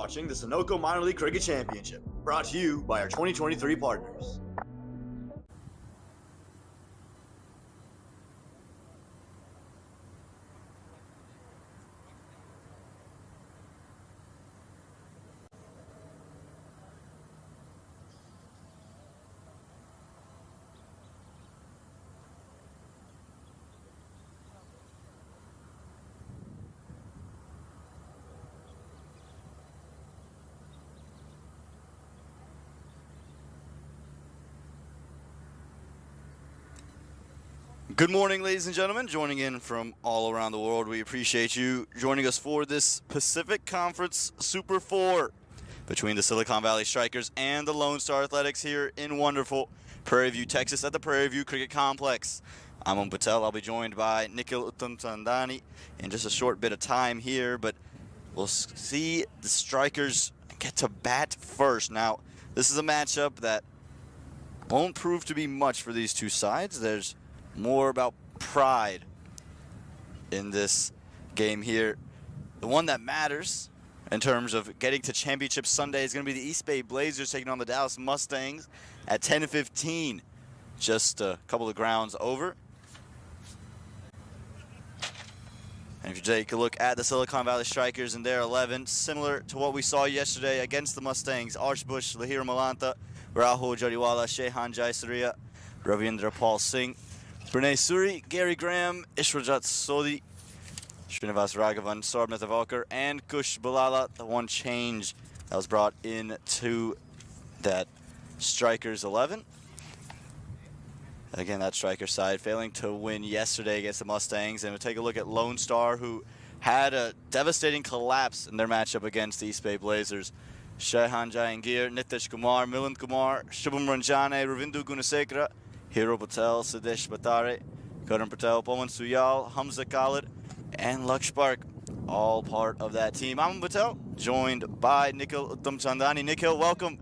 watching the Sunoco Minor League Cricket Championship, brought to you by our 2023 partners. Good morning, ladies and gentlemen. Joining in from all around the world, we appreciate you joining us for this Pacific Conference Super 4 between the Silicon Valley Strikers and the Lone Star Athletics here in wonderful Prairie View, Texas at the Prairie View Cricket Complex. I'm Om Patel. I'll be joined by Nikhil Uttamchandani in just a short bit of time here, but we'll see the Strikers get to bat first. Now, this is a matchup that won't prove to be much for these two sides. There's more about pride in this game here. The one that matters in terms of getting to Championship Sunday is going to be the East Bay Blazers taking on the Dallas Mustangs at 10:15, just a couple of grounds over. And if you take a look at the Silicon Valley Strikers and their 11, similar to what we saw yesterday against the Mustangs, Archbush, Lahir Malanta, Rahul Jariwala, Shehan Jayasuria, Ravindra Paul Singh, Pranay Suri, Gary Graham, Ishwarjat Sodhi, Srinivas Raghavan, Saurabh Mehtavalkar, and Kush Balala, the one change that was brought into that Strikers 11. Again, that Striker side failing to win yesterday against the Mustangs. And we'll take a look at Lone Star, who had a devastating collapse in their matchup against the East Bay Blazers. Shehan Jahangir, Nitish Kumar, Milind Kumar, Shubham Ranjane, Ravindu Gunasekara, Hero Patel, Sidesh Batare, Karan Patel, Pawan Suyal, Hamza Khalid, and Laksh Park, all part of that team. I'm Patel, joined by Nikhil Uttamchandani. Nikhil, welcome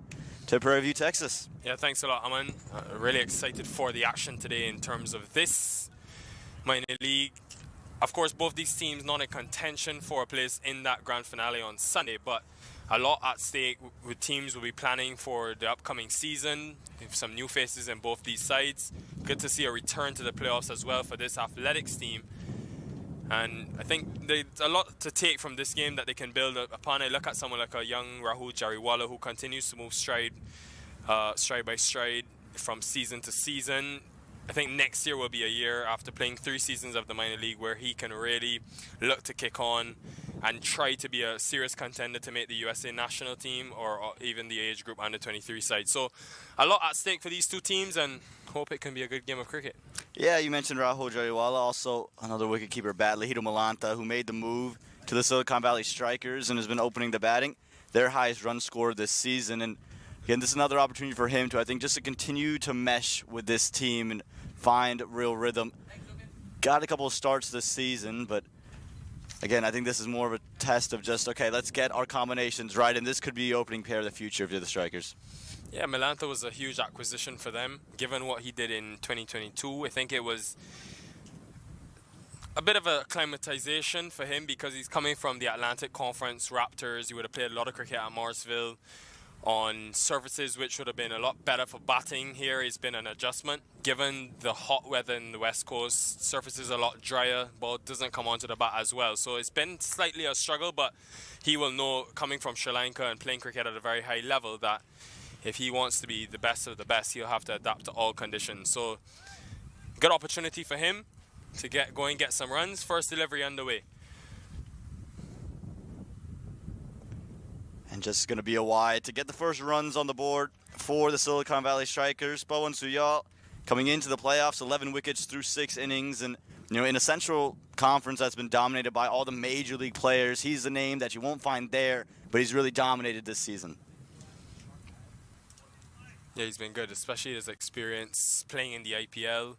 to Prairie View, Texas. Yeah, thanks a lot, Aman. Really excited for the action today in terms of this minor league. Of course, both these teams not in contention for a place in that grand finale on Sunday, but a lot at stake with teams will be planning for the upcoming season. Some new faces in both these sides. Good to see a return to the playoffs as well for this athletics team. And I think there's a lot to take from this game that they can build upon. I look at someone like a young Rahul Jariwala who continues to move stride by stride from season to season. I think next year will be a year after playing 3 seasons of the minor league where he can really look to kick on and try to be a serious contender to make the USA national team or even the age group under 23 side. So a lot at stake for these two teams, and hope it can be a good game of cricket. Yeah, you mentioned Rahul Jariwala, also another wicketkeeper bat, Lahir Malanta, who made the move to the Silicon Valley Strikers and has been opening the batting, their highest run scorer this season. And again, this is another opportunity for him to, I think, just to continue to mesh with this team and find real rhythm. Got a couple of starts this season, but again, I think this is more of a test of just, okay, let's get our combinations right, and this could be the opening pair of the future if you're the Strikers. Yeah, Malanta was a huge acquisition for them, given what he did in 2022. I think it was a bit of a acclimatization for him because he's coming from the Atlantic Conference Raptors. He would have played a lot of cricket at Morrisville on surfaces which would have been a lot better for batting. Here it's been an adjustment. Given the hot weather in the West Coast, surfaces a lot drier, ball doesn't come onto the bat as well. So it's been slightly a struggle, but he will know, coming from Sri Lanka and playing cricket at a very high level, that if he wants to be the best of the best, he'll have to adapt to all conditions. So good opportunity for him to go and get some runs. First delivery underway. And just going to be a wide to get the first runs on the board for the Silicon Valley Strikers. Pawan Suyal coming into the playoffs, 11 wickets through 6 innings. And, you know, in a Central Conference that's been dominated by all the major league players, he's a name that you won't find there, but he's really dominated this season. Yeah, he's been good, especially his experience playing in the IPL.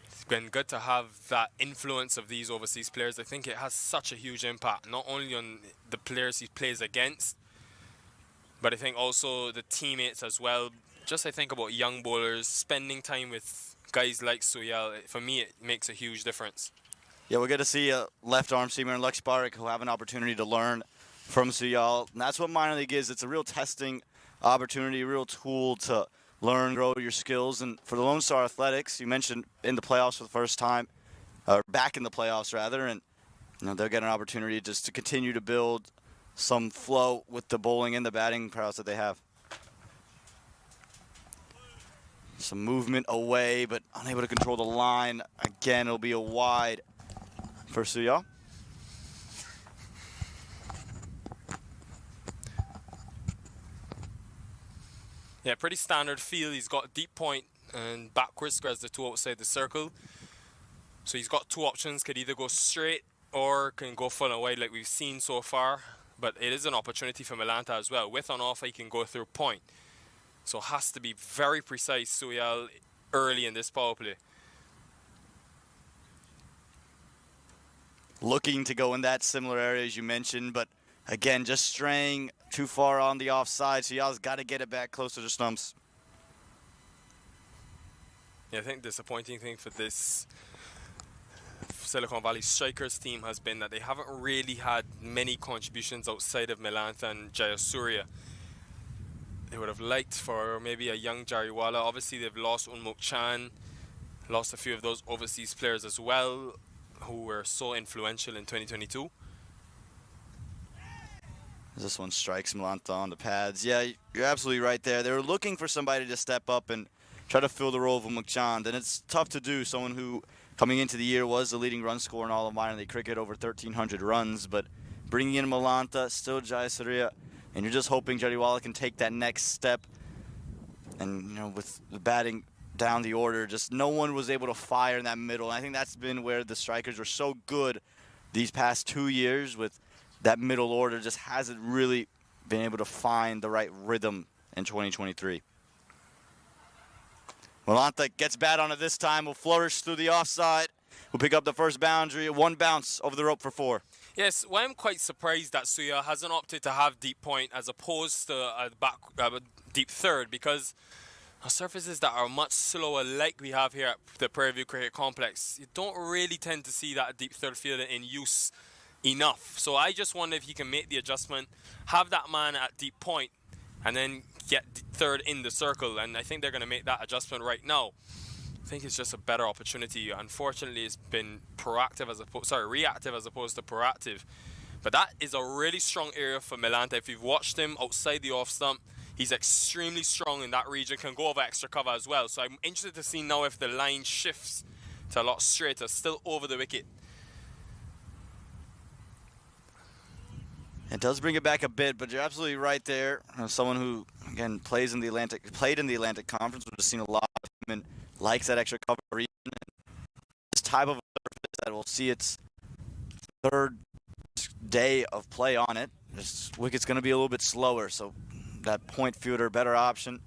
It's been good to have that influence of these overseas players. I think it has such a huge impact, not only on the players he plays against, but I think also the teammates as well. Just I think about young bowlers, spending time with guys like Suyal, for me it makes a huge difference. Yeah, we're going to see a left arm seamer in Laksh Park who have an opportunity to learn from Suyal. And that's what minor league is. It's a real testing opportunity, a real tool to learn, grow your skills. And for the Lone Star Athletics, you mentioned in the playoffs for the first time, or back in the playoffs rather, and they'll get an opportunity just to continue to build some flow with the bowling and the batting prowess that they have. Some movement away, but unable to control the line. Again, it'll be a wide for Suyal. Yeah, pretty standard field. He's got deep point and backwards as the two outside the circle. So he's got two options. Could either go straight or can go full and wide like we've seen so far. But it is an opportunity for Milanta as well. With and off, he can go through point. So has to be very precise, Suyal, early in this power play. Looking to go in that similar area as you mentioned, but again, just straying too far on the offside. Suyal's got to get it back closer to stumps. Yeah, I think the disappointing thing for this Silicon Valley Strikers team has been that they haven't really had many contributions outside of Milanta and Jayasuria. They would have liked for maybe a young Jariwala. Obviously, they've lost Unmuk Chan, lost a few of those overseas players as well, who were so influential in 2022. This one strikes Milanta on the pads. Yeah, you're absolutely right there. They were looking for somebody to step up and try to fill the role of Mukchand, and it's tough to do. Someone who, coming into the year, was the leading run scorer in all of minor league cricket, over 1,300 runs, but bringing in Milanta, still Jayasuria, and you're just hoping Jariwala can take that next step. And, with the batting down the order, just no one was able to fire in that middle. And I think that's been where the Strikers were so good these past 2 years with that middle order, just hasn't really been able to find the right rhythm in 2023. Milanta gets bat on it this time, will flourish through the offside, will pick up the first boundary, one bounce over the rope for 4. Yes, well, I'm quite surprised that Suya hasn't opted to have deep point as opposed to a deep third, because on surfaces that are much slower like we have here at the Prairie View Cricket Complex, you don't really tend to see that deep third fielder in use enough. So I just wonder if he can make the adjustment, have that man at deep point, and then get third in the circle. And I think they're going to make that adjustment right now. I think it's just a better opportunity. Unfortunately, it's been reactive as opposed to proactive. But that is a really strong area for Milanta. If you've watched him outside the off stump, he's extremely strong in that region, can go over extra cover as well. So I'm interested to see now if the line shifts to a lot straighter, still over the wicket. It does bring it back a bit, but you're absolutely right there. Someone who, again, played in the Atlantic Conference, we've just seen a lot of him and likes that extra cover region. This type of surface that will see its third day of play on it. This wicket's going to be a little bit slower, so that point fielder, better option.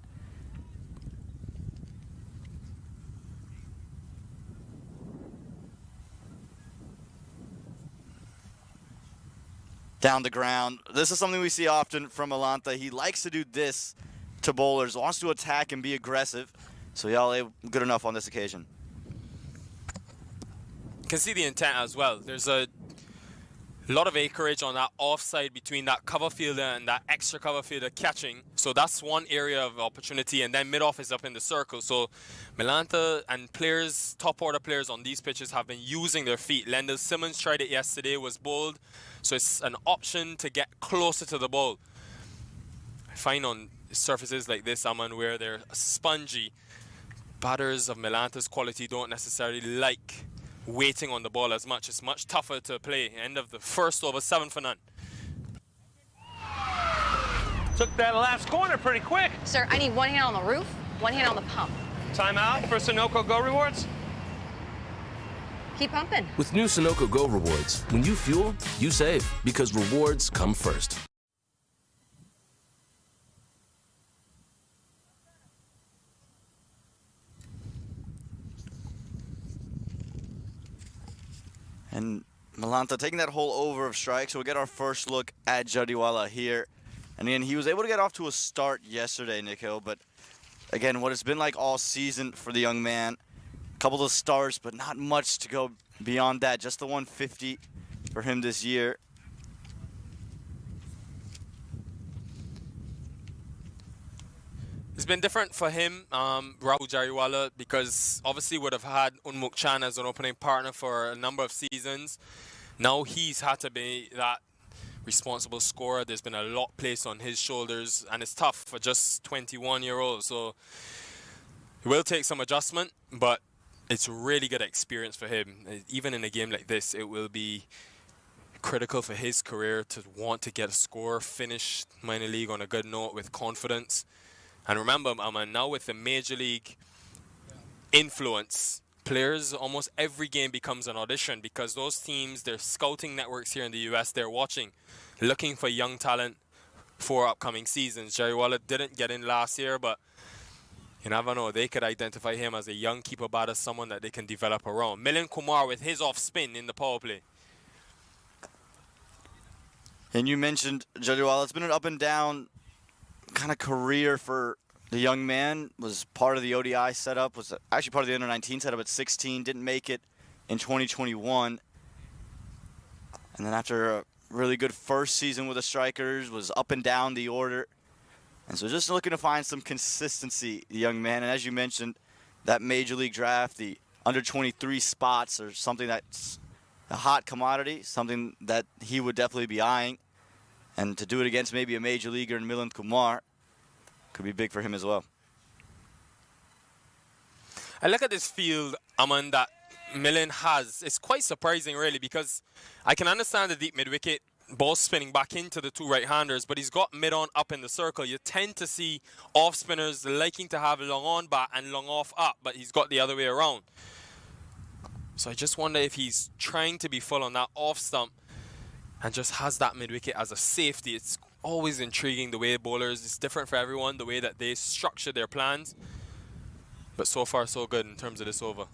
Down the ground. This is something we see often from Milanta. He likes to do this to bowlers, wants to attack and be aggressive. So y'all good enough on this occasion. You can see the intent as well. There's a lot of acreage on that offside between that cover fielder and that extra cover fielder catching. So that's one area of opportunity, and then mid-off is up in the circle. So Milanta and players, top order players on these pitches have been using their feet. Lendl Simmons tried it yesterday, was bowled. So it's an option to get closer to the ball. I find on surfaces like this, Aman, where they're spongy, batters of Milanta's quality don't necessarily like waiting on the ball as much. It's much tougher to play. End of the first over, 7 for none. Took that last corner pretty quick. Sir, I need one hand on the roof, one hand on the pump. Timeout for Sunoco Go Rewards. Keep pumping. With new Sunoco Go Rewards, when you fuel, you save, because rewards come first. And Milanta taking that whole over of strikes. So we'll get our first look at Jariwala here. And again, he was able to get off to a start yesterday, Nikhil. But again, what it's been like all season for the young man. A couple of starts, but not much to go beyond that. Just the 150 for him this year. It's been different for him, Rahul Jariwala, because obviously would have had Unmuk Chan as an opening partner for a number of seasons. Now he's had to be that responsible scorer. There's been a lot placed on his shoulders, and it's tough for just 21-year-olds. So it will take some adjustment, but it's really good experience for him. Even in a game like this, it will be critical for his career to want to get a score, finish minor league on a good note with confidence. And remember, now with the major league influence, players, almost every game becomes an audition, because those teams, their scouting networks here in the US, they're watching, looking for young talent for upcoming seasons. Jariwala didn't get in last year, but you never know. They could identify him as a young keeper batter, someone that they can develop around. Milind Kumar with his off spin in the power play. And you mentioned Jariwala. It's been an up and down kind of career for the young man. Was part of the ODI setup, was actually part of the under-19 setup at 16, didn't make it in 2021. And then after a really good first season with the Strikers, was up and down the order. And so just looking to find some consistency, the young man. And as you mentioned, that major league draft, the under-23 spots are something that's a hot commodity, something that he would definitely be eyeing. And to do it against maybe a major leaguer in Milind Kumar could be big for him as well. I look at this field, Aman, that Milind has. It's quite surprising, really, because I can understand the deep mid-wicket, ball spinning back into the two right-handers, but he's got mid-on up in the circle. You tend to see off-spinners liking to have long on bat and long off up, but he's got the other way around. So I just wonder if he's trying to be full on that off stump and just has that mid-wicket as a safety. It's always intriguing the way bowlers, it's different for everyone, the way that they structure their plans. But so far, so good in terms of this over.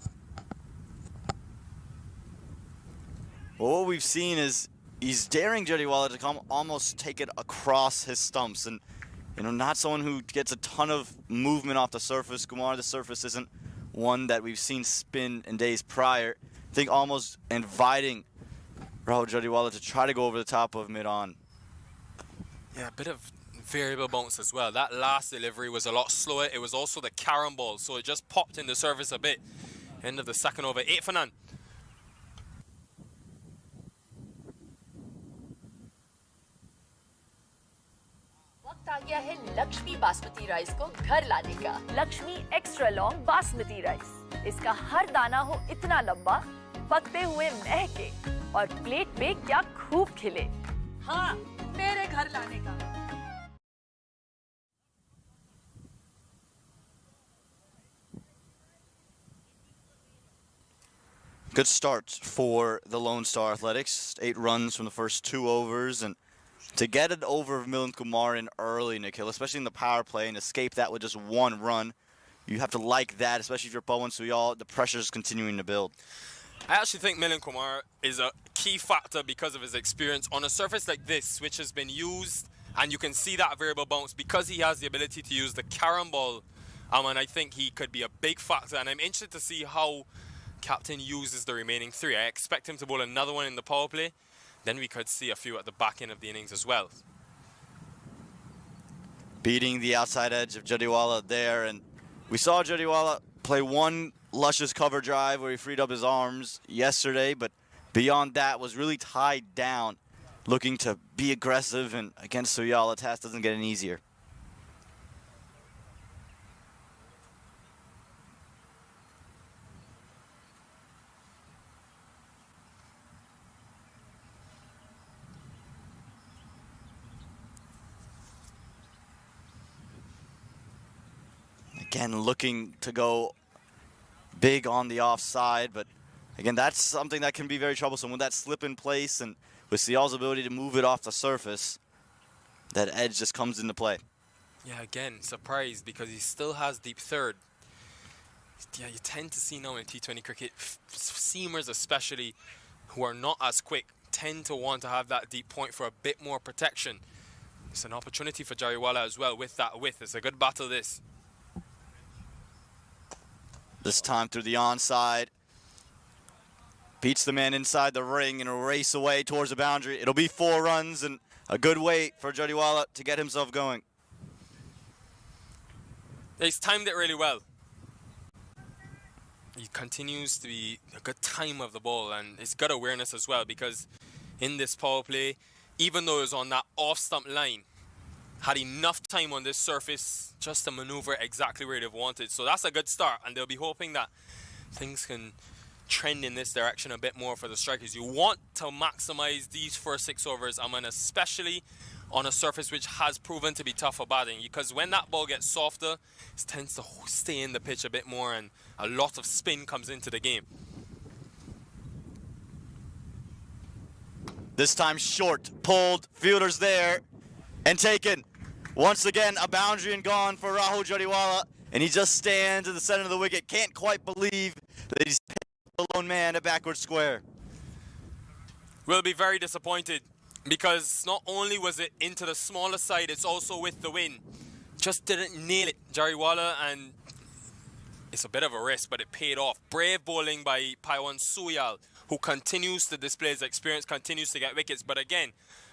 Well, what we've seen is he's daring Jariwala to come almost take it across his stumps. And, you know, not someone who gets a ton of movement off the surface. Kumar, the surface isn't one that we've seen spin in days prior. I think almost inviting Rahul Jariwala to try to go over the top of mid-on. Yeah, a bit of variable bounce as well. That last delivery was a lot slower. It was also the carom ball, so it just popped in the surface a bit. End of the second over, 8 for none. वक्त आ गया है Lakshmi basmati rice को घर लाने का। Lakshmi extra long basmati rice. इसका हर दाना हो इतना लंबा, पकते हुए महके और प्लेट पे क्या खूब खिले। हाँ, मेरे घर लाने का। Good start for the Lone Star Athletics. 8 runs from the first 2 overs, and to get it over Milind Kumar in early, Nikhil, especially in the power play, and escape that with just 1 run, you have to like that, especially if you're Pawan Suyal. The pressure is continuing to build. I actually think Milind Kumar is a key factor because of his experience on a surface like this, which has been used, and you can see that variable bounce because he has the ability to use the carom ball. And I think he could be a big factor, and I'm interested to see how Captain uses the remaining 3. I expect him to bowl another one in the power play. Then we could see a few at the back end of the innings as well. Beating the outside edge of Jariwala there, and we saw Jariwala play one luscious cover drive where he freed up his arms yesterday, but beyond that was really tied down, looking to be aggressive, and against Suyal, the task doesn't get any easier. Again, looking to go big on the offside, but again, that's something that can be very troublesome with that slip in place, and with Suyal's ability to move it off the surface, that edge just comes into play. Yeah, again, surprised because he still has deep third. Yeah, you tend to see now in T20 cricket, seamers especially, who are not as quick, tend to want to have that deep point for a bit more protection. It's an opportunity for Jariwala as well with that width. It's a good battle, this. This time through the onside. Beats the man inside the ring and will race away towards the boundary. It'll be 4 runs and a good wait for Jariwala to get himself going. He's timed it really well. He continues to be a good time of the ball, and he's got awareness as well, because in this power play, even though it was on that off-stump line, had enough time on this surface just to maneuver exactly where they've wanted. So that's a good start, and they'll be hoping that things can trend in this direction a bit more for the strikers. You want to maximize these first 6 overs, especially on a surface which has proven to be tough for batting, because when that ball gets softer, it tends to stay in the pitch a bit more, and a lot of spin comes into the game. This time short, pulled, fielders there, and taken. Once again, a boundary and gone for Rahul Jariwala, and he just stands at the center of the wicket. Can't quite believe that he's the lone man at backward square. Will be very disappointed, because not only was it into the smaller side, it's also with the wind. Just didn't nail it, Jariwala, and it's a bit of a risk, but it paid off. Brave bowling by Paiwan Suyal, who continues to display his experience, continues to get wickets. But again,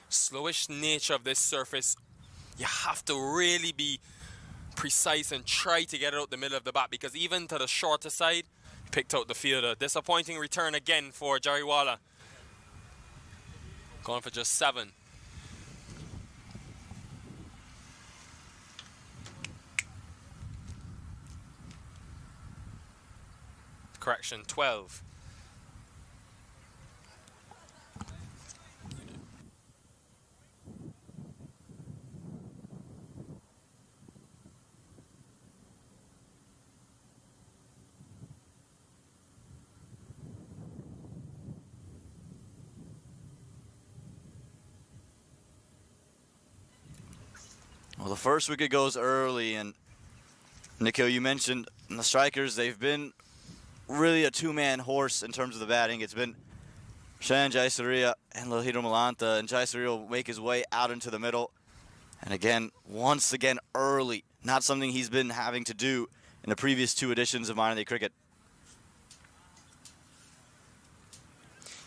slowish nature of this surface, you have to really be precise and try to get it out the middle of the bat, because even to the shorter side, he picked out the fielder. Disappointing return again for Jariwala. Going for just 7. Correction, 12. Well, the first wicket goes early, and Nikhil, you mentioned the strikers, they've been really a two-man horse in terms of the batting. It's been Shayan Jayasuria and Lohiro Malanta, and Jayasuria will make his way out into the middle. And again, once again early, not something he's been having to do in the previous 2 editions of minor league cricket.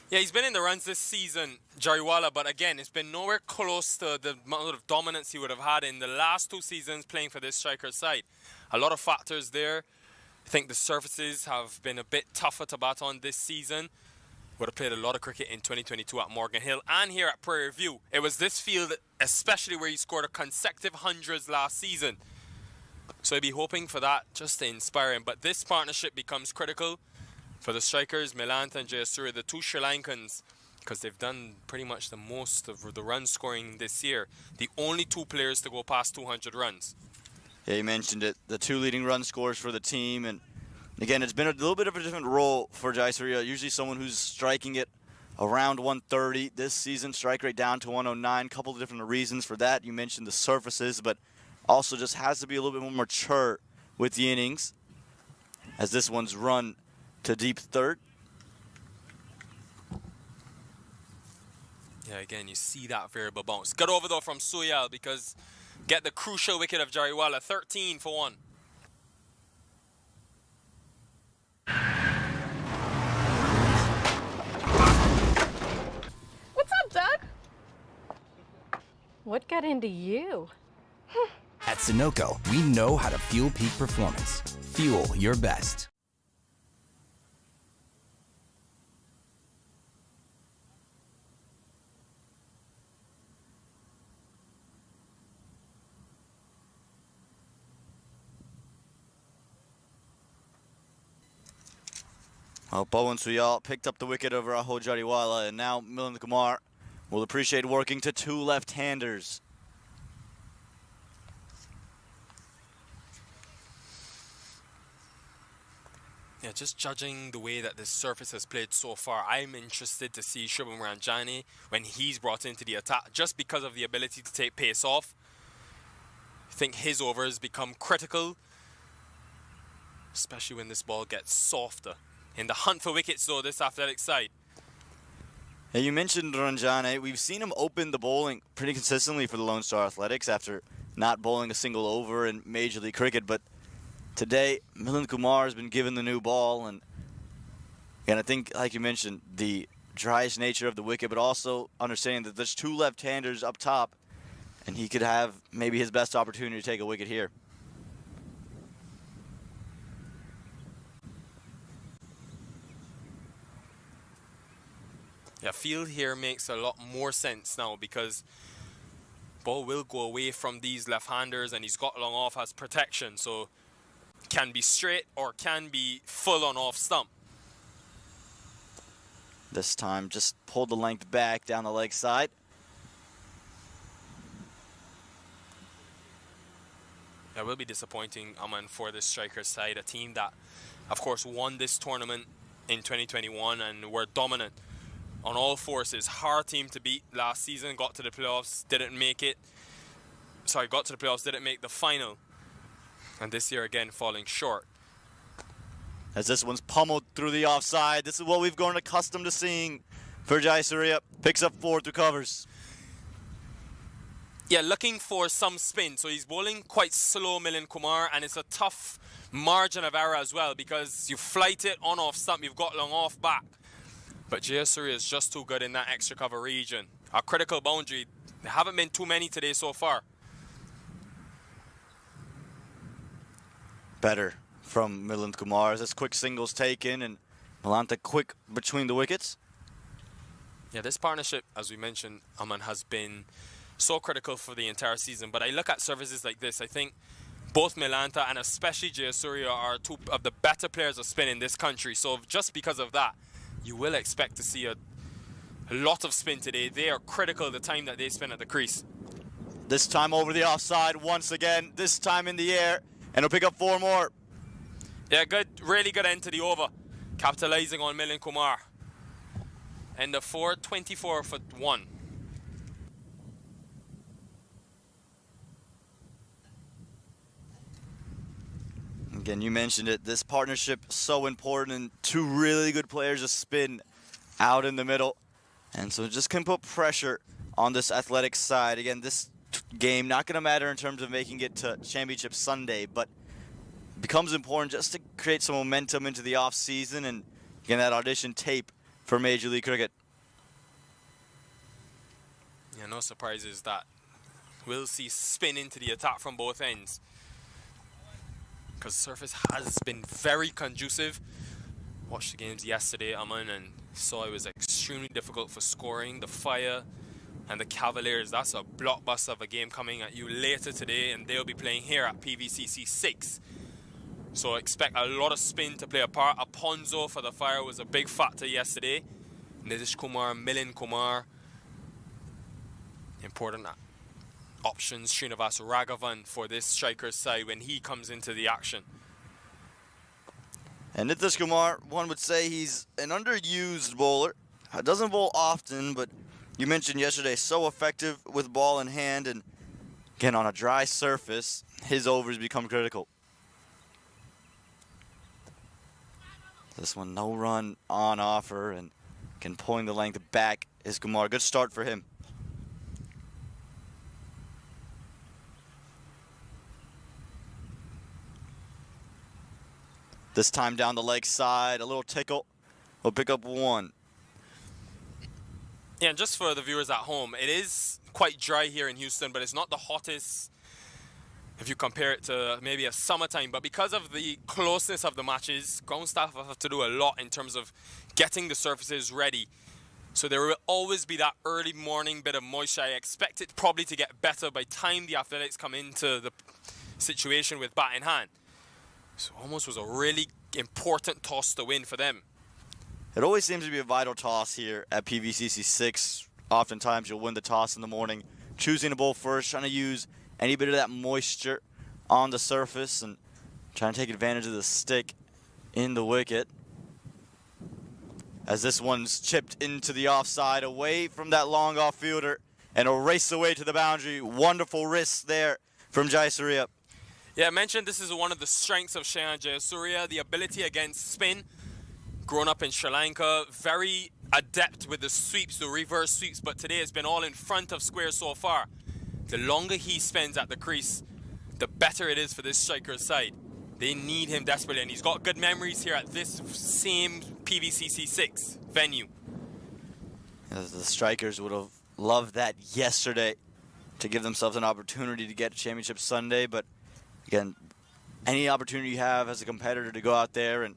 Yeah, he's been in the runs this season, Jariwala, but again, it's been nowhere close to the amount of dominance he would have had in the last 2 seasons playing for this striker side. A lot of factors there. I think the surfaces have been a bit tougher to bat on this season. Would have played a lot of cricket in 2022 at Morgan Hill and here at Prairie View. It was this field, especially where he scored a consecutive hundreds last season. So I'd be hoping for that just to inspire him. But this partnership becomes critical for the strikers, Milanta and Jayasuria, the 2 Sri Lankans, because they've done pretty much the most of the run scoring this year. The only 2 players to go past 200 runs. Yeah, you mentioned it, the 2 leading run scorers for the team. And again, it's been a little bit of a different role for Jayasuria. Usually someone who's striking it around 130. This season, strike rate down to 109. Couple of different reasons for that. You mentioned the surfaces, but also just has to be a little bit more mature with the innings, as this one's run to deep third. Yeah, again, you see that variable bounce. Good over, though, from Suyal, because get the crucial wicket of Jariwala, 13 for 1. What's up, Doug? What got into you? At Sunoco, we know how to fuel peak performance. Fuel your best. Well, Pawan Suyal picked up the wicket over Rahul Jariwala, and now Milind Kumar will appreciate working to 2 left-handers. Yeah, just judging the way that this surface has played so far, I'm interested to see Shubham Ranjani when he's brought into the attack, just because of the ability to take pace off. I think his overs become critical, especially when this ball gets softer. In the hunt for wickets, though, this athletic side. Yeah, you mentioned Ranjane. We've seen him open the bowling pretty consistently for the Lone Star Athletics after not bowling a single over in Major League Cricket, but today, Milind Kumar has been given the new ball, and I think, like you mentioned, the dryish nature of the wicket, but also understanding that there's 2 left-handers up top, and he could have maybe his best opportunity to take a wicket here. Yeah, field here makes a lot more sense now because ball will go away from these left-handers and he's got long off as protection, so can be straight or can be full on off stump. This time just pulled the length back down the leg side. That will be disappointing, Aman, for the Strikers side, a team that, of course, won this tournament in 2021 and were dominant on all forces. Hard team to beat last season, got to the playoffs, didn't make it. Sorry, got to the playoffs, didn't make the final. And this year again, falling short. As this one's pummeled through the offside. This is what we've grown accustomed to seeing for Jayasuria. Picks up 4th, recovers. Yeah, looking for some spin. So he's bowling quite slow, Milind Kumar, and it's a tough margin of error as well because you flight it on off stump, you've got long off back. But Jayasuria is just too good in that extra cover region. A critical boundary. There haven't been too many today so far. Better from Milind Kumar as this quick single's taken and Malanta quick between the wickets. Yeah, this partnership, as we mentioned, Aman, has been so critical for the entire season. But I look at services like this, I think both Milanta and especially Jayasuria are two of the better players of spin in this country. So just because of that, you will expect to see a lot of spin today. They are critical the time that they spend at the crease. This time over the offside once again, this time in the air, and he'll pick up 4 more. Yeah, good, really good end to the over. Capitalizing on Milind Kumar. And the 424 for 1. Again, you mentioned it, this partnership so important and 2 really good players of spin out in the middle. And so it just can put pressure on this athletic side. Again, this game not going to matter in terms of making it to Championship Sunday, but becomes important just to create some momentum into the off season and get that audition tape for Major League Cricket. Yeah, no surprises that we'll see spin into the attack from both ends. Because surface has been very conducive. Watched the games yesterday, Aman, and saw it was extremely difficult for scoring. The Fire and the Cavaliers, that's a blockbuster of a game coming at you later today, and they'll be playing here at PVCC 6. So expect a lot of spin to play a part. Aponzo for the Fire was a big factor yesterday. Nitish Kumar, Milind Kumar. Important options, Srinivas Raghavan for this striker side when he comes into the action. And Nitish Kumar, one would say he's an underused bowler. Doesn't bowl often, but you mentioned yesterday, so effective with ball in hand, and again on a dry surface, his overs become critical. This one, no run on offer, and again pulling the length back is Kumar. Good start for him. This time down the leg side, a little tickle. We'll pick up 1. Yeah, and just for the viewers at home, it is quite dry here in Houston, but it's not the hottest if you compare it to maybe a summertime. But because of the closeness of the matches, ground staff have to do a lot in terms of getting the surfaces ready. So there will always be that early morning bit of moisture. I expect it probably to get better by the time the Athletics come into the situation with bat in hand. So almost was a really important toss to win for them. It always seems to be a vital toss here at PVCC 6. Oftentimes you'll win the toss in the morning, choosing to bowl first, trying to use any bit of that moisture on the surface and trying to take advantage of the stick in the wicket. As this one's chipped into the offside, away from that long off fielder, and a race away to the boundary. Wonderful wrist there from Jayasuria. Yeah, I mentioned this is one of the strengths of Shayan Jayasuria, the ability against spin. Grown up in Sri Lanka, very adept with the sweeps, the reverse sweeps, but today it's been all in front of square so far. The longer he spends at the crease, the better it is for this striker's side. They need him desperately, and he's got good memories here at this same PVCC 6 venue. The strikers would have loved that yesterday to give themselves an opportunity to get to Championship Sunday, but again, any opportunity you have as a competitor to go out there and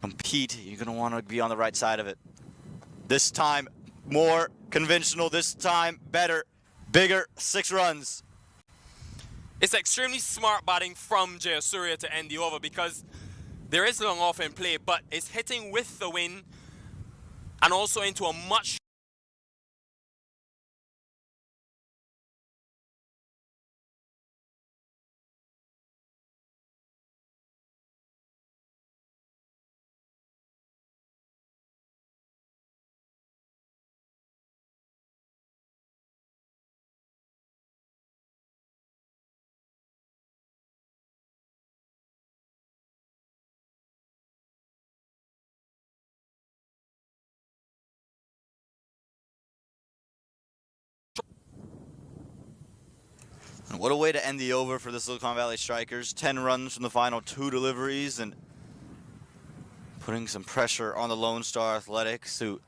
compete, you're going to want to be on the right side of it. This time, more conventional this time, better, bigger, 6 runs. It's extremely smart batting from Jayasuria to end the over because there is long off in play, but it's hitting with the wind and also into a much And what a way to end the over for the Silicon Valley Strikers. 10 runs from the final 2 deliveries and putting some pressure on the Lone Star Athletics, who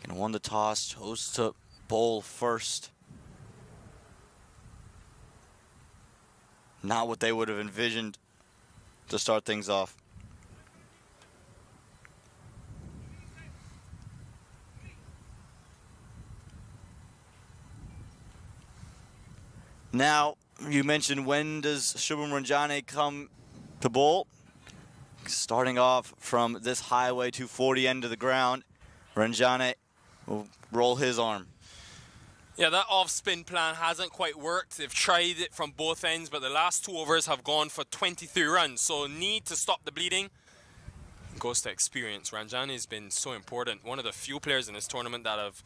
won the toss, chose to bowl first. Not what they would have envisioned to start things off. Now, you mentioned, when does Shubham Ranjane come to bowl? Starting off from this highway 240 end of the ground, Ranjane will roll his arm. Yeah, that off-spin plan hasn't quite worked. They've tried it from both ends, but the last 2 overs have gone for 23 runs. So need to stop the bleeding. Goes to experience. Ranjane has been so important. One of the few players in this tournament that have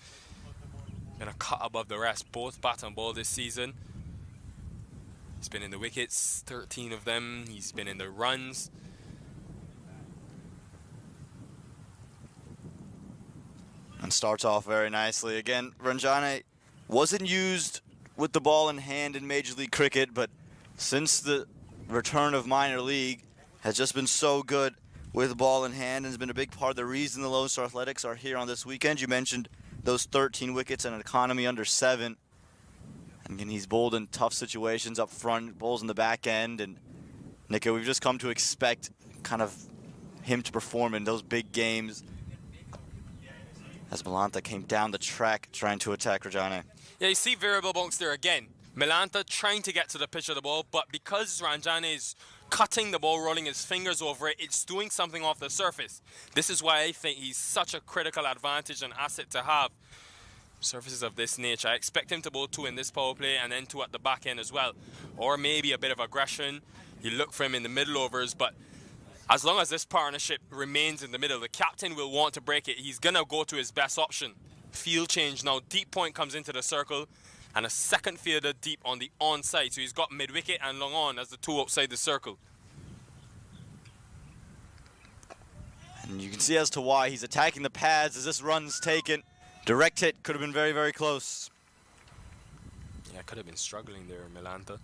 been a cut above the rest, both bat and ball this season. He's been in the wickets, 13 of them. He's been in the runs. And starts off very nicely. Again, Ranjane wasn't used with the ball in hand in Major League Cricket, but since the return of minor league, has just been so good with the ball in hand and has been a big part of the reason the Lone Star Athletics are here on this weekend. You mentioned those 13 wickets and an economy under 7. And again, he's bowled in tough situations up front, bowls in the back end, and Nico, we've just come to expect kind of him to perform in those big games as Malanta came down the track trying to attack Ranjane. Yeah, you see variable bunks there again. Malanta trying to get to the pitch of the ball, but because Ranjane is cutting the ball, rolling his fingers over it, it's doing something off the surface. This is why I think he's such a critical advantage and asset to have. Surfaces of this nature. I expect him to bowl 2 in this power play and then 2 at the back end as well. Or maybe a bit of aggression. You look for him in the middle overs, but as long as this partnership remains in the middle, the captain will want to break it. He's going to go to his best option. Field change now. Deep point comes into the circle and a second fielder deep on the onside. So he's got mid-wicket and long on as the 2 outside the circle. And you can see as to why he's attacking the pads as this run's taken. Direct hit could have been very, very close. Yeah, could have been struggling there, Malanta.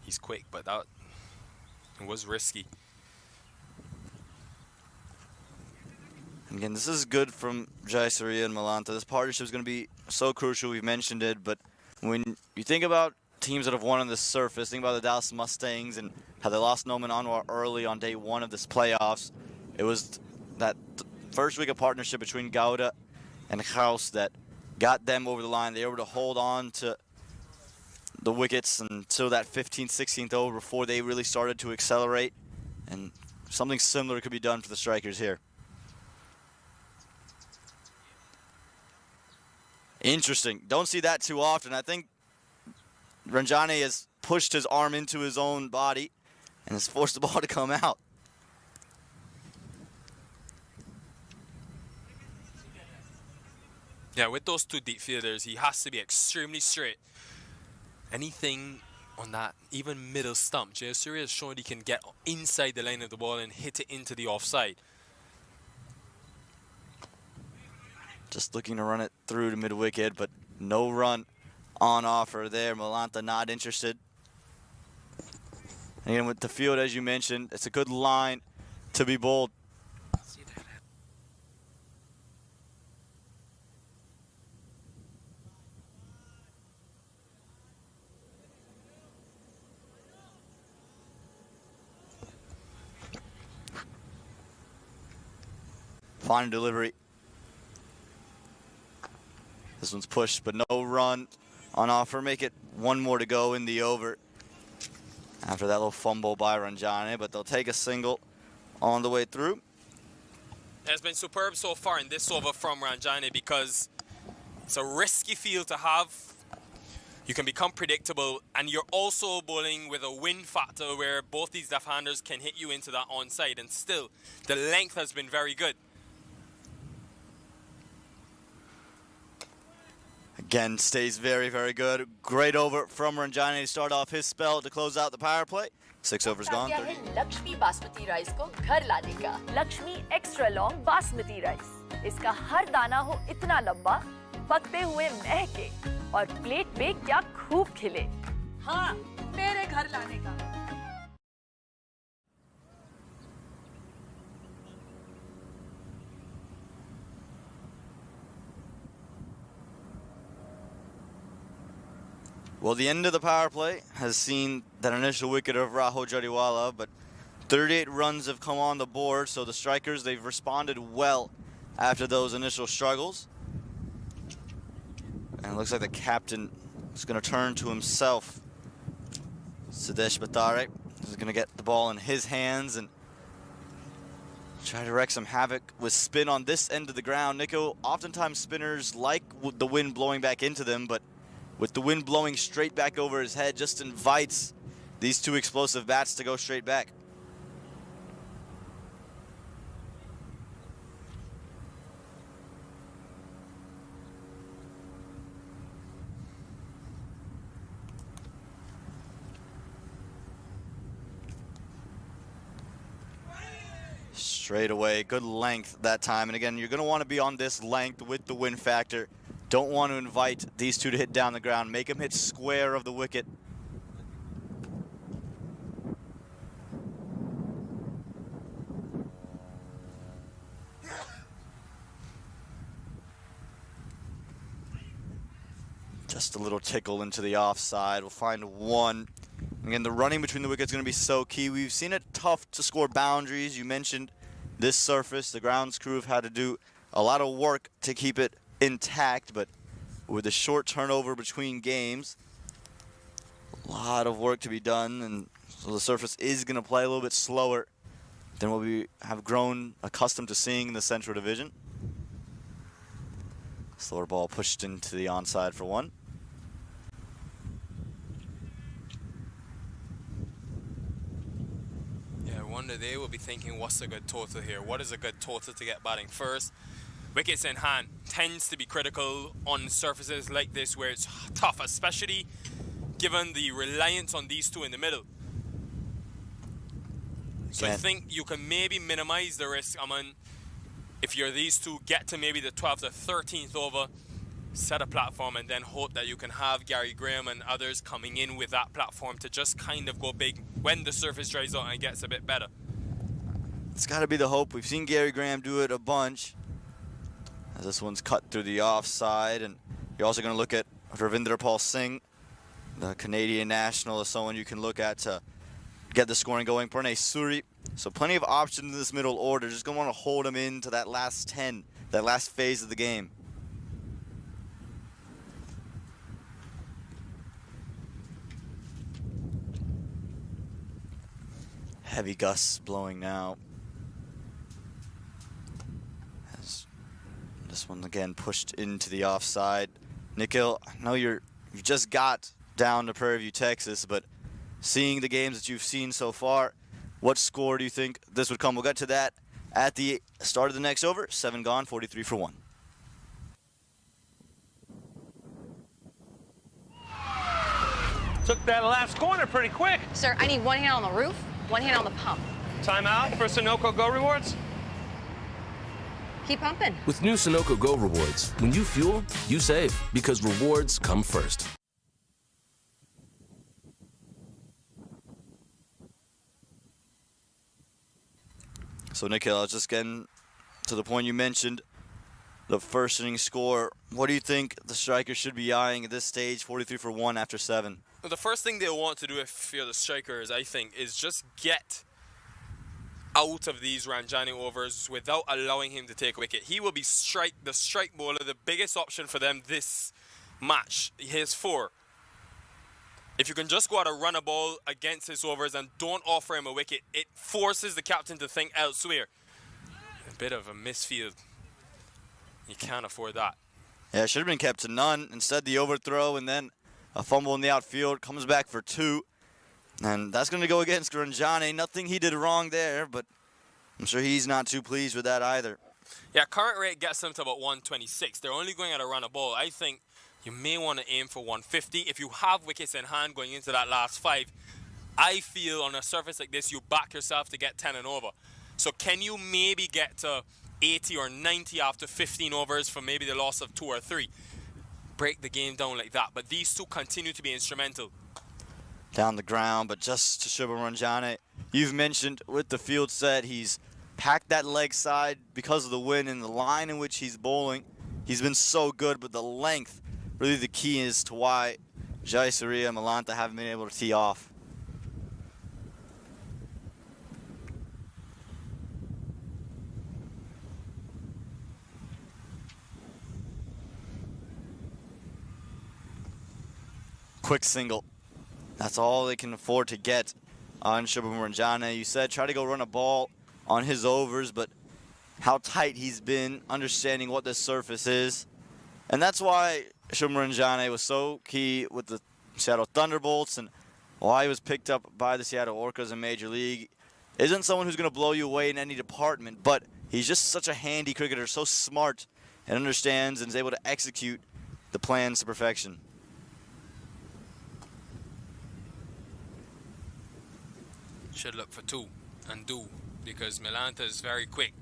He's quick, but that was risky. And again, this is good from Jayasuria and Malanta. This partnership is going to be so crucial. We've mentioned it, but when you think about teams that have won on this surface, think about the Dallas Mustangs and how they lost Noman Anwar early on day 1 of this playoffs. It was that first wicket partnership between Gowda and House that got them over the line. They were able to hold on to the wickets until that 15th, 16th over before they really started to accelerate. And something similar could be done for the Strikers here. Interesting. Don't see that too often. I think Ranjane has pushed his arm into his own body and has forced the ball to come out. Yeah, with those 2 deep fielders, he has to be extremely straight. Anything on that, even middle stump, Jayasuria has shown he can get inside the line of the ball and hit it into the offside. Just looking to run it through to mid-wicket, but no run on offer there. Malanta not interested. And again, with the field, as you mentioned, it's a good line to be bowled. Final delivery. This one's pushed, but no run on offer. Make it one more to go in the over. After that little fumble by Ranjane, but they'll take a single on the way through. It's been superb so far in this over from Ranjane because it's a risky field to have. You can become predictable, and you're also bowling with a wind factor where both these left-handers can hit you into that onside, and still, the length has been very good. Again, stays very, very good. Great over from Ranjane to start off his spell to close out the power play. 6 overs gone. 30. Lakshmi basmati rice को घर लाने का Lakshmi extra long basmati rice इसका हर दाना हो इतना लंबा पकते हुए महके और प्लेट पे क्या खूब खिले हाँ मेरे घर लाने का Well, the end of the power play has seen that initial wicket of Rahul Jariwala, but 38 runs have come on the board, so the strikers, they've responded well after those initial struggles. And it looks like the captain is going to turn to himself. Sidesh Batare is going to get the ball in his hands and try to wreak some havoc with spin on this end of the ground. Nico, oftentimes spinners like the wind blowing back into them, but with the wind blowing straight back over his head, just invites these two explosive bats to go straight back. Straight away, good length that time. And again, you're going to want to be on this length with the wind factor. Don't want to invite these two to hit down the ground. Make them hit square of the wicket. Just a little tickle into the offside. We'll find one. Again, the running between the wickets is going to be so key. We've seen it tough to score boundaries. You mentioned this surface. The grounds crew have had to do a lot of work to keep it intact, but with a short turnover between games, a lot of work to be done, and so the surface is going to play a little bit slower than what we have grown accustomed to seeing in the Central Division. Slower ball pushed into the onside for one. Yeah, I wonder they will be thinking, what's a good total here? What is a good total to get batting first? Wickets in hand tends to be critical on surfaces like this where it's tough, especially given the reliance on these two in the middle. So I think you can maybe minimize the risk, Aman, if you're these two, get to maybe the 12th or 13th over, set a platform, and then hope that you can have Gary Graham and others coming in with that platform to just kind of go big when the surface dries out and gets a bit better. It's got to be the hope. We've seen Gary Graham do it a bunch. As this one's cut through the offside, and you're also going to look at Ravinder Pal Singh, the Canadian national, as someone you can look at to get the scoring going. Pranay Suri. So plenty of options in this middle order. Just going to want to hold him into that last 10, that last phase of the game. Heavy gusts blowing now. As this one again pushed into the offside. Nikhil, I know you just got down to Prairie View, Texas, but seeing the games that you've seen so far, what score do you think this would come? We'll get to that at the start of the next over. 7 gone, 43 for 1. Took that last corner pretty quick. Sir, I need one hand on the roof, one hand on the pump. Timeout for Sunoco Go rewards. Keep pumping. With new Sunoco Go rewards, when you fuel, you save because rewards come first. So, Nikhil, I was just getting to the point you mentioned, the first inning score. What do you think the strikers should be eyeing at this stage, 43 for 1 after 7? Well, the first thing they'll want to do if you're the strikers, I think, is just get out of these Ranjani overs without allowing him to take a wicket. He will be the strike bowler, the biggest option for them this match. He has 4. If you can just go out and run a ball against his overs and don't offer him a wicket, it forces the captain to think elsewhere. A bit of a misfield. You can't afford that. Yeah, it should have been kept to none. Instead, the overthrow and then a fumble in the outfield. Comes back for 2. And that's going to go against Ranjani. Nothing he did wrong there, but I'm sure he's not too pleased with that either. Yeah, current rate gets them to about 126. They're only going out to run a ball. I think you may want to aim for 150. If you have wickets in hand going into that last 5, I feel on a surface like this, you back yourself to get 10 and over. So can you maybe get to 80 or 90 after 15 overs for maybe the loss of 2 or 3? Break the game down like that. But these two continue to be instrumental. Down the ground, but just to Shubham Ranjani, you've mentioned with the field set, he's packed that leg side because of the wind and the line in which he's bowling. He's been so good, but the length, really the key as to why Jayasuria and Malanta haven't been able to tee off. Quick single. That's all they can afford to get on Shubham Ranjani. You said try to go run a ball on his overs, but how tight he's been, understanding what this surface is. And that's why Shubham Ranjani was so key with the Seattle Thunderbolts and why he was picked up by the Seattle Orcas in Major League. Isn't someone who's going to blow you away in any department, but he's just such a handy cricketer, so smart and understands and is able to execute the plans to perfection. Should look for 2 and do, because Malanta is very quick.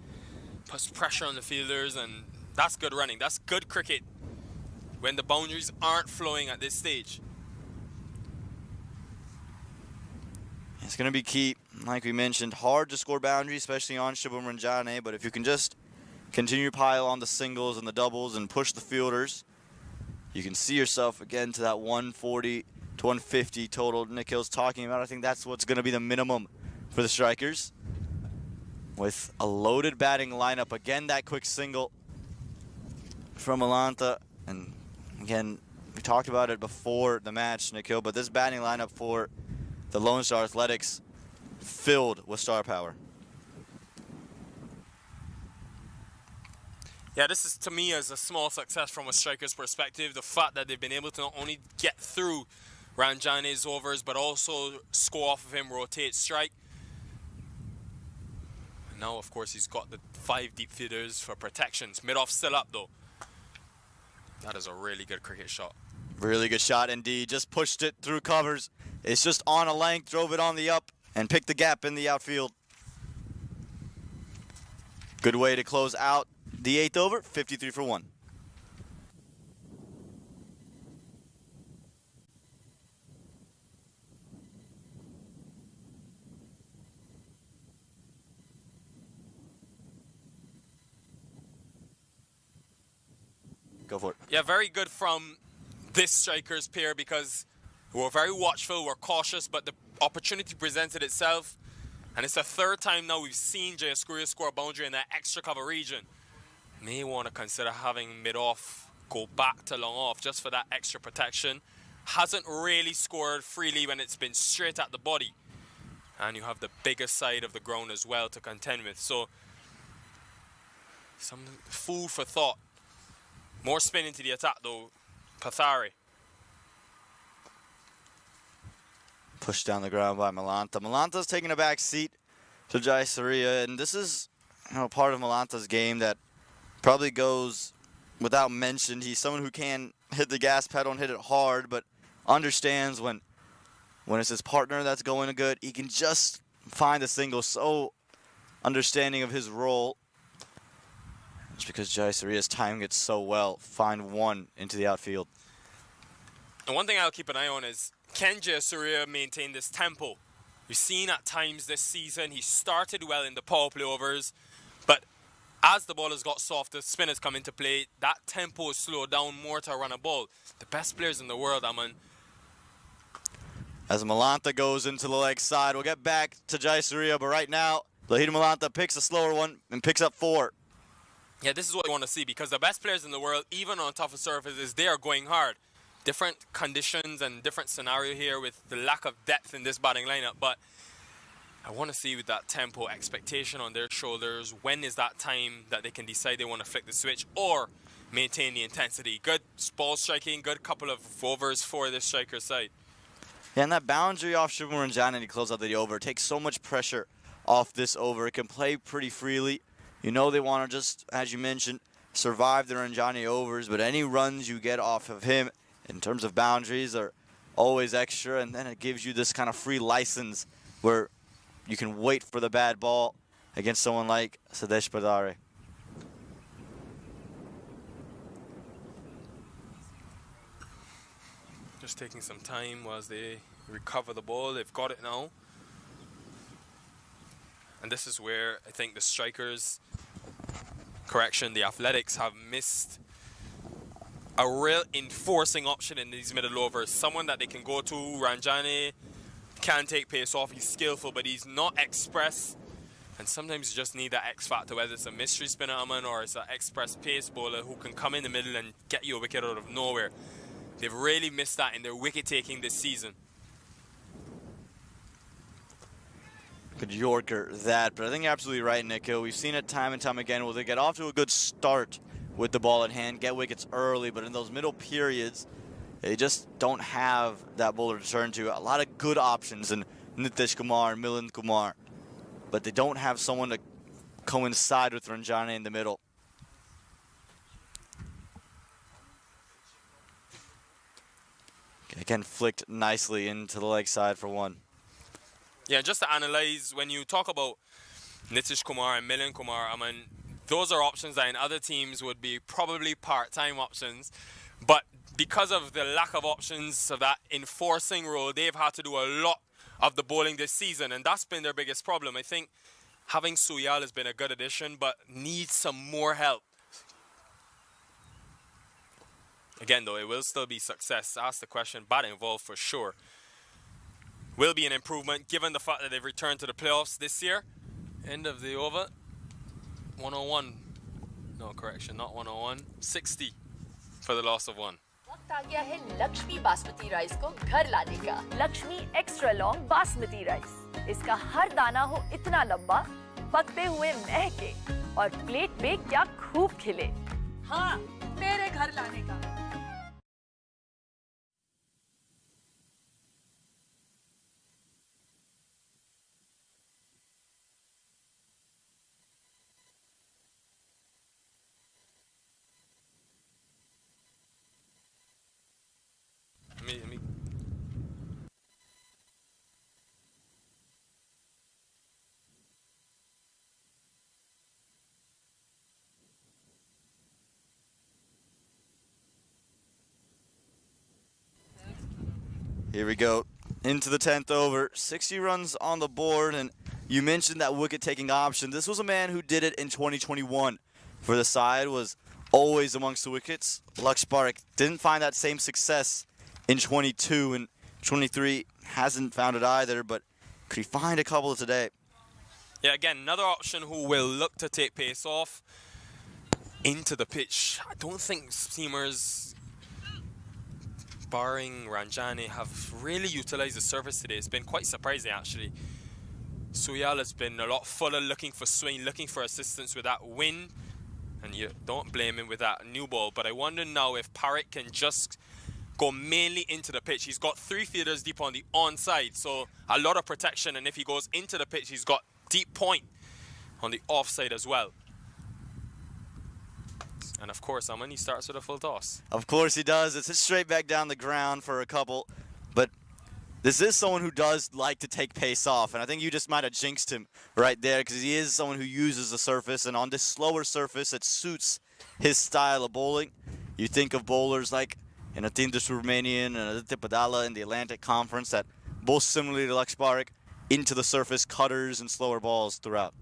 Puts pressure on the fielders, and that's good running. That's good cricket when the boundaries aren't flowing at this stage. It's going to be key, like we mentioned, hard to score boundaries, especially on Shubham Ranjani, but if you can just continue to pile on the singles and the doubles and push the fielders, you can see yourself again to that 140 to 150 total Nick Hill's talking about. I think that's what's going to be the minimum for the strikers. With a loaded batting lineup, again that quick single from Malanta, and again we talked about it before the match, Nick Hill, but this batting lineup for the Lone Star Athletics filled with star power. Yeah, this is to me as a small success from a striker's perspective. The fact that they've been able to not only get through Ranjani's overs, but also score off of him, rotate, strike. And now, of course, he's got the 5 deep fielders for protections. Mid-off still up, though. That is a really good cricket shot. Really good shot indeed. Just pushed it through covers. It's just on a length, drove it on the up, and picked the gap in the outfield. Good way to close out the 8th over, 53 for 1. Go for it. Yeah, very good from this strikers pair, because we're very watchful, we're cautious, but the opportunity presented itself. And it's the 3rd time now we've seen Jayasuria score a boundary in that extra cover region. May want to consider having mid-off go back to long off just for that extra protection. Hasn't really scored freely when it's been straight at the body. And you have the bigger side of the ground as well to contend with. So, some food for thought. More spin into the attack though, Pathari. Pushed down the ground by Malanta. Malanta's taking a back seat to Jayasuria, and this is part of Malanta's game that probably goes without mention. He's someone who can hit the gas pedal and hit it hard, but understands when it's his partner that's going good, he can just find the single. So understanding of his role. Just because Jayasuria's timing it so well, find one into the outfield. And one thing I'll keep an eye on is, can Jayasuria maintain this tempo? We've seen at times this season, he started well in the power play overs, but as the ball has got softer, spinners come into play, that tempo is slowed down more to run a ball. The best players in the world, Aman. As Malanta goes into the leg side, we'll get back to Jayasuria, but right now, Lahida Malanta picks a slower one and picks up 4. Yeah, this is what we want to see because the best players in the world, even on tougher surfaces, they are going hard. Different conditions and different scenario here with the lack of depth in this batting lineup, but I want to see with that tempo, expectation on their shoulders, when is that time that they can decide they want to flick the switch or maintain the intensity. Good ball striking, good couple of overs for this striker side. Yeah, and that boundary off Shubham Ranjani to close out the over takes so much pressure off this over. It can play pretty freely. You know they want to just, as you mentioned, survive the Ranjani overs, but any runs you get off of him in terms of boundaries are always extra, and then it gives you this kind of free license where you can wait for the bad ball against someone like Sadesh Padare. Just taking some time as they recover the ball. They've got it now. And this is where I think the strikers, the athletics have missed a real enforcing option in these middle overs. Someone that they can go to. Ranjani can take pace off. He's skillful, but he's not express. And sometimes you just need that X factor, whether it's a mystery spinner Aman or it's an express pace bowler who can come in the middle and get you a wicket out of nowhere. They've really missed that in their wicket taking this season. Good Yorker that, but I think you're absolutely right, Nico. We've seen it time and time again where they get off to a good start with the ball in hand, get wickets early, but in those middle periods, they just don't have that bowler to turn to. A lot of good options in Nitish Kumar and Milind Kumar, but they don't have someone to coincide with Ranjani in the middle. Again, flicked nicely into the leg side for 1. Yeah, just to analyze, when you talk about Nitish Kumar and Milind Kumar, I mean, those are options that in other teams would be probably part-time options, but because of the lack of options of that enforcing role, they've had to do a lot of the bowling this season, and that's been their biggest problem. I think having Suyal has been a good addition, but needs some more help. Again, though, it will still be success. Ask the question, batting involved for sure. Will be an improvement given the fact that they've returned to the playoffs this year. End of the over. 101. No, correction, not 101. 60 for the loss of 1. वक्त आ गया है Lakshmi basmati rice को घर लाने का। Lakshmi extra long basmati rice. इसका हर दाना हो इतना लंबा, पकते हुए महके और प्लेट पे क्या खूब खिले। हाँ, मेरे घर लाने का। Here we go. Into the 10th over. 60 runs on the board, and you mentioned that wicket-taking option. This was a man who did it in 2021 for the side, was always amongst the wickets. Laksh Parekh didn't find that same success in 22, and 23 hasn't found it either, but could he find a couple today? Yeah, again, another option who will look to take pace off into the pitch. I don't think seamers, barring Ranjani, have really utilized the surface today. It's been quite surprising, actually. Suyal has been a lot fuller, looking for swing, looking for assistance with that win. And you don't blame him with that new ball. But I wonder now if Parekh can just go mainly into the pitch. He's got 3 fielders deep on the onside, so a lot of protection. And if he goes into the pitch, he's got deep point on the offside as well. And of course, Aman, he starts with a full toss. Of course he does. It's hit straight back down the ground for a couple. But this is someone who does like to take pace off. And I think you just might have jinxed him right there, because he is someone who uses the surface. And on this slower surface, it suits his style of bowling. You think of bowlers like Atinda Subramanian and Aditya Padala in the Atlantic Conference that both similarly to Laksh Parekh into the surface, cutters and slower balls throughout.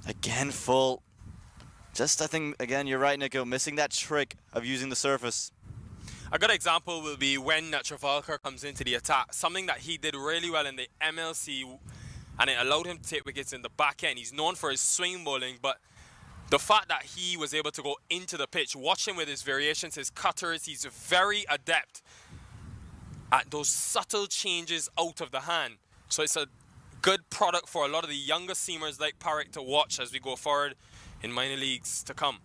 Again, full. Just, I think, again, you're right, Nico, missing that trick of using the surface. A good example will be when Travolker comes into the attack. Something that he did really well in the MLC, and it allowed him to take wickets in the back end. He's known for his swing bowling, but the fact that he was able to go into the pitch, watch him with his variations, his cutters, he's very adept at those subtle changes out of the hand. So it's a good product for a lot of the younger seamers like Parekh to watch as we go forward in minor leagues to come.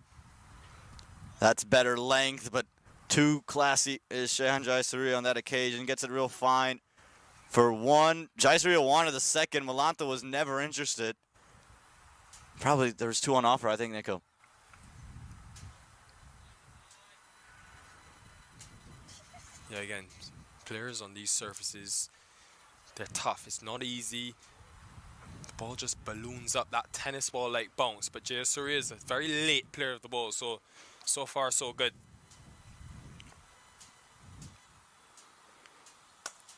That's better length, but too classy is Jayasuria on that occasion. Gets it real fine for one. Jayasuria wanted the second. Malanta was never interested. Probably there was 2 on offer, I think, Nico. Yeah, again, players on these surfaces, they're tough. It's not easy. The ball just balloons up, that tennis ball-like bounce. But Jayasuria is a very late player of the ball, so far so good.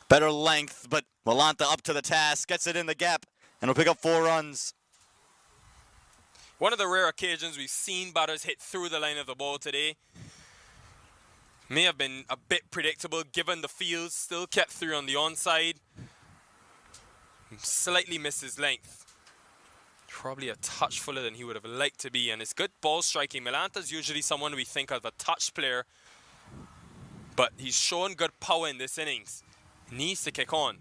Better length, but Malanta up to the task, gets it in the gap, and will pick up 4 runs. One of the rare occasions we've seen batters hit through the line of the ball today. May have been a bit predictable given the field, still kept through on the onside. Slightly missed his length. Probably a touch fuller than he would have liked to be, and it's good ball striking. Malanta's usually someone we think of a touch player, but he's shown good power in this innings. Needs to kick on.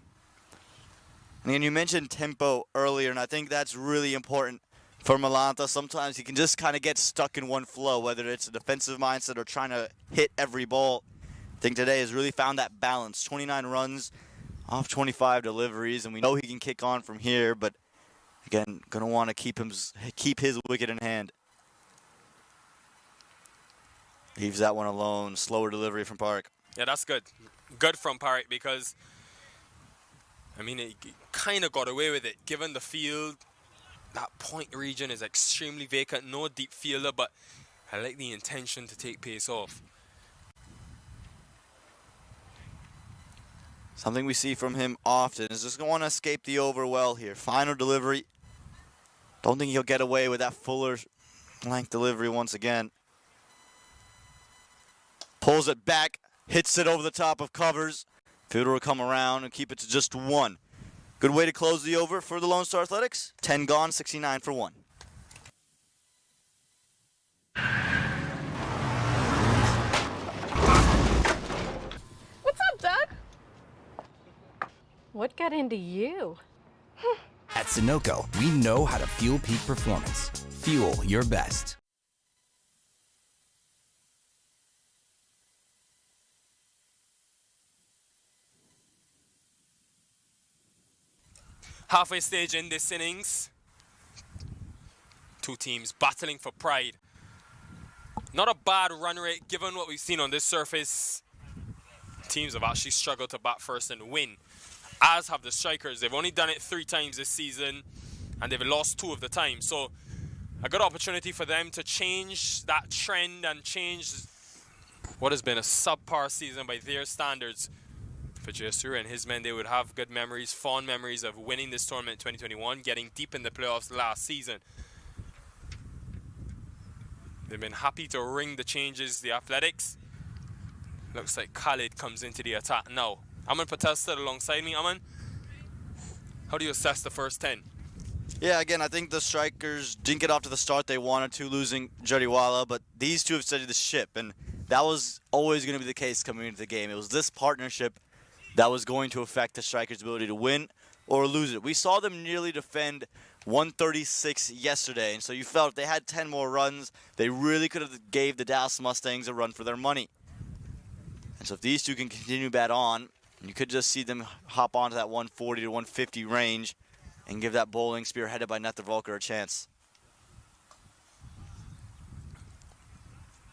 And you mentioned tempo earlier, and I think that's really important for Malanta. Sometimes he can just kind of get stuck in one flow, whether it's a defensive mindset or trying to hit every ball. I think today has really found that balance. 29 runs off 25 deliveries, and we know he can kick on from here, but again, going to want to keep his wicket in hand. Leaves that one alone. Slower delivery from Parekh. Yeah, that's good. Good from Parekh because, I mean, he kind of got away with it. Given the field, that point region is extremely vacant. No deep fielder, but I like the intention to take pace off. Something we see from him often is just going to want to escape the over well here. Final delivery. Don't think he'll get away with that fuller length delivery once again. Pulls it back. Hits it over the top of covers. Fielder will come around and keep it to just 1. Good way to close the over for the Lone Star Athletics. 10 gone, 69 for 1. What's up, Doug? What got into you? At Sunoco, we know how to fuel peak performance. Fuel your best. Halfway stage in this innings. 2 teams battling for pride. Not a bad run rate given what we've seen on this surface. Teams have actually struggled to bat first and win, as have the strikers. They've only done it 3 times this season, and they've lost 2 of the time. So a good opportunity for them to change that trend and change what has been a subpar season by their standards. For Jayasuria and his men, they would have good memories, fond memories of winning this tournament in 2021, getting deep in the playoffs last season. They've been happy to ring the changes, the Athletics. Looks like Khalid comes into the attack now. Aman Patel stood alongside me. Aman, how do you assess the first 10? Yeah, again, I think the strikers didn't get off to the start they wanted to, losing Jariwala, but these 2 have steadied the ship, and that was always going to be the case coming into the game. It was this partnership that was going to affect the strikers' ability to win or lose it. We saw them nearly defend 136 yesterday, and so you felt if they had 10 more runs, they really could have gave the Dallas Mustangs a run for their money. And so if these 2 can continue to bat on, you could just see them hop onto that 140 to 150 range and give that bowling spearheaded by Volker a chance.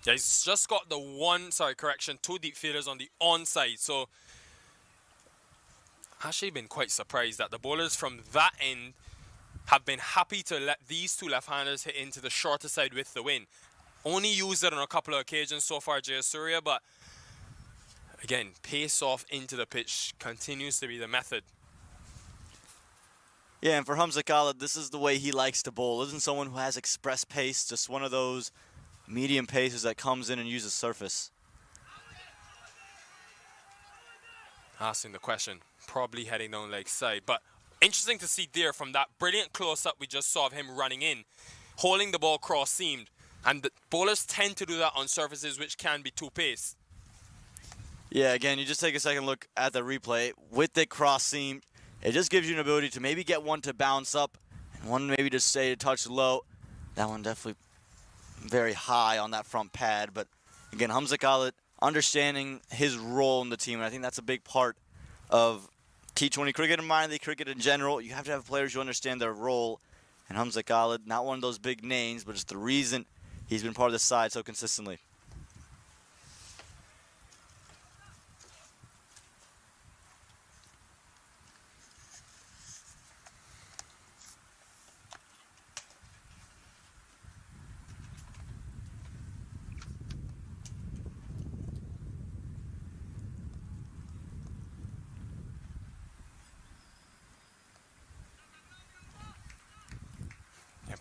Yeah, he's just got the 2 deep fielders on the onside, so actually been quite surprised that the bowlers from that end have been happy to let these 2 left-handers hit into the shorter side with the win. Only used it on a couple of occasions so far, Jayasuria, but again, pace off into the pitch continues to be the method. Yeah, and for Hamza Khalid, this is the way he likes to bowl. Isn't someone who has express pace, just one of those medium paces that comes in and uses surface. Asking the question, probably heading down leg side, but interesting to see there from that brilliant close-up we just saw of him running in, holding the ball cross-seamed, and the bowlers tend to do that on surfaces which can be too paced. Yeah, again, you just take a second look at the replay. With it cross-seamed, it just gives you an ability to maybe get one to bounce up and one maybe to stay a touch low. That one definitely very high on that front pad, but again, Hamza Khalid understanding his role in the team, and I think that's a big part of T20 cricket and minor league cricket in general. You have to have players who understand their role, and Hamza Khalid, not one of those big names, but just the reason he's been part of the side so consistently.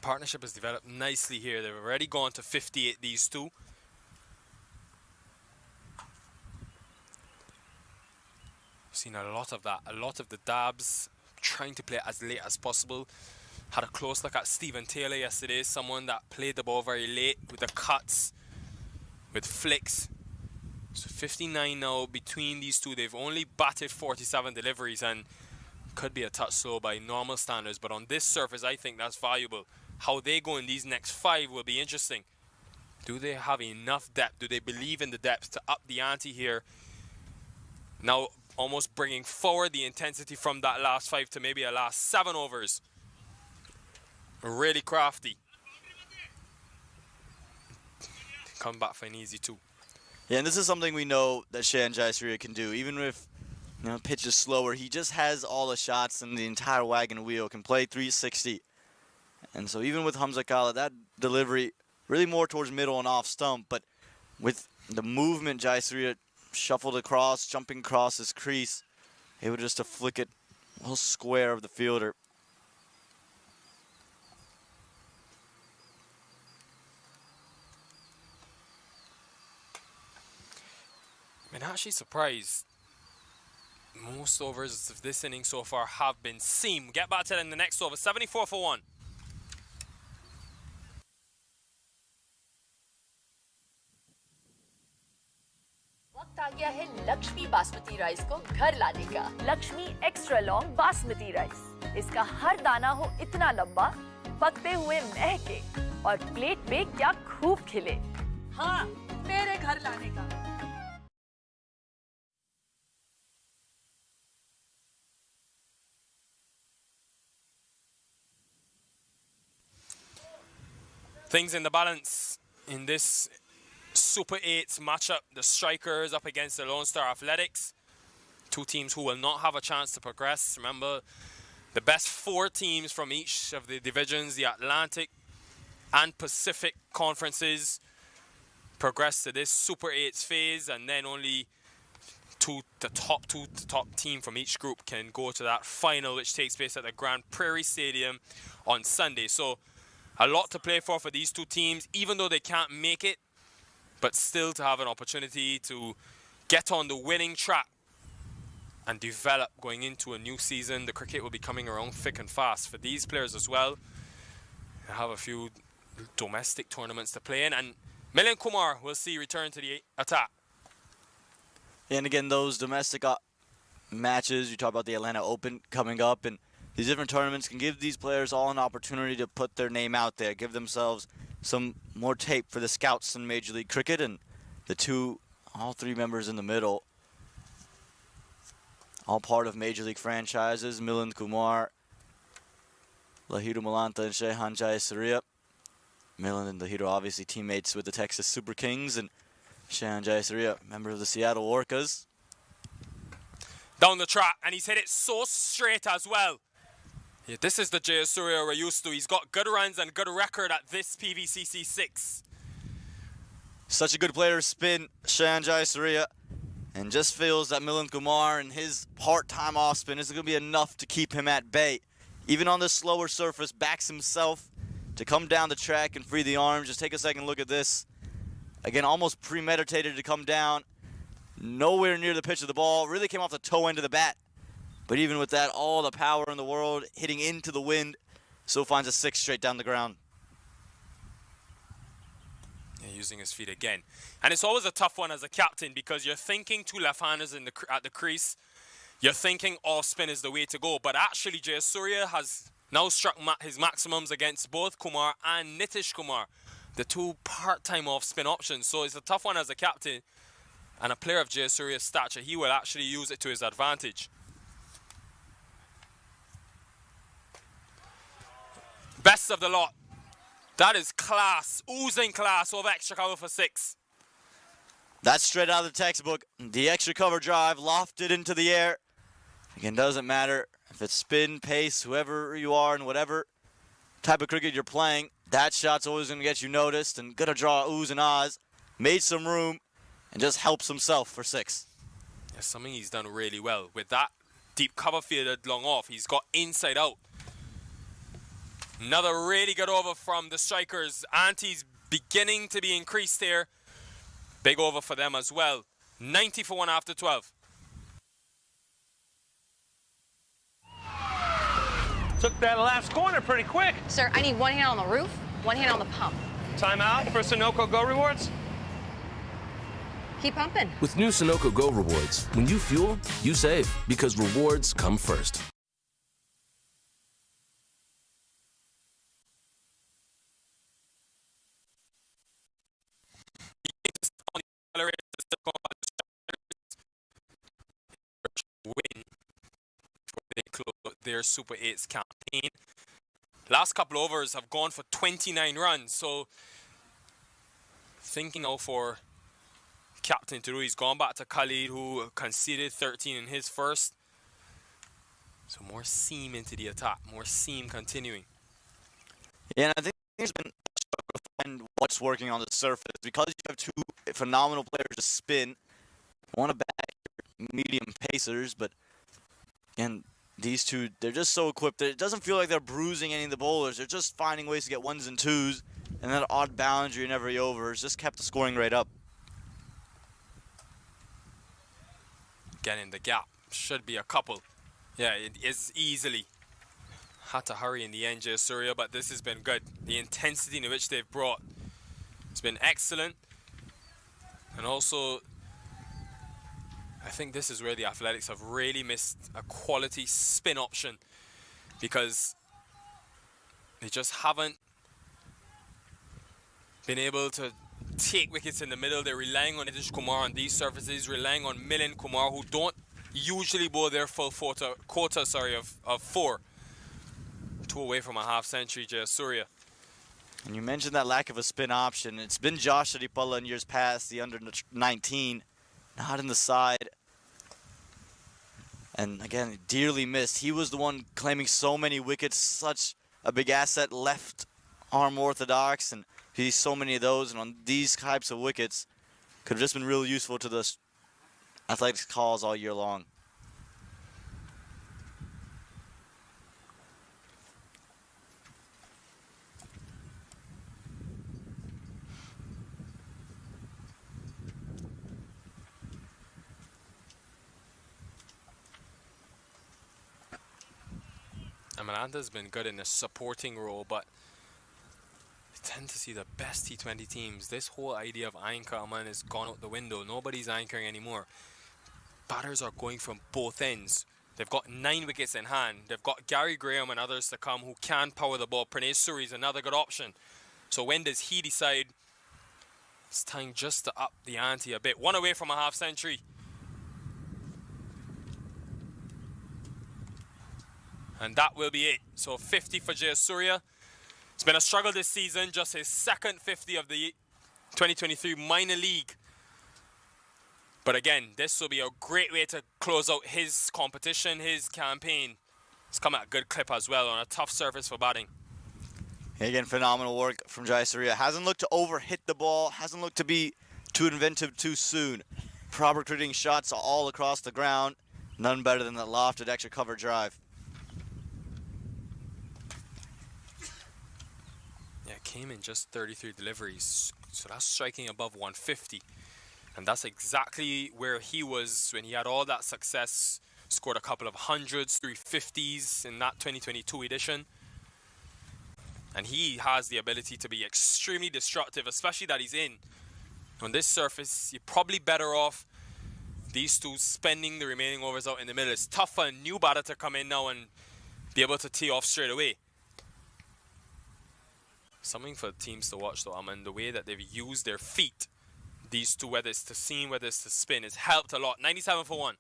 Partnership has developed nicely here. They've already gone to 58, these two. Seen a lot of that, a lot of the dabs, trying to play as late as possible. Had a close look at Stephen Taylor yesterday, someone that played the ball very late with the cuts, with flicks. So 59 now between these two. They've only batted 47 deliveries and could be a touch slow by normal standards, but on this surface I think that's valuable. How they go in these next 5 will be interesting. Do they have enough depth? Do they believe in the depth to up the ante here? Now almost bringing forward the intensity from that last 5 to maybe a last 7 overs. Really crafty. Come back for an easy 2. Yeah, and this is something we know that Jayasuria can do. Even if pitch is slower, he just has all the shots and the entire wagon wheel, can play 360. And so even with Hamza Khalid, that delivery really more towards middle and off stump, but with the movement, Jayasuria shuffled across, jumping across his crease, able just to flick it a little square of the fielder. I'm actually surprised. Most overs of this inning so far have been seam. Get back to it in the next over. 74 for 1. वक्त आ गया है Lakshmi basmati rice को घर लाने का। Lakshmi extra long basmati rice. इसका हर दाना हो इतना लंबा, पकते हुए महके और प्लेट पे क्या खूब खिले। हाँ, मेरे घर लाने का। Things in the balance in this Super 8 matchup. The Strikers up against the Lone Star Athletics. 2 teams who will not have a chance to progress. Remember, the best 4 teams from each of the divisions, the Atlantic and Pacific conferences, progress to this Super 8 phase, and then only the top team from each group can go to that final, which takes place at the Grand Prairie Stadium on Sunday. So a lot to play for these 2 teams, even though they can't make it, but still to have an opportunity to get on the winning track and develop going into a new season. The cricket will be coming around thick and fast for these players as well. They have a few domestic tournaments to play in, and Milind Kumar will see return to the attack. And again, those domestic matches, you talk about the Atlanta Open coming up, and these different tournaments can give these players all an opportunity to put their name out there, give themselves some more tape for the scouts in Major League Cricket, and all 3 members in the middle, all part of Major League franchises. Milind Kumar, Lahiru Malanta, and Shehan Jayasuria. Milind and Lahiru obviously teammates with the Texas Super Kings, and Shehan Jayasuria, member of the Seattle Orcas. Down the track, and he's hit it so straight as well. Yeah, this is the Jayasuria we're used to. He's got good runs and good record at this PVCC 6. Such a good player of spin, Shehan Jayasuria, and just feels that Milind Kumar and his part-time off spin isn't going to be enough to keep him at bay. even on this slower surface, backs himself to come down the track and free the arms. Just take a second look at this. Again, almost premeditated to come down. Nowhere near the pitch of the ball. Really came off the toe end of the bat. But even with that, all the power in the world hitting into the wind, still finds a 6 straight down the ground. Yeah, using his feet again. And it's always a tough one as a captain because you're thinking two left-handers at the crease. You're thinking off spin is the way to go. But actually, Jayasuria has now struck his maximums against both Kumar and Nitish Kumar, the two part-time off-spin options. So it's a tough one as a captain. And a player of Jayasuria's stature, he will actually use it to his advantage. Best of the lot. That is class, oozing class over extra cover for 6. That's straight out of the textbook. The extra cover drive, lofted into the air. Again, doesn't matter if it's spin, pace, whoever you are and whatever type of cricket you're playing, that shot's always going to get you noticed and gonna draw oohs and ahs. Made some room and just helps himself for 6. Yeah, something he's done really well. With that deep cover fielded long off, he's got inside out. Another really good over from the strikers. Ante's beginning to be increased here. Big over for them as well. 90 for 1 after 12. Took that last corner pretty quick. Sir, I need one hand on the roof, one hand on the pump. Timeout for Sunoco Go rewards. Keep pumping. With new Sunoco Go rewards, when you fuel, you save because rewards come first. Win they close their Super 8s campaign. Last couple overs have gone for 29 runs, so thinking now for captain to do, he's gone back to Khalid, who conceded 13 in his first. So more seam into the attack, more seam continuing. Yeah, and I think there's been a struggle to find what's working on the surface because you have two phenomenal players to spin. Want to back your medium pacers, but again, these two, they're just so equipped that it doesn't feel like they're bruising any of the bowlers. They're just finding ways to get 1s and 2s, and that odd boundary in every over has just kept the scoring rate up. Getting the gap, should be a couple. Yeah, it is easily. Had to hurry in the end, Jayasuria, but this has been good. The intensity in which they've brought has been excellent. And also, I think this is where the Athletics have really missed a quality spin option because they just haven't been able to take wickets in the middle. They're relying on Nitish Kumar on these surfaces, relying on Milind Kumar, who don't usually bowl their full quota of 4. 2 away from a half century, Jayasuria. And you mentioned that lack of a spin option. It's been Josh Adipala in years past, the under 19, not in the side. And again, dearly missed. He was the one claiming so many wickets, such a big asset, left arm orthodox, and he sees so many of those. And on these types of wickets, could have just been real useful to the Athletics calls all year long. Amalanta's been good in a supporting role, but you tend to see the best T20 teams. This whole idea of anchor man has gone out the window. Nobody's anchoring anymore. Batters are going from both ends. They've got 9 wickets in hand. They've got Gary Graham and others to come who can power the ball. Pranay Suri is another good option. So when does he decide it's time just to up the ante a bit? 1 away from a half century. And that will be it. So 50 for Jayasuria. It's been a struggle this season, just his second 50 of the 2023 minor league. But again, this will be a great way to close out his competition, his campaign. It's come at a good clip as well on a tough surface for batting. Again, phenomenal work from Jayasuria. Hasn't looked to overhit the ball, hasn't looked to be too inventive too soon. Proper cricketing shots all across the ground. None better than that lofted extra cover drive. came in just 33 deliveries, so that's striking above 150. And that's exactly where he was when he had all that success, scored a couple of hundreds, 350s in that 2022 edition. And he has the ability to be extremely destructive, especially that he's in. On this surface, you're probably better off these two spending the remaining overs out in the middle. It's tough for a new batter to come in now and be able to tee off straight away. Something for teams to watch though, Aman, the way that they've used their feet, these two, whether it's to seam, whether it's to spin, has helped a lot. 97 for 1.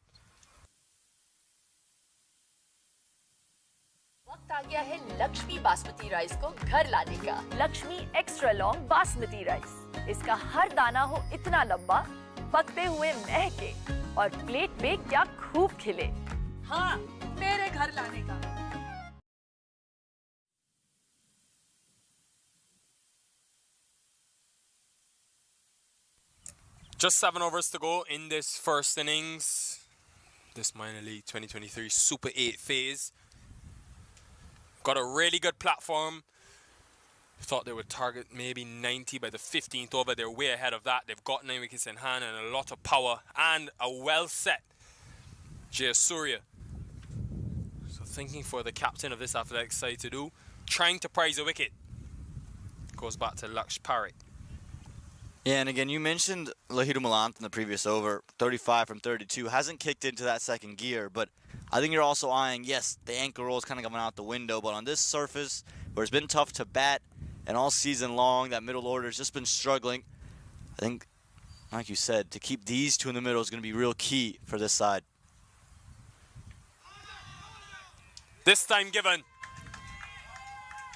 वक्त आ गया है Lakshmi basmati rice को घर लाने का। Lakshmi extra long basmati rice. इसका हर दाना हो इतना लंबा, पकते हुए महके और प्लेट पे क्या खूब खिले। हाँ, मेरे घर लाने का। Just 7 overs to go in this first innings. This minor league 2023 Super 8 phase. Got a really good platform. Thought they would target maybe 90 by the 15th over. They're way ahead of that. They've got 9 wickets in hand and a lot of power and a well set Jayasuria. So thinking for the captain of this athletics side to do, trying to prize a wicket. Goes back to Laksh Parekh. Yeah, and again, you mentioned Lahiru Malanth in the previous over, 35 from 32. Hasn't kicked into that second gear, but I think you're also eyeing, yes, the ankle roll is kind of coming out the window, but on this surface, where it's been tough to bat, and all season long, that middle order has just been struggling. I think, like you said, to keep these two in the middle is going to be real key for this side. This time given.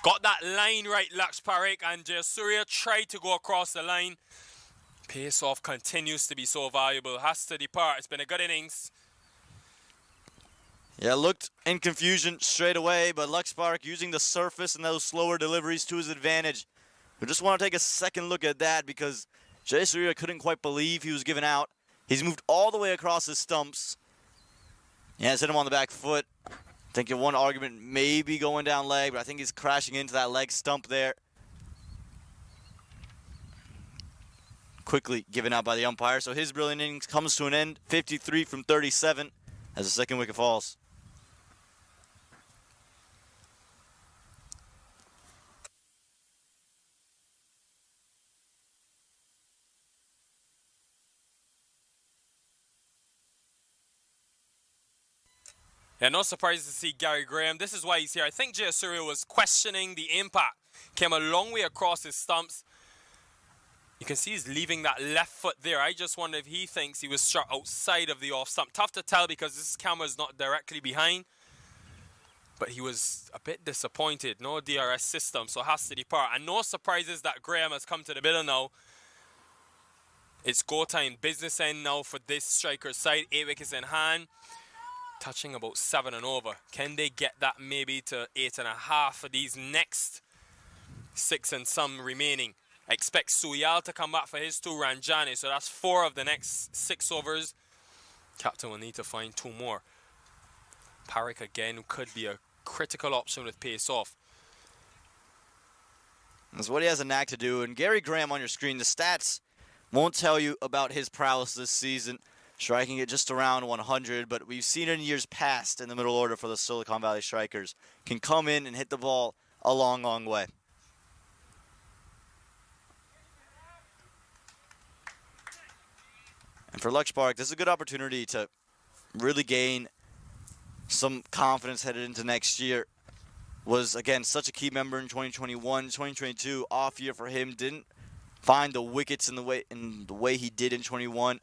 Got that line right, Laksh Parekh, and Jayasuria tried to go across the line. Pace off continues to be so valuable. Has to depart. It's been a good innings. Yeah, looked in confusion straight away, but Laksh Parekh using the surface and those slower deliveries to his advantage. We just want to take a second look at that because Jayasuria couldn't quite believe he was given out. He's moved all the way across his stumps. Yeah, it's hit him on the back foot. I think one argument may be going down leg, but I think he's crashing into that leg stump there. Quickly given out by the umpire, so his brilliant innings comes to an end, 53 from 37, as the second wicket falls. Yeah, no surprise to see Gary Graham. This is why he's here. I think Jayasuria was questioning the impact. Came a long way across his stumps. You can see he's leaving that left foot there. I just wonder if he thinks he was struck outside of the off stump. Tough to tell because this camera is not directly behind. But he was a bit disappointed. No DRS system, so has to depart. And no surprises that Graham has come to the middle now. It's go time, business end now for this striker's side. 8 wickets in hand. Touching about 7 and over. Can they get that maybe to 8.5 for these next 6 and some remaining? I expect Suyal to come back for his 2, Ranjani, so that's 4 of the next 6 overs. Captain will need to find 2 more. Parekh again could be a critical option with pace off. That's what he has a knack to do. And Gary Graham on your screen, the stats won't tell you about his prowess this season, striking it just around 100, but we've seen it in years past in the middle order for the Silicon Valley Strikers. Can come in and hit the ball a long, long way. And for Laksh Parekh, this is a good opportunity to really gain some confidence headed into next year. Was, again, such a key member in 2021. 2022, off year for him. Didn't find the wickets in the way he did in 21.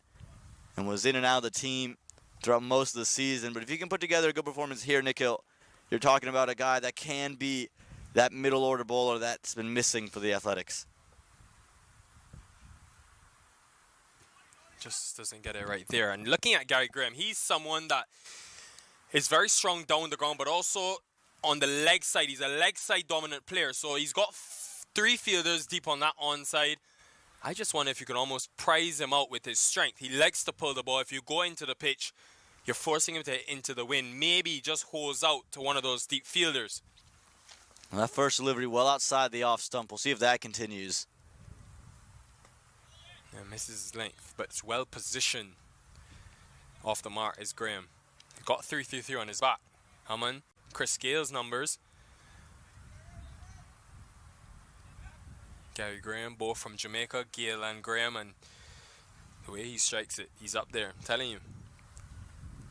And was in and out of the team throughout most of the season. But if you can put together a good performance here, Nikhil, you're talking about a guy that can be that middle order bowler that's been missing for the Athletics. Just doesn't get it right there. And looking at Gary Graham, he's someone that is very strong down the ground, but also on the leg side. He's a leg side dominant player. So he's got 3 fielders deep on that onside. I just wonder if you can almost prize him out with his strength. He likes to pull the ball. If you go into the pitch, you're forcing him to hit into the wind. Maybe he just holds out to one of those deep fielders. Well, that first delivery well outside the off stump. We'll see if that continues. Yeah, misses his length, but it's well positioned off the mark is Graham. Got 3-3-3 on his back. Hammond, Chris Gale's numbers. Gary Graham, both from Jamaica, Gale and Graham, and the way he strikes it, he's up there, I'm telling you.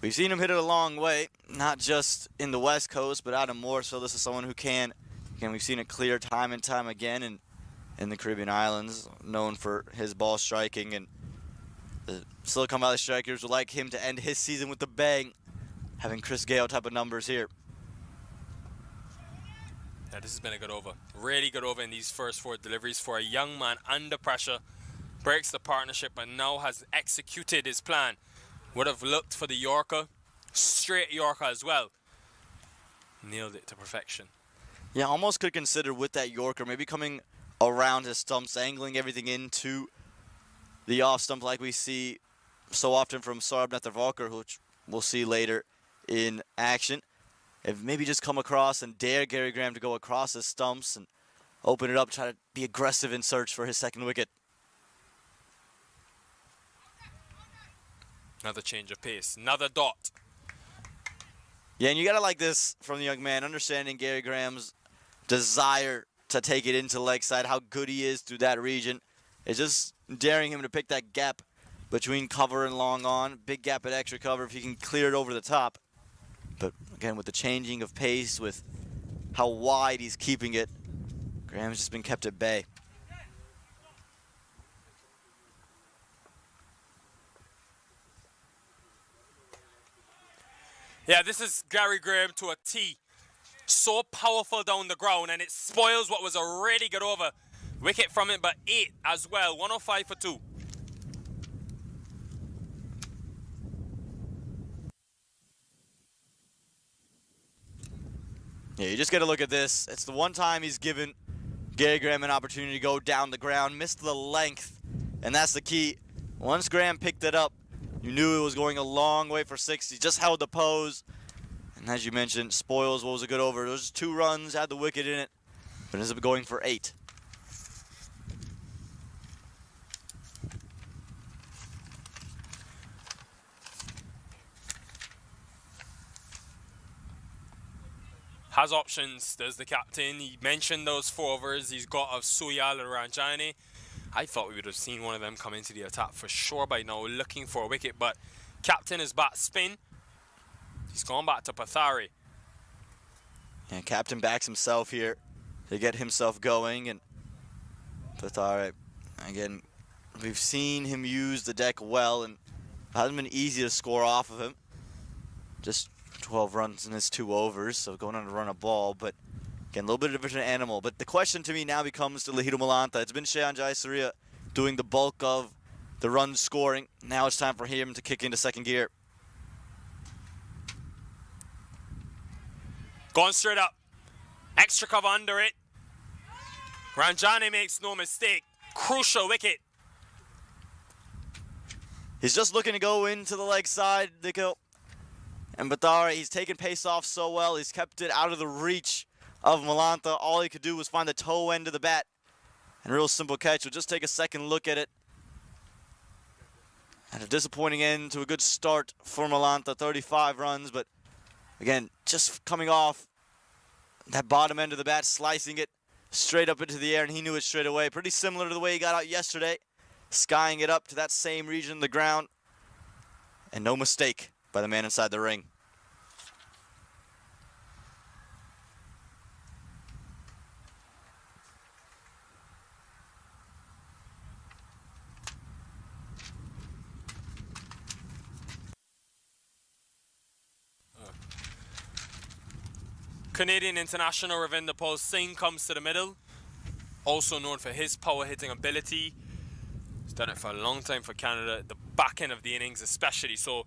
We've seen him hit it a long way, not just in the West Coast, but out of more. So this is someone who can, again, we've seen it clear time and time again in the Caribbean Islands, known for his ball striking, and the Silicon Valley Strikers would like him to end his season with a bang, having Chris Gale type of numbers here. Yeah, this has been a good over. Really good over in these first 4 deliveries for a young man under pressure. Breaks the partnership and now has executed his plan. Would have looked for the Yorker. Straight Yorker as well. Nailed it to perfection. Yeah, almost could consider with that Yorker, maybe coming around his stumps, angling everything into the off stump like we see so often from Sarab Nethervalker, which we'll see later in action. If maybe just come across and dare Gary Graham to go across his stumps and open it up, try to be aggressive in search for his second wicket. Another change of pace. Another dot. Yeah, and you got to like this from the young man, understanding Gary Graham's desire to take it into leg side, how good he is through that region. It's just daring him to pick that gap between cover and long on. Big gap at extra cover if he can clear it over the top. But again, with the changing of pace, with how wide he's keeping it, Graham's just been kept at bay. Yeah, this is Gary Graham to a T. So powerful down the ground, and it spoils what was a really good over. Wicket from it, but 8 as well. 105 for 2. Yeah, you just got to look at this. It's the one time he's given Gary Graham an opportunity to go down the ground, missed the length, and that's the key. Once Graham picked it up, you knew it was going a long way for 6. He just held the pose, and as you mentioned, spoils what was a good over. There was 2 runs, had the wicket in it, but ends up going for 8. Has options, does the captain. He mentioned those 4 overs he's got of Suyal and Ranjani. I thought we would have seen one of them come into the attack for sure by now, looking for a wicket, but captain is back spin. He's gone back to Pathari. And captain backs himself here to get himself going, and Pathari, again, we've seen him use the deck well, and it hasn't been easy to score off of him. Just 12 runs in his 2 overs, so going on to run a ball, but again, a little bit of a different animal. But the question to me now becomes to Lahiru Malanta. It's been Shehan Jayasuria doing the bulk of the run scoring. Now it's time for him to kick into second gear. Going straight up. Extra cover under it. Ranjani makes no mistake. Crucial wicket. He's just looking to go into the leg side, Nikhil. And Pathari, he's taken pace off so well. He's kept it out of the reach of Malanta. All he could do was find the toe end of the bat. And a real simple catch. We'll just take a second look at it. And a disappointing end to a good start for Malanta. 35 runs, but again, just coming off that bottom end of the bat, slicing it straight up into the air, and he knew it straight away. Pretty similar to the way he got out yesterday, skying it up to that same region of the ground. And no mistake by the man inside the ring. Canadian international Ravinder Paul Singh comes to the middle. Also known for his power hitting ability. He's done it for a long time for Canada, the back end of the innings especially. So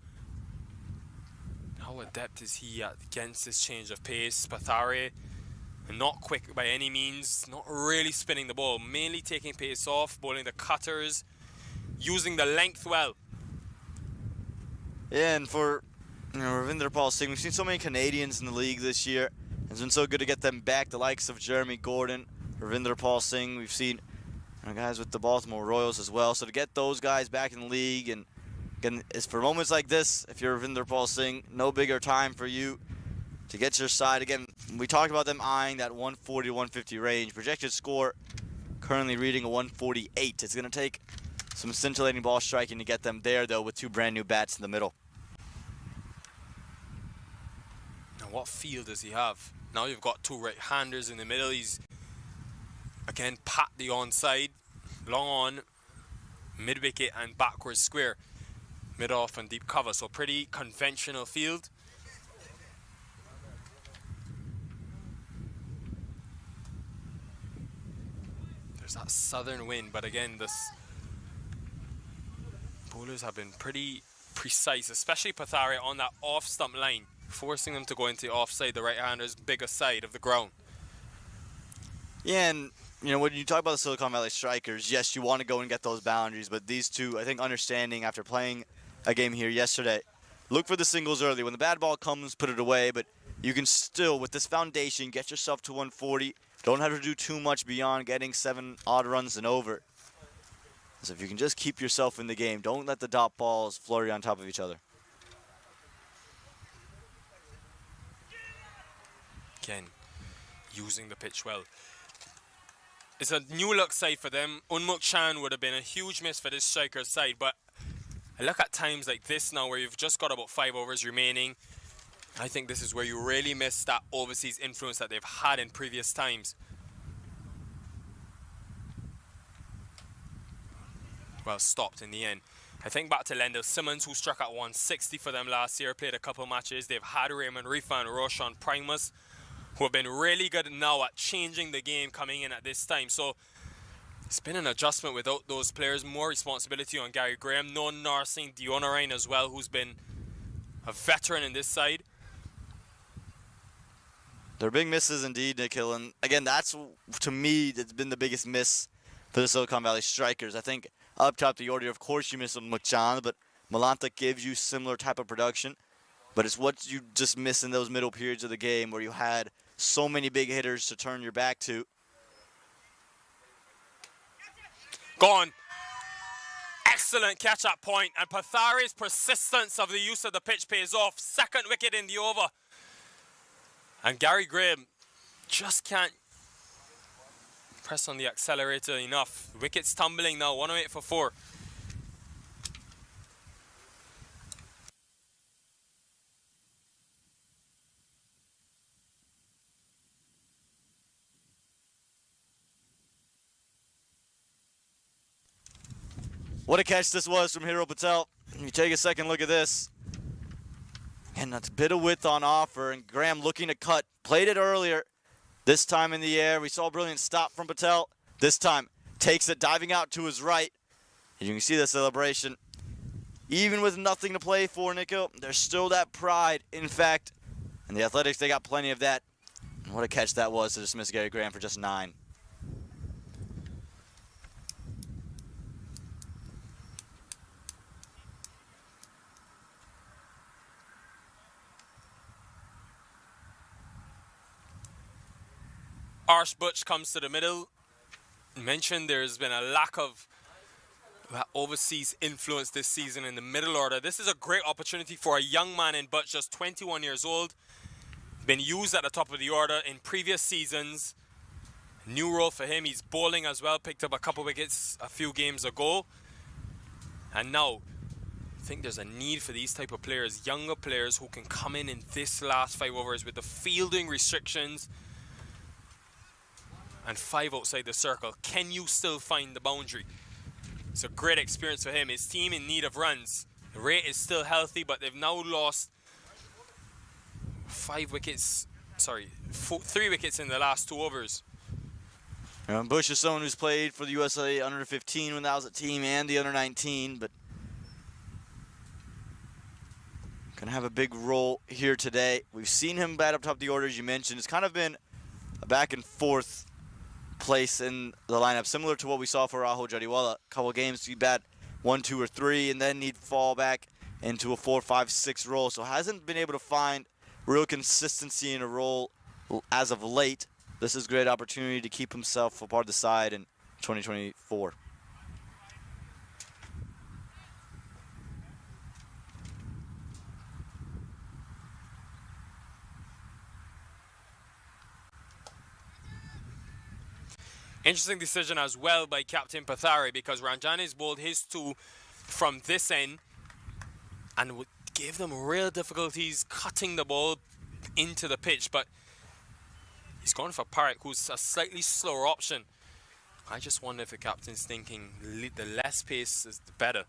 how adept is he against this change of pace? Pathari, not quick by any means, not really spinning the ball, mainly taking pace off, bowling the cutters, using the length well. Yeah, and for Ravinder Paul Singh, we've seen so many Canadians in the league this year. It's been so good to get them back, the likes of Jeremy Gordon, Ravinder Paul Singh. We've seen guys with the Baltimore Royals as well. So to get those guys back in the league, and again, it's for moments like this, if you're Ravinder Paul Singh, no bigger time for you to get your side. Again, we talked about them eyeing that 140 to 150 range. Projected score currently reading a 148. It's going to take some scintillating ball striking to get them there, though, with two brand new bats in the middle. Now, what feel does he have? Now you've got two right-handers in the middle. He's, again, pat the onside, long on, mid-wicket and backwards square, mid-off and deep cover. So pretty conventional field. There's that southern wind, but again, this bowlers have been pretty precise, especially Pathare on that off-stump line, forcing them to go into the offside, the right-hander's bigger side of the ground. Yeah, and when you talk about the Silicon Valley Strikers, yes, you want to go and get those boundaries, but these two, I think, understanding after playing a game here yesterday, look for the singles early. When the bad ball comes, put it away, but you can still, with this foundation, get yourself to 140. Don't have to do too much beyond getting 7 odd runs and over. So if you can just keep yourself in the game, don't let the dot balls flurry on top of each other. Again, using the pitch well. It's a new look side for them. Unmuk Chan would have been a huge miss for this striker's side, but I look at times like this now where you've just got about 5 overs remaining. I think this is where you really miss that overseas influence that they've had in previous times. Well, stopped in the end. I think back to Lendl Simmons, who struck at 160 for them last year, played a couple matches. They've had Raymond Rifa and Roshan Primus, who have been really good now at changing the game coming in at this time. So it's been an adjustment without those players. More responsibility on Gary Graham. No Narsingh Deonarain as well, who's been a veteran in this side. They're big misses indeed, Nikhil. And again, that's, to me, that's been the biggest miss for the Silicon Valley Strikers. I think up top the order, of course, you miss Mukchan, but Malanta gives you similar type of production. But it's what you just miss in those middle periods of the game where you had so many big hitters to turn your back to. Gone. Excellent catch at point, and Pathare's persistence of the use of the pitch pays off. Second wicket in the over. And Gary Graham just can't press on the accelerator enough. Wicket's tumbling now, 108 for 4. What a catch this was from Hero Patel. You take a second look at this. And that's a bit of width on offer, and Graham looking to cut. Played it earlier. This time in the air, we saw a brilliant stop from Patel. This time, takes it, diving out to his right. And you can see the celebration. Even with nothing to play for, Nico, there's still that pride. In fact, in the Athletics, they got plenty of that. And what a catch that was to dismiss Gary Graham for just 9. Arsh Butch comes to the middle. Mentioned there's been a lack of overseas influence this season in the middle order. This is a great opportunity for a young man in Butch, just 21 years old. Been used at the top of the order in previous seasons. New role for him. He's bowling as well. Picked up a couple wickets a few games ago. And now, I think there's a need for these type of players, younger players who can come in this last 5 overs with the fielding restrictions and 5 outside the circle. Can you still find the boundary? It's a great experience for him. His team in need of runs. The rate is still healthy, but they've now lost 3 wickets in the last 2 overs. Bush is someone who's played for the USA under 15 when that was a team, and the under 19, but gonna have a big role here today. We've seen him bat up top the order, as you mentioned. It's kind of been a back and forth place in the lineup, similar to what we saw for Rahul Jadiwala. A couple games he'd bat 1, 2, or 3, and then he'd fall back into a 4, 5, 6 role. So hasn't been able to find real consistency in a role as of late. This is a great opportunity to keep himself a part of the side in 2024. Interesting decision as well by Captain Pathari, because Ranjani's bowled his 2 from this end and would give them real difficulties cutting the ball into the pitch, but he's gone for Parekh, who's a slightly slower option. I just wonder if the captain's thinking the less pace is the better.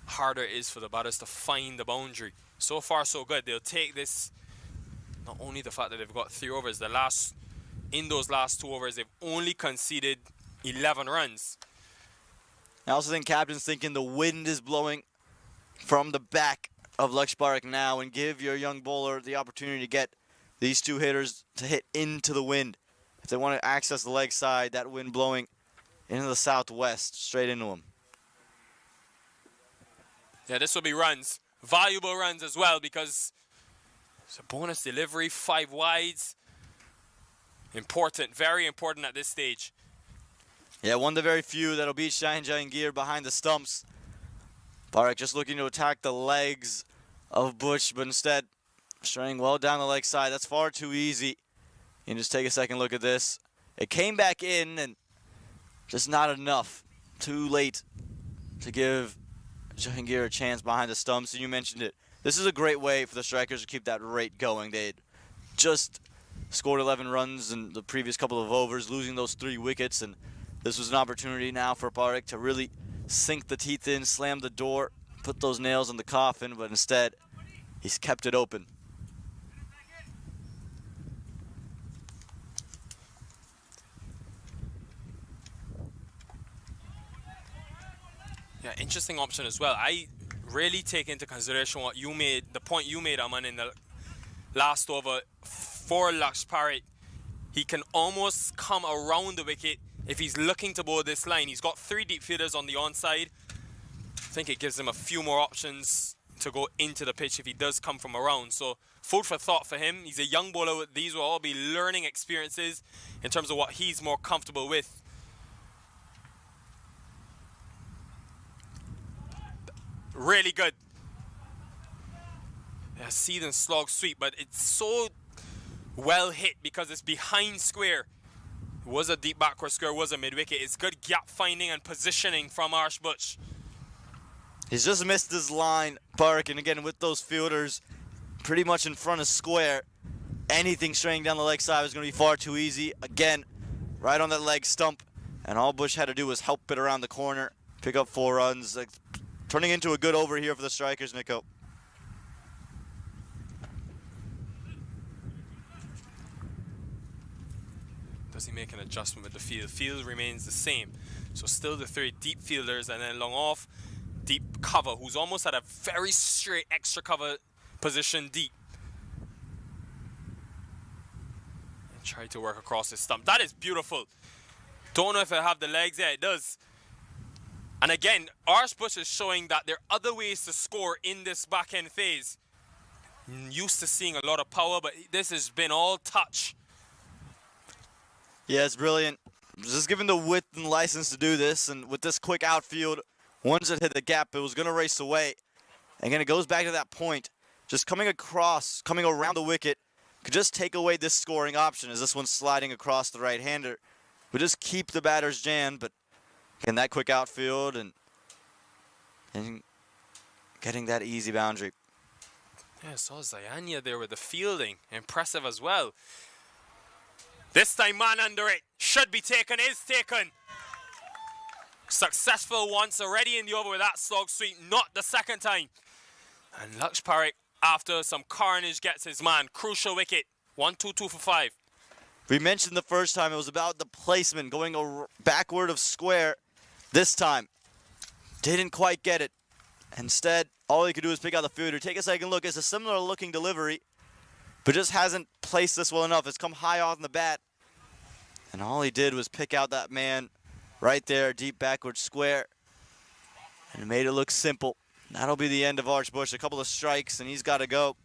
Harder it is for the batters to find the boundary. So far so good. They'll take this, not only the fact that they've got 3 overs, in those last 2 overs, they've only conceded 11 runs. I also think captain's thinking the wind is blowing from the back of Lakshmi Parekh now, and give your young bowler the opportunity to get these 2 hitters to hit into the wind. If they want to access the leg side, that wind blowing into the southwest, straight into them. Yeah, this will be runs. Valuable runs as well, because it's a bonus delivery, 5 wides. Important, very important at this stage. Yeah, one of the very few that'll beat Shaheen Jahangir behind the stumps. Parekh just looking to attack the legs of Bush, but instead straying well down the leg side. That's far too easy. You can just take a second look at this. It came back in and just not enough. Too late to give Jahangir a chance behind the stumps, and you mentioned it. This is a great way for the strikers to keep that rate going. They'd just scored 11 runs in the previous couple of overs, losing those 3 wickets, and this was an opportunity now for Parekh to really sink the teeth in, slam the door, put those nails in the coffin, but instead he's kept it open. Yeah, interesting option as well. I really take into consideration what you made, the point you made, Aman, in the last over for Lakshmi Parekh. He can almost come around the wicket if he's looking to bowl this line. He's got 3 deep fielders on the onside. I think it gives him a few more options to go into the pitch if he does come from around. So food for thought for him. He's a young bowler. These will all be learning experiences in terms of what he's more comfortable with. Really good. Yeah, seed and slog sweep, but it's so well hit because it's behind square. It was a deep backward square, was a mid-wicket. It's good gap finding and positioning from Arsh Bush. He's just missed his line, Parekh, and again with those fielders pretty much in front of square, anything straying down the leg side was going to be far too easy. Again, right on that leg stump, and all Bush had to do was help it around the corner, pick up 4 runs. Like, turning into a good over here for the strikers, Nico. Does he make an adjustment with the field? Field remains the same. So still the 3 deep fielders, and then long off, deep cover, who's almost at a very straight extra cover position deep. And try to work across his stump. That is beautiful. Don't know if it'll have the legs. Yeah, it does. And again, Arsh Bush is showing that there are other ways to score in this back-end phase. Used to seeing a lot of power, but this has been all touch. Yeah, it's brilliant. Just given the width and license to do this, and with this quick outfield, once it hit the gap, it was going to race away. Again, it goes back to that point. Just coming across, coming around the wicket, could just take away this scoring option as this one's sliding across the right-hander. Would just keep the batters jammed, but again, that quick outfield and getting that easy boundary. Yeah, saw Zayanya there with the fielding. Impressive as well. This time, man under it. Should be taken, is taken. Successful once already in the over with that slog sweep, not the second time. And Lakshmi Parekh, after some carnage, gets his man. Crucial wicket. 1-2-2 for 5. We mentioned the first time it was about the placement, going backward of square. This time, didn't quite get it. Instead, all he could do is pick out the fielder. Take a second look. It's a similar looking delivery, but just hasn't placed this well enough. It's come high off the bat. And all he did was pick out that man right there, deep backward square. And it made it look simple. That'll be the end of Arsh Bush. A couple of strikes, and he's got to go.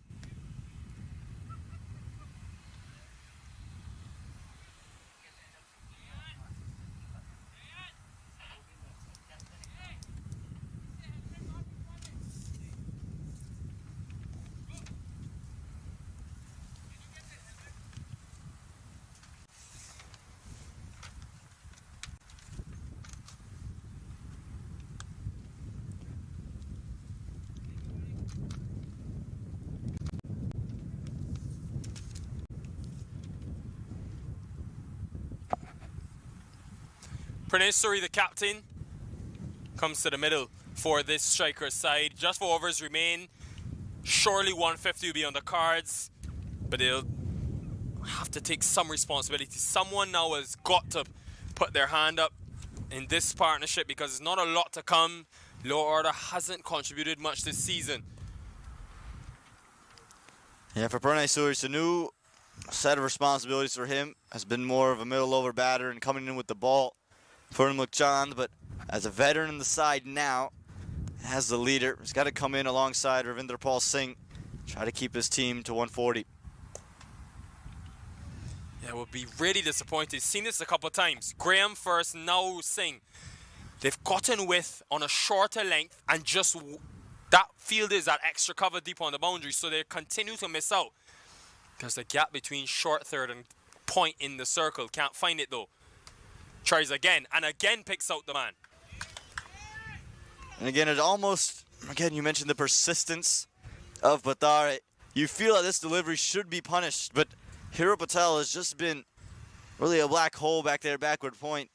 Jayasuria, the captain, comes to the middle for this striker side. Just 4 overs remain. Surely 150 will be on the cards, but they'll have to take some responsibility. Someone now has got to put their hand up in this partnership because there's not a lot to come. Lower order hasn't contributed much this season. Yeah, for Jayasuria, it's a new set of responsibilities for him. Has been more of a middle over batter and coming in with the ball for him, John, but as a veteran in the side now, as the leader, he's got to come in alongside Ravinder Paul Singh, try to keep his team to 140. Yeah, we'll be really disappointed. Seen this a couple of times. Graham first, now Singh. They've gotten width on a shorter length, and just that field is that extra cover deep on the boundary, so they continue to miss out. There's a gap between short third and point in the circle. Can't find it though. Tries again, and again picks out the man. And again, it almost, again, you mentioned the persistence of Patare. You feel that this delivery should be punished, but Hero Patel has just been really a black hole back there, backward point.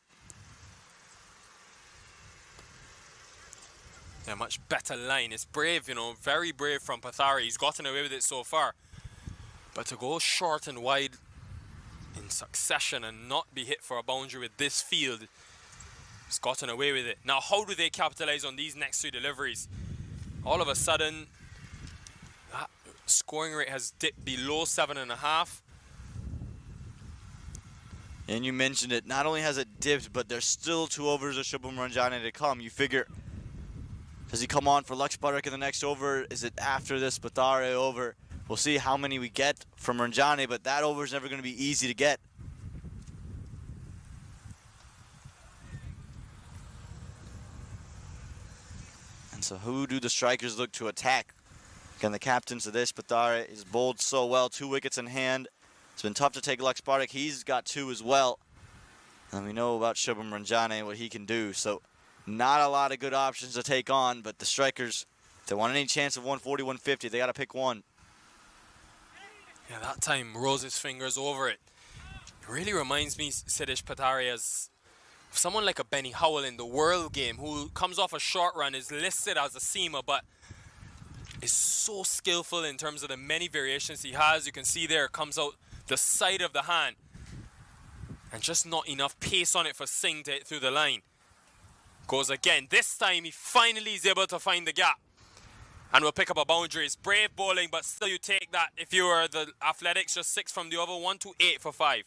Yeah, much better line. It's brave, you know, very brave from Pathari. He's gotten away with it so far. But to go short and wide in succession and not be hit for a boundary with this field, he's gotten away with it. Now, how do they capitalize on these next 3 deliveries? All of a sudden, that scoring rate has dipped below 7.5. And you mentioned it, not only has it dipped, but there's still 2 overs of Shubham Ranjane to come. You figure, does he come on for Laksh Parakh in the next over? Is it after this Patare over? We'll see how many we get from Ranjane, but that over is never going to be easy to get. And so who do the strikers look to attack? Again, the captain to this, Patare, is bowled so well, 2 wickets in hand. It's been tough to take Laksh Parakh. He's got 2 as well. And we know about Shubham Ranjane and what he can do. So not a lot of good options to take on, but the strikers, if they want any chance of 140, 150, they got to pick one. Yeah, that time rolls his fingers over it. It really reminds me, Siddhesh Patare, as someone like a Benny Howell in the World game who comes off a short run, is listed as a seamer, but is so skillful in terms of the many variations he has. You can see there, comes out the side of the hand. And just not enough pace on it for Singh to hit through the line. Goes again. This time he finally is able to find the gap. And will pick up a boundary. It's brave bowling, but still you take that. If you were the Athletics, just 6 from the over, 1 to 8 for 5.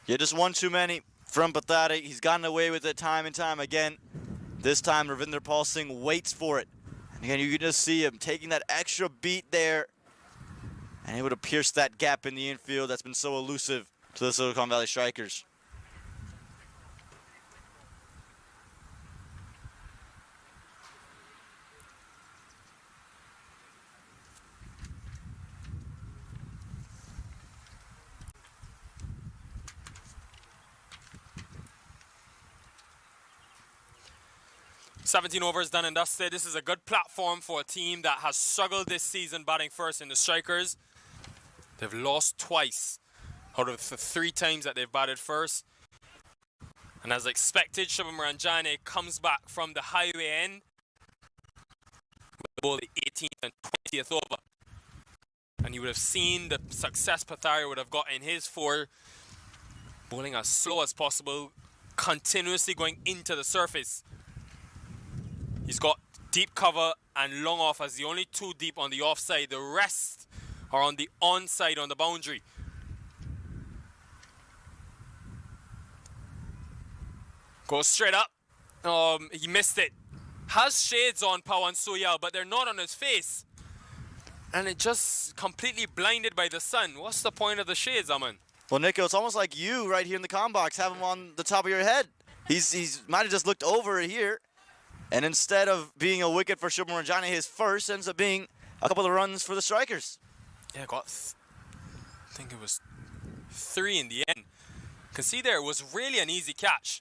Yeah, just 1 too many from Patare. He's gotten away with it time and time again. This time Ravinder Paul Singh waits for it. And again, you can just see him taking that extra beat there. And able to pierce that gap in the infield that's been so elusive to the Silicon Valley Strikers. "17 overs done and dusted." This is a good platform for a team that has struggled this season batting first in the Strikers. They've lost twice out of the 3 times that they've batted first. And as expected, Shubham Ranjane comes back from the highway end with both the 18th and 20th over. And you would have seen the success Patare would have got in his 4, bowling as slow as possible, continuously going into the surface. He's got deep cover and long off as the only 2 deep on the offside. The rest are on the onside on the boundary. Goes straight up. He missed it. Has shades on Pawan Soyal, but they're not on his face. And it just completely blinded by the sun. What's the point of the shades, Aman? Well, Nico, it's almost like you right here in the comm box have him on the top of your head. He's might have just looked over here. And instead of being a wicket for Shubham Ranjane, his first ends up being a couple of runs for the Strikers. Yeah, I think it was 3 in the end. You can see there, it was really an easy catch.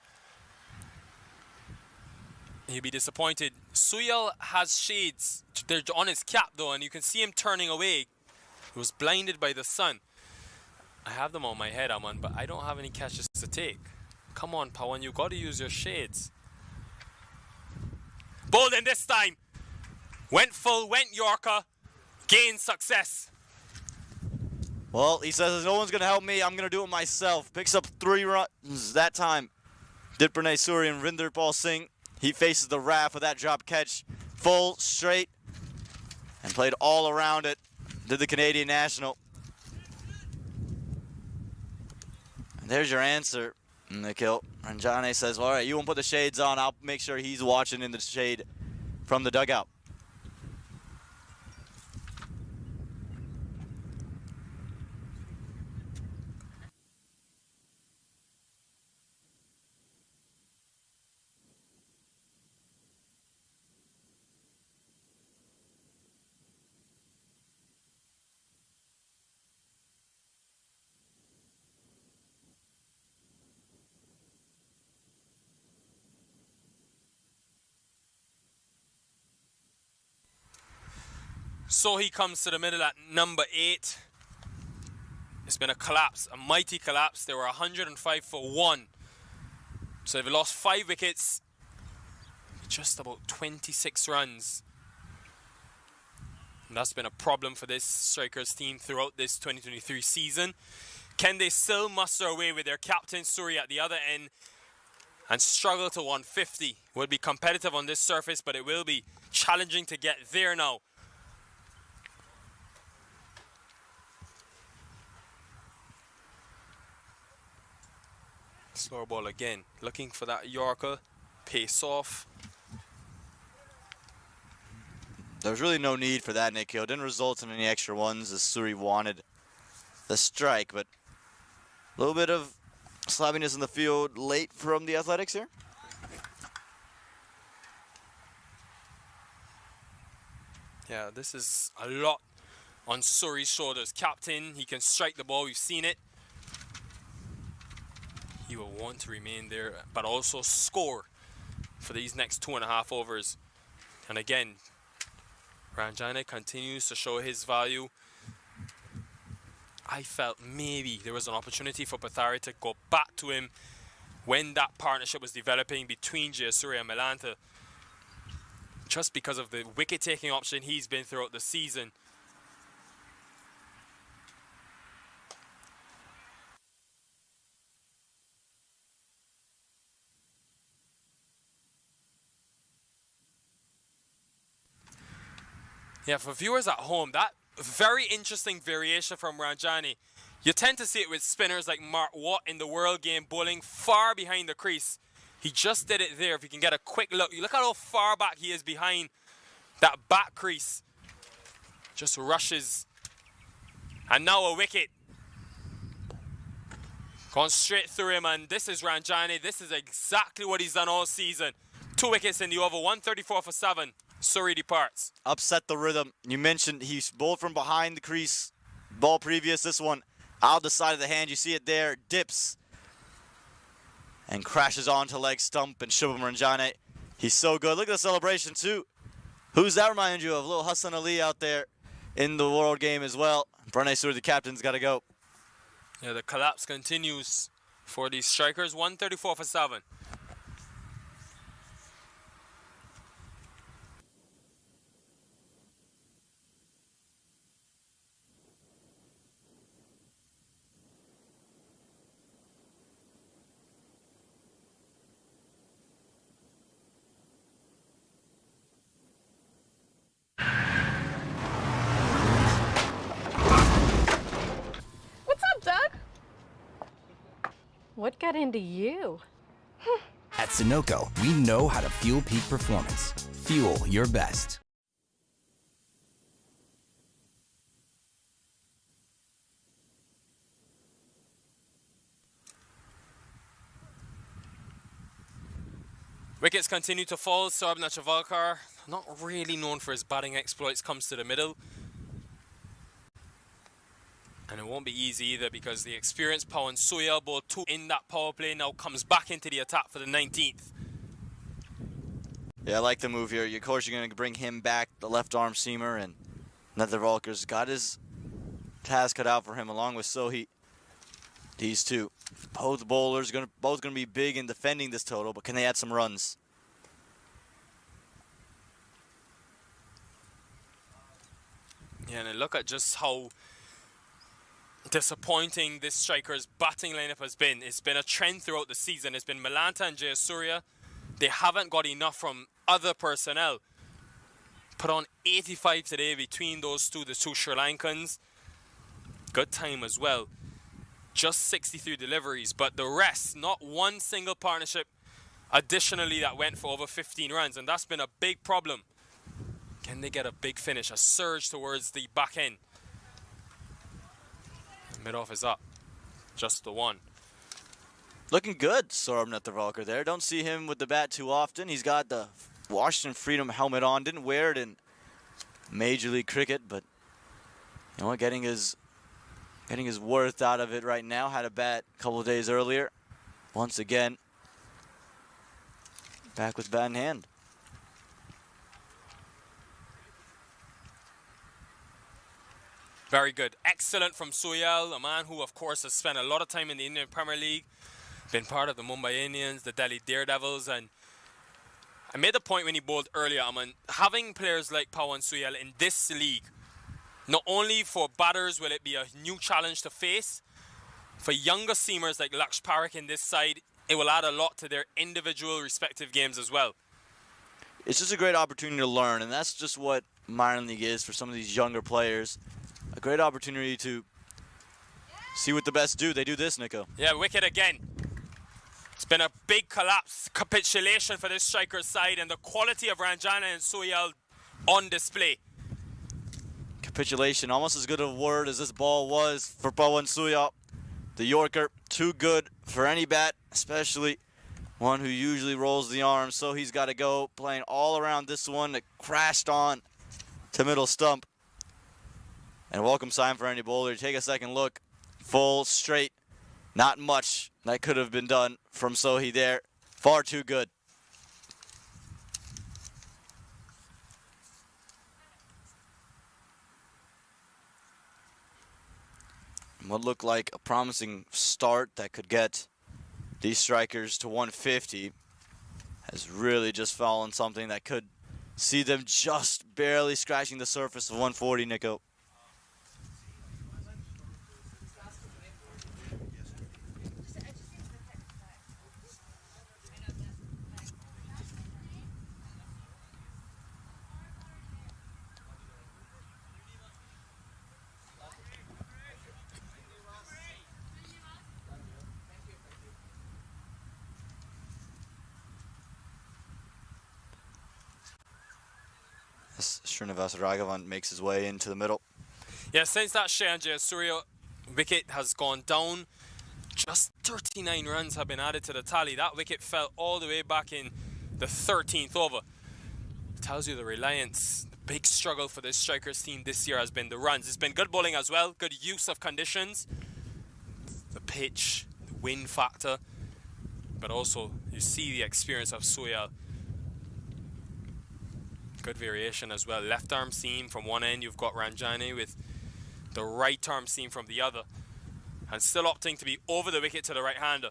He'll be disappointed. Soyal has shades. They're on his cap though, and you can see him turning away. He was blinded by the sun. I have them on my head, Aman, but I don't have any catches to take. Come on, Pawan, you got to use your shades. Bolden this time. Went full, went Yorker, gained success. Well, he says no one's going to help me. I'm going to do it myself. Picks up 3 runs that time. Did Jayasuria and Rinder Paul Singh. He faces the wrath with that drop catch. Full, straight, and played all around it. Did the Canadian national. And there's your answer, Nikhil. Ranjane says, well, all right, you won't put the shades on. I'll make sure he's watching in the shade from the dugout. So he comes to the middle at number 8. It's been a collapse, a mighty collapse. They were 105 for 1. So they've lost 5 wickets, just about 26 runs. And that's been a problem for this Strikers team throughout this 2023 season. Can they still muster away with their captain Surya at the other end and struggle to 150? Will be competitive on this surface, but it will be challenging to get there now. Slower ball again, looking for that Yorker, pace off. There was really no need for that, Nikhil. Didn't result in any extra ones as Suri wanted the strike, but a little bit of sloppiness in the field late from the Athletics here. Yeah, this is a lot on Suri's shoulders. Captain, he can strike the ball, we've seen it. He will want to remain there, but also score for these next 2.5 overs. And again, Ranjane continues to show his value. I felt maybe there was an opportunity for Pathari to go back to him when that partnership was developing between Jayasuria and Melantha, just because of the wicket-taking option he's been throughout the season. Yeah, for viewers at home, that very interesting variation from Ranjani. You tend to see it with spinners like Mark Watt in the World Game, bowling far behind the crease. He just did it there. If you can get a quick look, you look at how far back he is behind that back crease. Just rushes. And now a wicket. Gone straight through him, and this is Ranjani. This is exactly what he's done all season. 2 wickets in the over, 134 for 7. Suri departs. Upset the rhythm. You mentioned he's bowled from behind the crease. Ball previous, this one out the side of the hand. You see it there, dips and crashes onto leg stump, and Shubham Ranjane, he's so good. Look at the celebration too. Who's that remind you of? Little Hassan Ali out there in the World Game as well. Pranay Suri, the captain's got to go. Yeah, the collapse continues for these strikers. 134 for 7. What got into you? At Sunoco, we know how to fuel peak performance. Fuel your best. Wickets continue to fall. Saurabh Netravalkar, not really known for his batting exploits, comes to the middle. And it won't be easy either, because the experienced Pawan Soya bowled 2 in that power play now comes back into the attack for the 19th. Yeah, I like the move here. Of course, you're going to bring him back, the left arm seamer, and Netravalkar's got his task cut out for him along with Sohi. These two, both bowlers, both gonna be big in defending this total, but can they add some runs? Yeah, and look at just how disappointing this striker's batting lineup has been. It's been a trend throughout the season. It's been Malanta and Jayasuria. They haven't got enough from other personnel. Put on 85 today between those two, the two Sri Lankans. Good time as well. Just 63 deliveries, but the rest, not one single partnership additionally that went for over 15 runs, and that's been a big problem. Can they get a big finish, a surge towards the back end? Mid-off is up, just the one. Looking good, Saurabh Netravalkar there. Don't see him with the bat too often. He's got the Washington Freedom helmet on. Didn't wear it in Major League Cricket, but you know what, getting his worth out of it right now. Had a bat a couple of days earlier. Once again, back with bat in hand. Very good. Excellent from Soyal, a man who, of course, has spent a lot of time in the Indian Premier League, been part of the Mumbai Indians, the Delhi Daredevils, and I made the point when he bowled earlier, Aman, having players like Pawan Soyal in this league, not only for batters will it be a new challenge to face, for younger seamers like Laksh Parekh in this side, it will add a lot to their individual respective games as well. It's just a great opportunity to learn, and that's just what minor league is for some of these younger players. A great opportunity to see what the best do. They do this, Nico. Yeah, wicket again. It's been a big collapse, capitulation for this striker's side, and the quality of Ranjana and Soyal on display. Capitulation, almost as good a word as this ball was for Pawan Soyal. The Yorker, too good for any bat, especially one who usually rolls the arms, so he's got to go playing all around this one that crashed on to middle stump. And a welcome sign for any bowler. Take a second look. Full, straight. Not much that could have been done from Sohi there. Far too good. What looked like a promising start that could get these strikers to 150 has really just fallen something that could see them just barely scratching the surface of 140, Nico. Srinivas Raghavan makes his way into the middle. Yeah, since that Shea and Jayasuria wicket has gone down, just 39 runs have been added to the tally. That wicket fell all the way back in the 13th over. Tells you the reliance, the big struggle for this strikers team this year has been the runs. It's been good bowling as well, good use of conditions, the pitch, the wind factor, but also you see the experience of Soyal. Good variation as well. Left arm seam from one end, you've got Ranjani with the right arm seam from the other. And still opting to be over the wicket to the right-hander.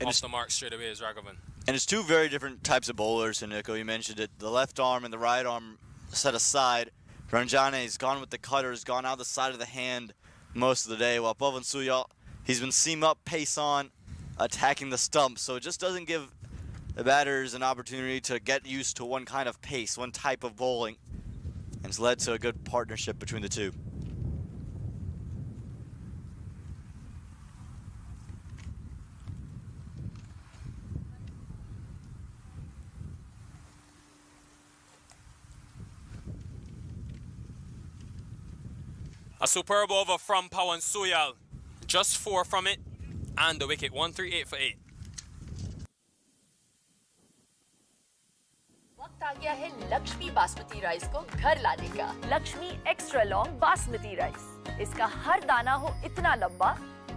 Off the mark straight away is Raghavan. And it's two very different types of bowlers, Nico. You mentioned it. The left arm and the right arm set aside. Ranjani's gone with the cutters, gone out the side of the hand most of the day, while Pawan Soyal, he's been seam up, pace on, attacking the stump. So it just doesn't give the batters an opportunity to get used to one kind of pace, one type of bowling, and it's led to a good partnership between the two. A superb over from Pawan Soyal. Just 4 from it, and the wicket, 138 for 8. वक्त आ गया है Lakshmi basmati rice को घर लाने का। Lakshmi extra long basmati rice. इसका हर दाना हो इतना लंबा,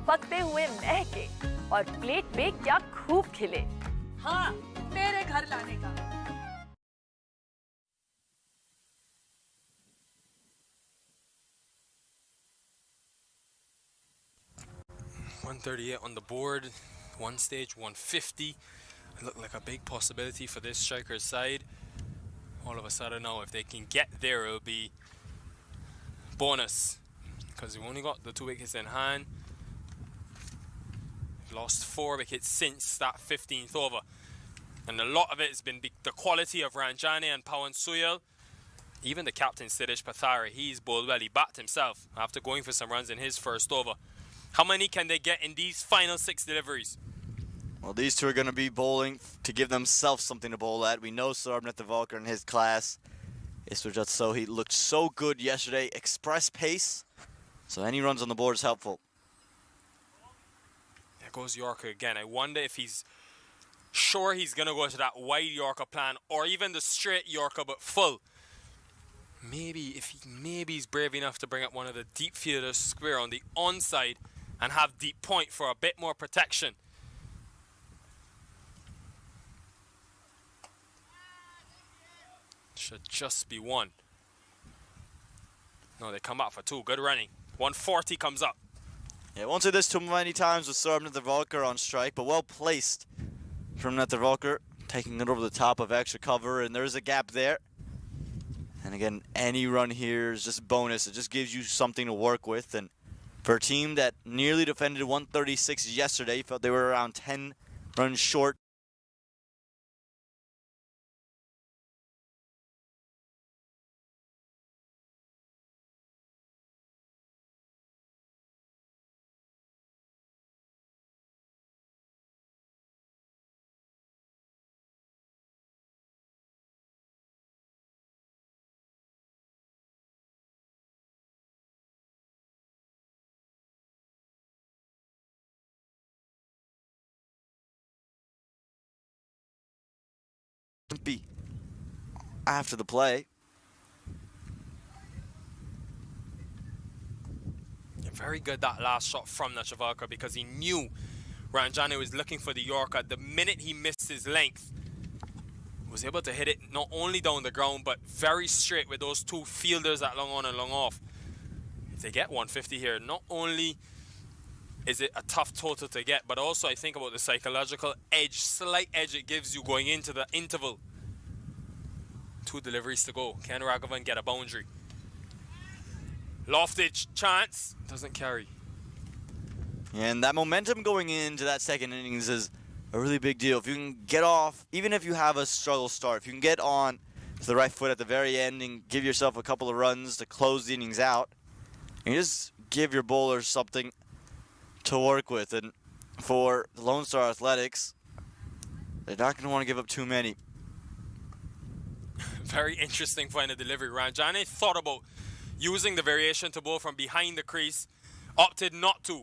पकते हुए महके और प्लेट पे क्या खूब खिले। हाँ, तेरे घर लाने का। 138 on the board, one stage 150. It looked like a big possibility for this striker's side. All of a sudden now, if they can get there, it'll be bonus, because we've only got the 2 wickets in hand. We've lost 4 wickets since that 15th over, and a lot of it has been the quality of Ranjani and Pawan Suyal. Even the captain, Siddhish Pathare, he's bowled well. He backed himself after going for some runs in his first over. How many can they get in these final 6 deliveries? Well, these two are going to be bowling to give themselves something to bowl at. We know Sarabjit Thavalkar in his class. Iswarjit Sohi looked so good yesterday. Express pace. So any runs on the board is helpful. There goes Yorker again. I wonder if he's sure he's going to go to that wide Yorker plan, or even the straight Yorker but full. Maybe he's brave enough to bring up one of the deep fielders square on the onside and have deep point for a bit more protection. Should just be 1. No, they come up for 2. Good running. 140 comes up. Yeah, won't say this too many times with Sarabjit Thavalkar on strike, but well placed from Thavalkar, taking it over the top of extra cover, and there's a gap there. And again, any run here is just bonus. It just gives you something to work with. And for a team that nearly defended 136 yesterday, felt they were around 10 runs short. After the play. Very good that last shot from Thavalkar, because he knew Ranjani was looking for the Yorker. The minute he missed his length, was able to hit it not only down the ground but very straight with those 2 fielders at long on and long off. If they get 150 here, not only is it a tough total to get, but also I think about the psychological edge, slight edge it gives you going into the interval. 2 deliveries to go. Can Raghavan get a boundary? Loftage, chance, doesn't carry. And that momentum going into that second innings is a really big deal. If you can get off, even if you have a struggle start, if you can get on to the right foot at the very end and give yourself a couple of runs to close the innings out, and just give your bowlers something to work with. And for the Lone Star Athletics, they're not going to want to give up too many. Very interesting final delivery. Ranjani thought about using the variation to bowl from behind the crease, opted not to,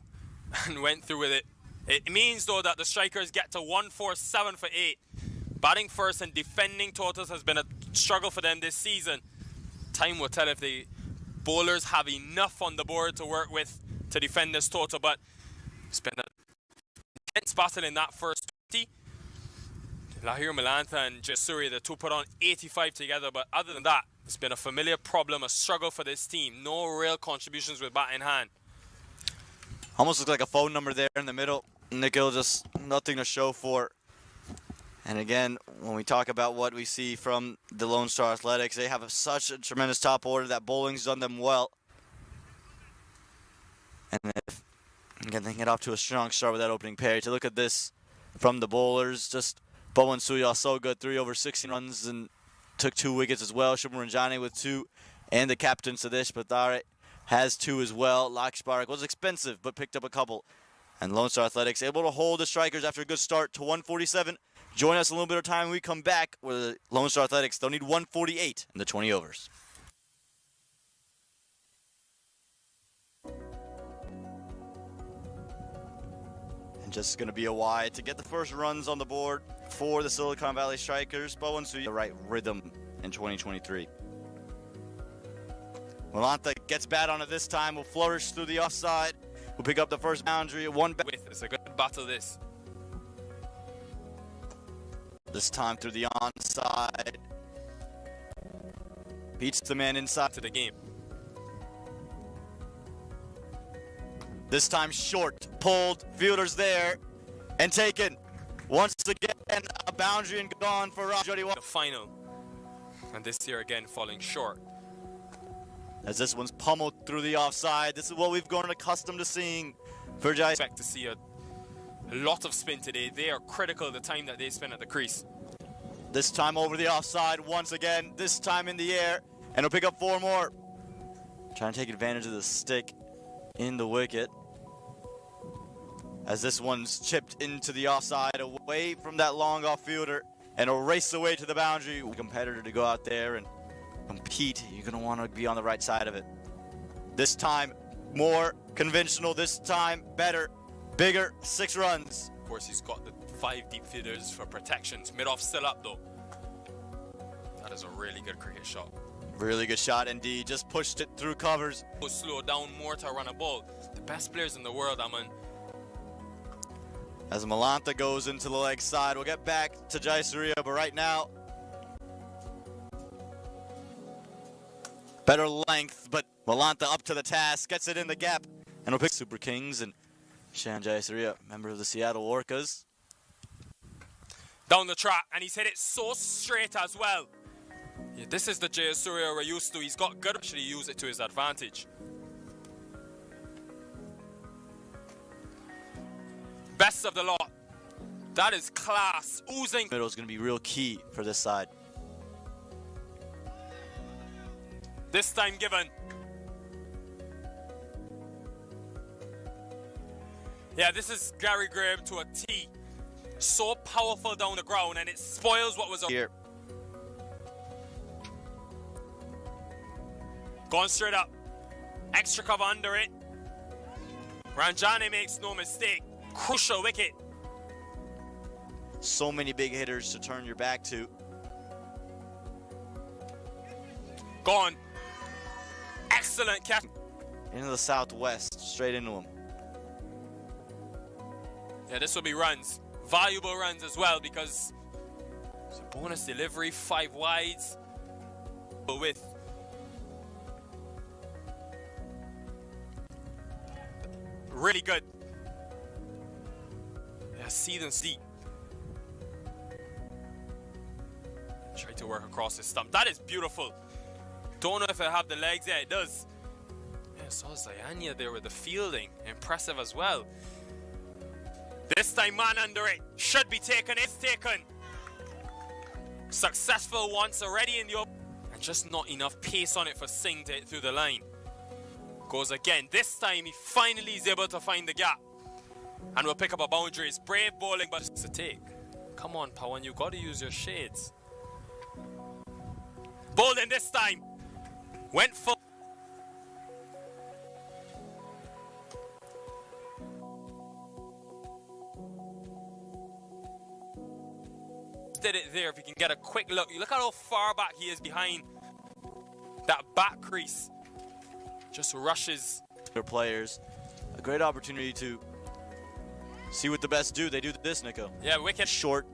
and went through with it. It means, though, that the strikers get to 147 for 8. Batting first and defending totals has been a struggle for them this season. Time will tell if the bowlers have enough on the board to work with to defend this total, but it's been an intense battle in that first 20. Lahir Milantha and Jayasuria, the 2 put on 85 together, but other than that, it's been a familiar problem, a struggle for this team. No real contributions with bat in hand. Almost looks like a phone number there in the middle. Nikhil, just nothing to show for. And again, when we talk about what we see from the Lone Star Athletics, they have such a tremendous top order. That bowling's done them well. And if, again, they can get off to a strong start with that opening pair. To look at this from the bowlers, just Pawan Suyal so good, 3 over 16 runs and took 2 wickets as well. Shubham Ranjani with 2, and the captain Siddhish Pathare has 2 as well. Lakshbarak was expensive but picked up a couple. And Lone Star Athletics able to hold the strikers after a good start to 147. Join us a little bit of time when we come back, where the Lone Star Athletics, they'll need 148 in the 20 overs. And just going to be a wide to get the first runs on the board for the Silicon Valley Strikers. Pawan Suyal, the right rhythm in 2023. Milantha gets bat on it this time. Will flourish through the offside. Will pick up the first boundary at 1 back. It's a good battle, this. This time through the onside. Beats the man inside To the game. This time short, pulled, fielder's there, and taken. Once again, a boundary and gone for Jody. The final. And this year again falling short. As this one's pummeled through the offside. This is what we've grown accustomed to seeing for Jayasuria. Expect to see a lot of spin today. They are critical the time that they spend at the crease. This time over the offside once again, this time in the air, and he'll pick up 4 more. Trying to take advantage of the stick in the wicket. As this one's chipped into the offside, away from that long off fielder, and a race away to the boundary. Competitor to go out there and compete, you're gonna want to be on the right side of it. This time, more conventional, this time better, bigger, 6 runs. Of course, he's got the 5 deep fielders for protections. Mid-off still up though. That is a really good cricket shot. Really good shot indeed, just pushed it through covers. Slow down more to run a ball. The best players in the world, Aman. As Malanta goes into the leg side, we'll get back to Jayasuria, but right now, better length, but Malanta up to the task, gets it in the gap, and we'll pick Super Kings and Shan Jayasuria, member of the Seattle Orcas. Down the track, and he's hit it so straight as well. Yeah, this is the Jayasuria we're used to. He's got good, actually use it to his advantage. Best of the lot. That is class, oozing. Middle is going to be real key for this side. This time given. Yeah, this is Gary Graham to a T. So powerful down the ground, and it spoils what was up Here. Going straight up. Extra cover under it. Ranjani makes no mistake. Crucial wicket. So many big hitters to turn your back to. Gone. Excellent catch. Into the southwest, straight into him. Yeah, this will be runs. Valuable runs as well because it's a bonus delivery, 5 wides. With really good. Yeah, see them deep. Try to work across his stump. That is beautiful. Don't know if it have the legs. Yeah, it does. Yeah, saw Zayanya there with the fielding. Impressive as well. This time, man under it. Should be taken. It's taken. Successful once already in the open. And just not enough pace on it for Singh to hit through the line. Goes again. This time, he finally is able to find the gap. And will pick up a boundary. It's brave bowling, but it's a take. Come on, Pawan. You got to use your shades. Bowled in this time. Went for. Did it there. If you can get a quick look. Look at how far back he is behind that back crease. Just rushes. Their players. A great opportunity to see what the best do. They do this, Nico. Yeah, wicket. Short.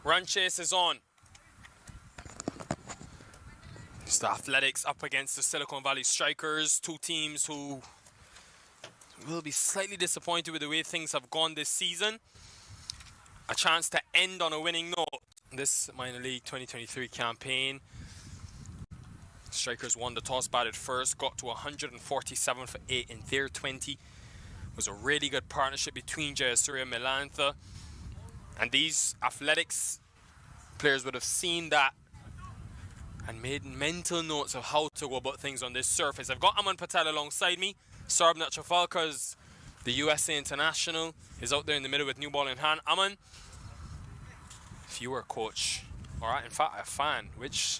Run chase is on. It's the Athletics up against the Silicon Valley Strikers, two teams who will be slightly disappointed with the way things have gone this season. A chance to end on a winning note this minor league 2023 campaign. Strikers won the toss, batted first, got to 147 for 8 in their 20. It was a really good partnership between Jayasuria and Melantha. And these Athletics players would have seen that and made mental notes of how to go about things on this surface. I've got Aman Patel alongside me. Saurabh Natrapalka's the USA International is out there in the middle with new ball in hand. Aman, if you were a coach, or in fact a fan, which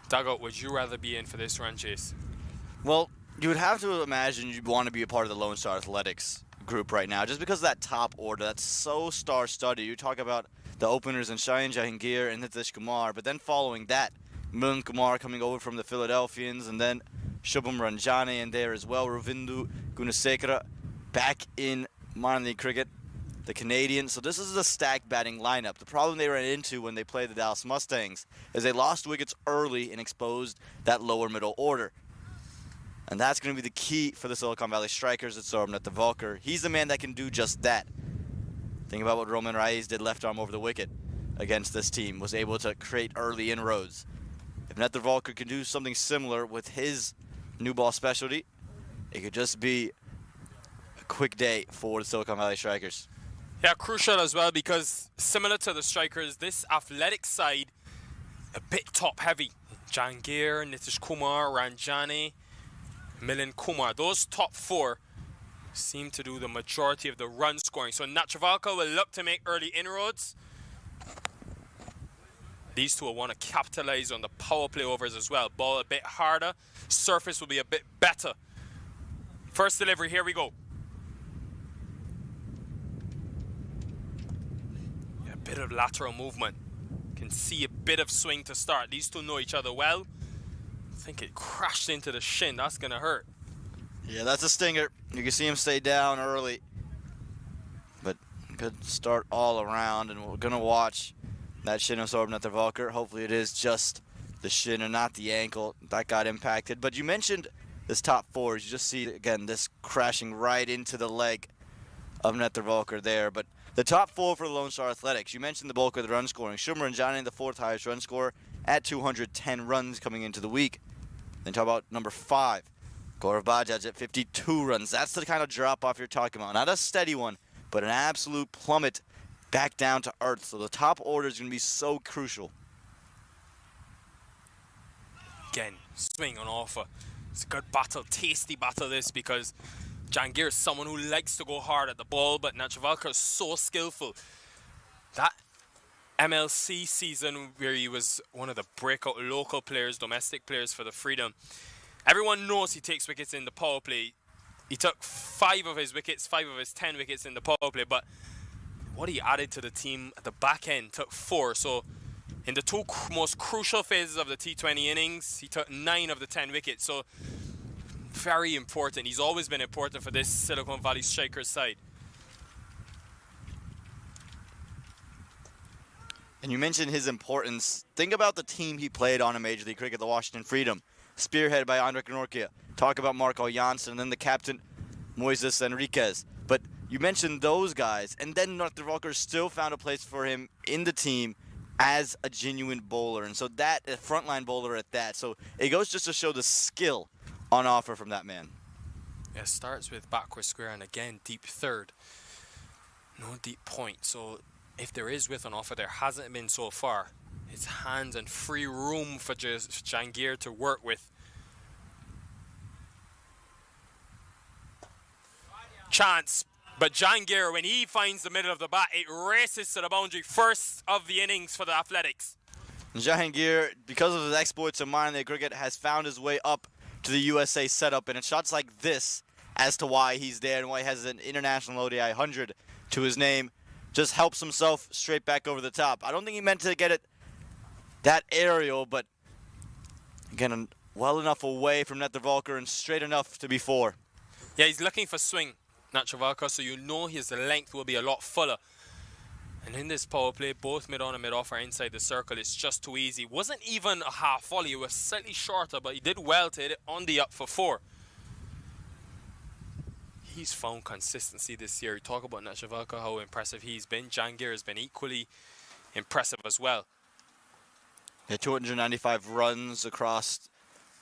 dugout would you rather be in for this run chase? Well, you would have to imagine you'd want to be a part of the Lone Star Athletics group right now, just because of that top order. That's so star-studded. You talk about the openers in Shahin Jahangir and Nitish Kumar, but then following that, Milind Kumar coming over from the Philadelphians, and then Shubham Ranjane in there as well. Ravindu Gunasekara back in minor league cricket, the Canadian. So this is a stacked batting lineup. The problem they ran into when they played the Dallas Mustangs is they lost wickets early and exposed that lower middle order. And that's going to be the key for the Silicon Valley Strikers at Saurabh Natrapalka. He's the man that can do just that. Think about what Roman Reyes did left arm over the wicket against this team. Was able to create early inroads. If Natrapalka can do something similar with his new ball specialty, it could just be a quick day for the Silicon Valley Strikers. Yeah, crucial as well, because similar to the Strikers, this athletic side a bit top heavy. Jahangir, Nitish Kumar, Ranjane, Milind Kumar, those top four seem to do the majority of the run scoring. So Natrapalka will look to make early inroads. These two will want to capitalize on the power play overs as well. Ball a bit harder, surface will be a bit better. First delivery, here we go. Yeah, a bit of lateral movement. Can see a bit of swing to start. These two know each other well. I think it crashed into the shin. That's going to hurt. Yeah, that's a stinger. You can see him stay down early. But good start all around, and we're going to watch that shin of Saurabh Natrapalka. Hopefully it is just the shin and not the ankle that got impacted. But you mentioned this top four. You just see, again, this crashing right into the leg of Natrapalka there. But the top four for the Lone Star Athletics, you mentioned the bulk of the run scoring. Shubham Ranjane, the fourth highest run scorer, at 210 runs coming into the week. Then talk about number 5, Gaurav Bajaj at 52 runs. That's the kind of drop-off you're talking about. Not a steady one, but an absolute plummet back down to earth. So the top order is going to be so crucial. Again, swing on offer. It's a good battle, tasty battle this, because Jahangir is someone who likes to go hard at the ball, but Natrapalka is so skillful. That MLC season where he was one of the breakout local players, domestic players for the Freedom, everyone knows he takes wickets in the power play. He took 5 of his wickets, 5 of his 10 wickets in the power play, but what he added to the team at the back end took 4. So in the 2 most crucial phases of the T20 innings, he took 9 of the 10 wickets. So very important. He's always been important for this Silicon Valley Strikers side. And you mentioned his importance. Think about the team he played on in Major League Cricket, the Washington Freedom, spearheaded by Andre Kanorkia. Talk about Marco Janssen, and then the captain, Moises Enriquez. But you mentioned those guys, and then Natrapalka still found a place for him in the team as a genuine bowler. And so that, a frontline bowler at that. So it goes just to show the skill on offer from that man. Yeah, starts with backward square, and again, deep third. No deep point. So if there is width on offer, there hasn't been so far. It's hands and free room for Jahangir to work with. Chance, but Jahangir, when he finds the middle of the bat, it races to the boundary first of the innings for the Athletics. Jahangir, because of his exploits in minor league cricket, has found his way up to the USA setup, and it's shots like this as to why he's there and why he has an international ODI 100 to his name. Just helps himself straight back over the top. I don't think he meant to get it that aerial, but again, well enough away from Natrapalka and straight enough to be 4. Yeah, he's looking for swing, Natrapalka, so you know his length will be a lot fuller. And in this power play, both mid-on and mid-off are inside the circle. It's just too easy. Wasn't even a half volley. It was slightly shorter, but he did well to hit it on the up for 4. He's found consistency this year. You talk about Nachavalka, how impressive he's been. Jahangir has been equally impressive as well. Yeah, 295 runs across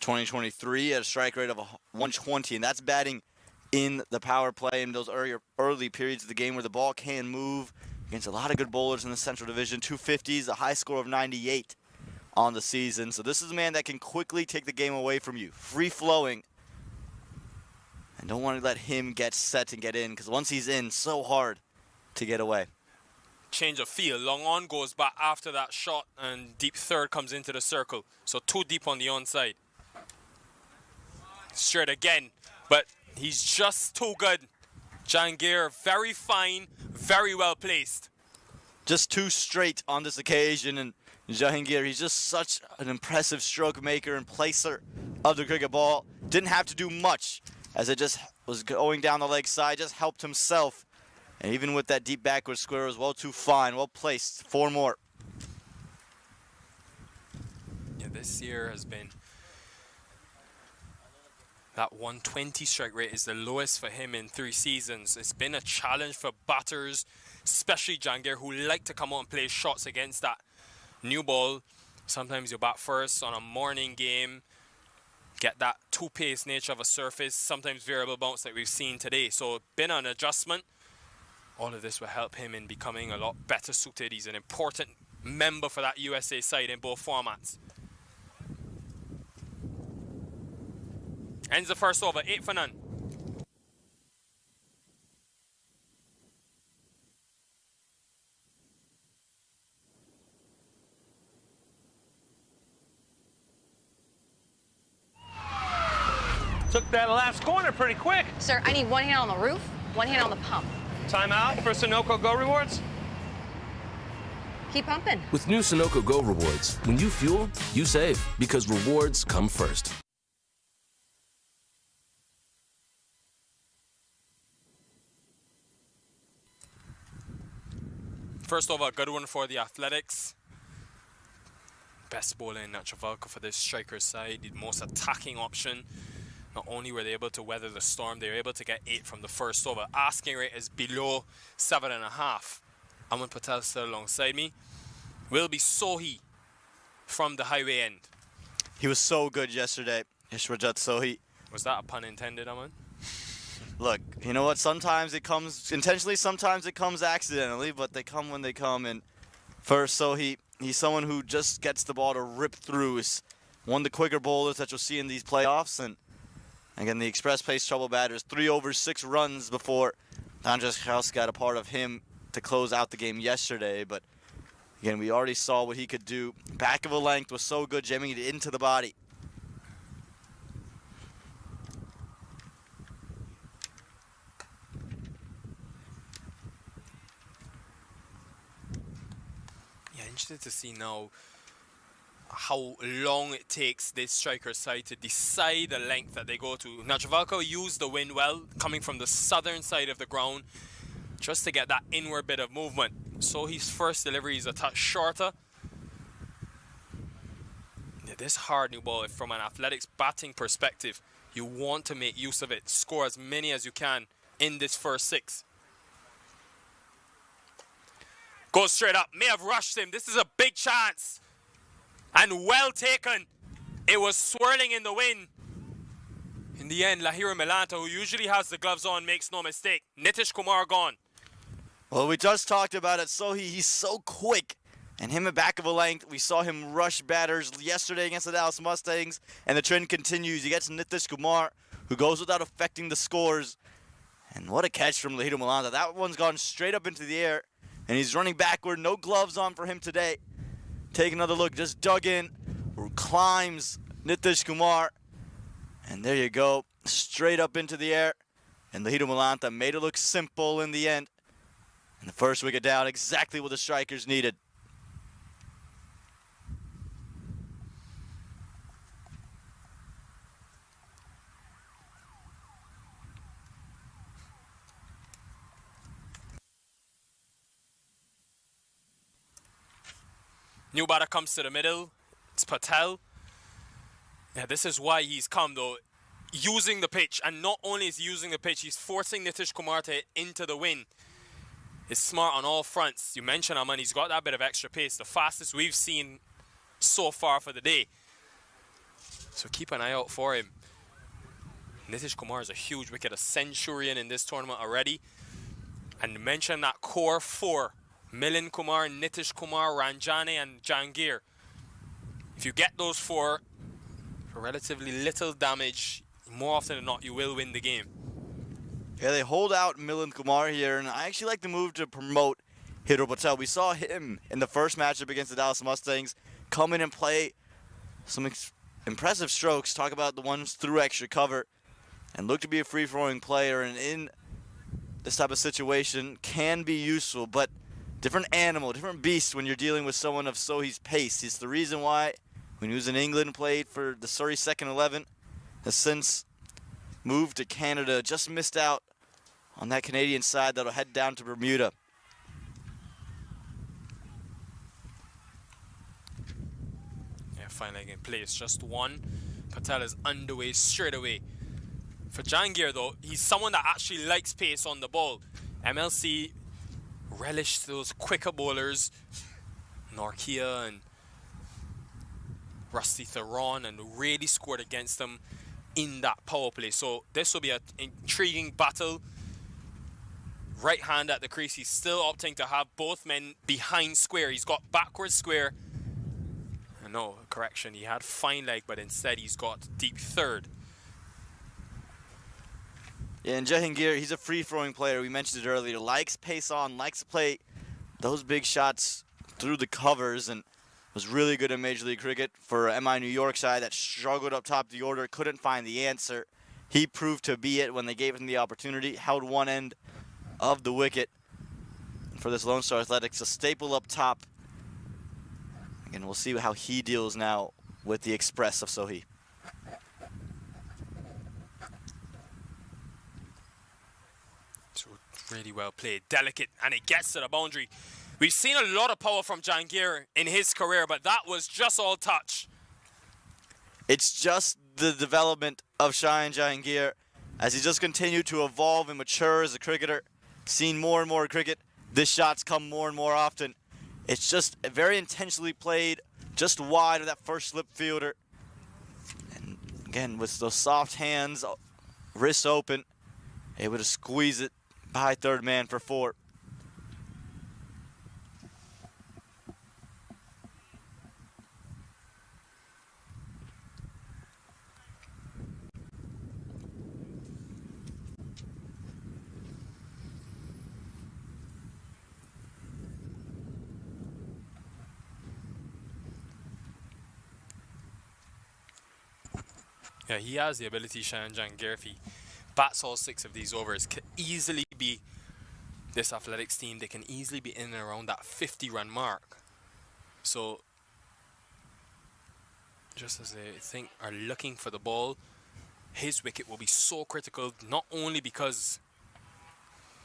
2023 at a strike rate of 120, and that's batting in the power play in those early periods of the game where the ball can move against a lot of good bowlers in the Central Division. 250s, a high score of 98 on the season. So this is a man that can quickly take the game away from you. Free-flowing. And don't want to let him get set and get in, because once he's in, so hard to get away. Change of field. Long on goes back after that shot, and deep third comes into the circle. So 2 deep on the onside. Straight again, but he's just too good. Jahangir, very fine, very well placed. Just 2 straight on this occasion, and Jahangir, he's just such an impressive stroke maker and placer of the cricket ball. Didn't have to do much, as it just was going down the leg side, just helped himself. And even with that deep backward square, it was well too fine, well placed. 4 more. Yeah, this year has been... That 120 strike rate is the lowest for him in 3 seasons. It's been a challenge for batters, especially Jahangir, who like to come out and play shots against that new ball. Sometimes you bat first on a morning game, get that 2-pace nature of a surface, sometimes variable bounce like we've seen today. So been an adjustment. All of this will help him in becoming a lot better suited. He's an important member for that USA side in both formats. Ends the first over, 8 for none. Took that last corner pretty quick. Sir, I need 1 hand on the roof, 1 hand on the pump. Timeout for Sunoco Go Rewards. Keep pumping. With new Sunoco Go rewards, when you fuel, you save, because rewards come first. First over, a good one for the Athletics. Best bowler in Nachavalka for this striker's side, the most attacking option. Not only were they able to weather the storm, they were able to get 8 from the first over. Asking rate is below 7.5. Aman Patel still alongside me. Will be Sohi from the highway end. He was so good yesterday, Ishwarjat Sohi. Was that a pun intended, Aman? Look, you know what? Sometimes it comes intentionally, sometimes it comes accidentally, but they come when they come. And first, Sohi, he's someone who just gets the ball to rip through. He's one of the quicker bowlers that you'll see in these playoffs. And again, the express pace trouble batters, 3 overs, 6 runs before Andres Kraus got a part of him to close out the game yesterday. But again, we already saw what he could do. Back of a length was so good, jamming it into the body. Yeah, interested to see now how long it takes this striker side to decide the length that they go to. Nachavalka used the wind well, coming from the southern side of the ground, just to get that inward bit of movement. So his first delivery is a touch shorter. Yeah, this hard new ball, from an Athletics batting perspective, you want to make use of it. Score as many as you can in this first 6. Goes straight up. May have rushed him. This is a big chance. And well taken. It was swirling in the wind. In the end, Lahira Milanta, who usually has the gloves on, makes no mistake. Nitish Kumar gone. Well, we just talked about it. So he's so quick. And him at back of a length, we saw him rush batters yesterday against the Dallas Mustangs. And the trend continues. He gets Nitish Kumar, who goes without affecting the scores. And what a catch from Lahira Milanta. That one's gone straight up into the air. And he's running backward. No gloves on for him today. Take another look. Just dug in. Climbs Nitish Kumar. And there you go. Straight up into the air. And Lahira Milanta made it look simple in the end. And the first wicket down. Exactly what the strikers needed. New batter comes to the middle. It's Patel. Yeah, this is why he's come though. Using the pitch, and not only is he using the pitch, he's forcing Nitish Kumar to hit into the wind. He's smart on all fronts. You mentioned Aman, he's got that bit of extra pace, the fastest we've seen so far for the day. So keep an eye out for him. Nitish Kumar is a huge wicket, a centurion in this tournament already. And mention that core four, Milind Kumar, Nitish Kumar, Ranjane and Jahangir. If you get those four, for relatively little damage, more often than not, you will win the game. Yeah, they hold out Milind Kumar here, and I actually like the move to promote Hidro Patel. We saw him in the first matchup against the Dallas Mustangs come in and play some impressive strokes. Talk about the ones through extra cover, and look to be a free-throwing player, and in this type of situation can be useful, but different animal, different beast when you're dealing with someone of Sohi's pace. It's the reason why when he was in England, played for the Surrey second 11, has since moved to Canada, just missed out on that Canadian side that'll head down to Bermuda. Yeah, finally in place, just one. Patel is underway straight away. For Jahangir though, he's someone that actually likes pace on the ball. MLC relished those quicker bowlers, Norkia and Rusty Theron, and really scored against them in that power play. So this will be an intriguing battle. Right hand at the crease. He's still opting to have both men behind square. He's got backwards square. No, correction. He had fine leg, but instead he's got deep third. Yeah, and Jahangir, he's a free-throwing player. We mentioned it earlier. Likes pace on, likes to play those big shots through the covers, and was really good in Major League Cricket for MI New York side that struggled up top the order, couldn't find the answer. He proved to be it when they gave him the opportunity, held one end of the wicket. For this Lone Star Athletics, a staple up top. And we'll see how he deals now with the express of Sohi. So really well played, delicate, and it gets to the boundary. We've seen a lot of power from Jahangir in his career, but that was just all touch. It's just the development of Shayan Jahangir as he just continued to evolve and mature as a cricketer. Seen more and more cricket. This shot's come more and more often. It's just very intentionally played, just wide of that first slip fielder. And again, with those soft hands, wrists open, able to squeeze it by third man for 4. Yeah, he has the ability, Shayan Jahangir, if he bats all 6 of these overs, could easily be, this athletics team, they can easily be in and around that 50-run mark. So, just as they are looking for the ball, his wicket will be so critical, not only because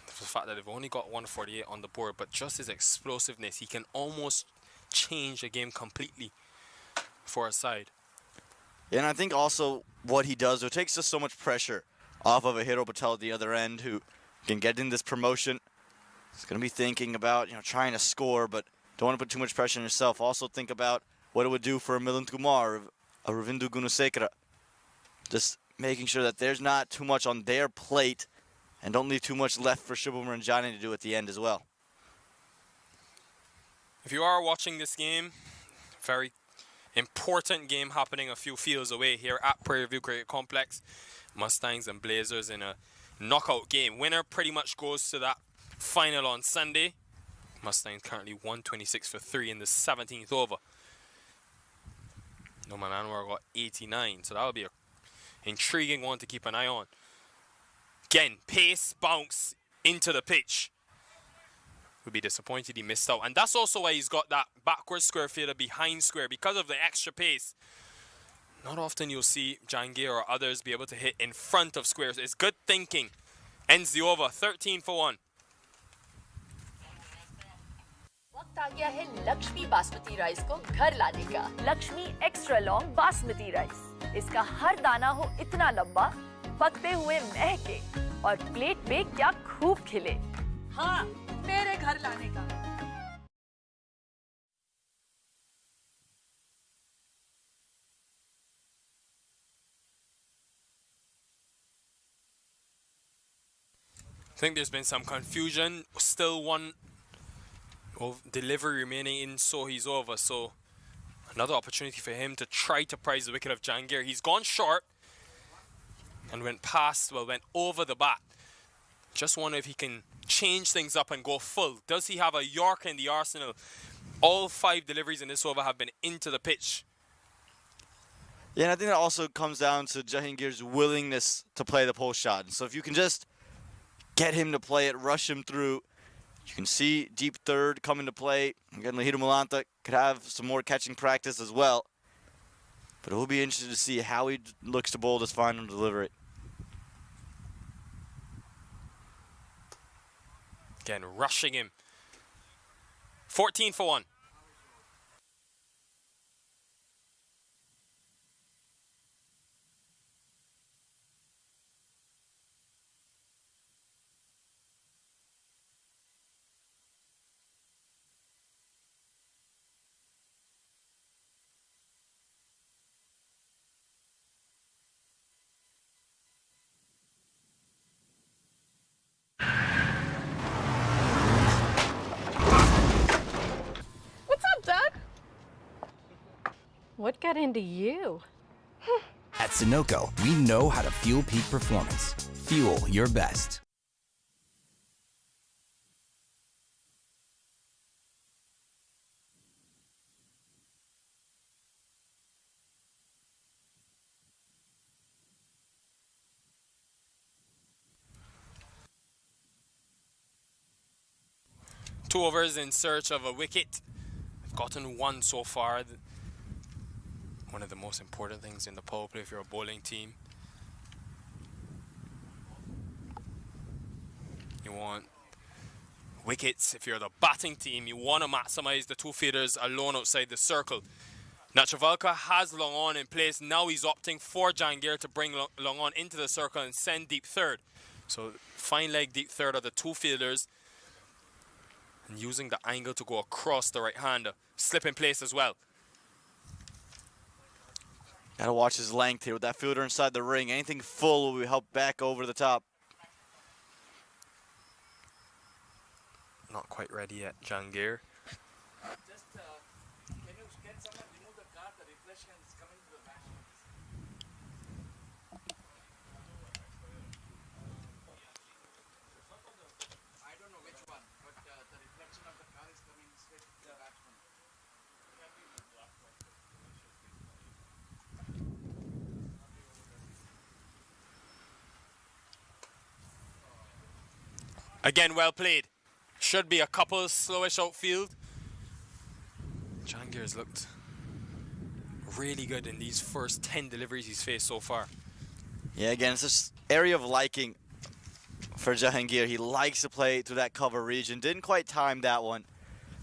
of the fact that they've only got 148 on the board, but just his explosiveness. He can almost change the game completely for a side. And I think also what he does, it takes just so much pressure off of a Hidro Patel at the other end who can get in this promotion. He's going to be thinking about, trying to score, but don't want to put too much pressure on yourself. Also think about what it would do for a Milind Kumar, a Ravindu Gunasekara. Just making sure that there's not too much on their plate and don't leave too much left for Shubham Ranjani to do at the end as well. If you are watching this game, very important game happening a few fields away here at Prairie View Cricket Complex. Mustangs and Blazers in a knockout game. Winner pretty much goes to that final on Sunday. Mustangs currently 126 for 3 in the 17th over. Noman Anwar got 89, so that will be an intriguing one to keep an eye on. Again, pace, bounce into the pitch. Would be disappointed he missed out, and that's also why he's got that backwards square fielder behind square, because of the extra pace. Not often you'll see Jahangir or others be able to hit in front of squares. It's good thinking. Ends the over 13 for 1. वक्त आ गया है Lakshmi basmati rice को घर लाने का। Lakshmi extra long basmati rice. इसका हर दाना हो इतना लंबा, पकते हुए महके और प्लेट पे क्या खूब खिले। हाँ, मेरे घर लाने का। I think there's been some confusion. Still one delivery remaining in Sohi's over. So another opportunity for him to try to prize the wicket of Jahangir. He's gone short and went over the bat. Just wonder if he can change things up and go full. Does he have a Yorker in the arsenal? All 5 deliveries in this over have been into the pitch. Yeah, and I think that also comes down to Jahangir's willingness to play the post shot. And so if you can just get him to play it, rush him through, you can see deep third come into play. Again, Lahida Malanta could have some more catching practice as well. But it will be interesting to see how he looks to bowl this final delivery. Again, rushing him. 14 for 1. What got into you? At Sunoco, we know how to fuel peak performance. Fuel your best. Two overs in search of a wicket. I've gotten one so far. One of the most important things in the power play if you're a bowling team. You want wickets. If you're the batting team, you want to maximize the 2 fielders alone outside the circle. Now Travalka has Long On in place. Now he's opting for Jahangir to bring Long On into the circle and send deep third. So fine leg deep third are the 2 fielders. And using the angle to go across the right hander. Slip in place as well. Gotta watch his length here with that fielder inside the ring. Anything full will be helped back over the top. Not quite ready yet, Jahangir. Just, can you get someone remove the card? The reflection is coming to the batsman. I don't know which one, but the reflection of the car is coming straight to the batsman. Again, well played. Should be a couple slowish outfield. Jahangir's looked really good in these first 10 deliveries he's faced so far. Yeah, again, it's this area of liking for Jahangir. He likes to play through that cover region. Didn't quite time that one.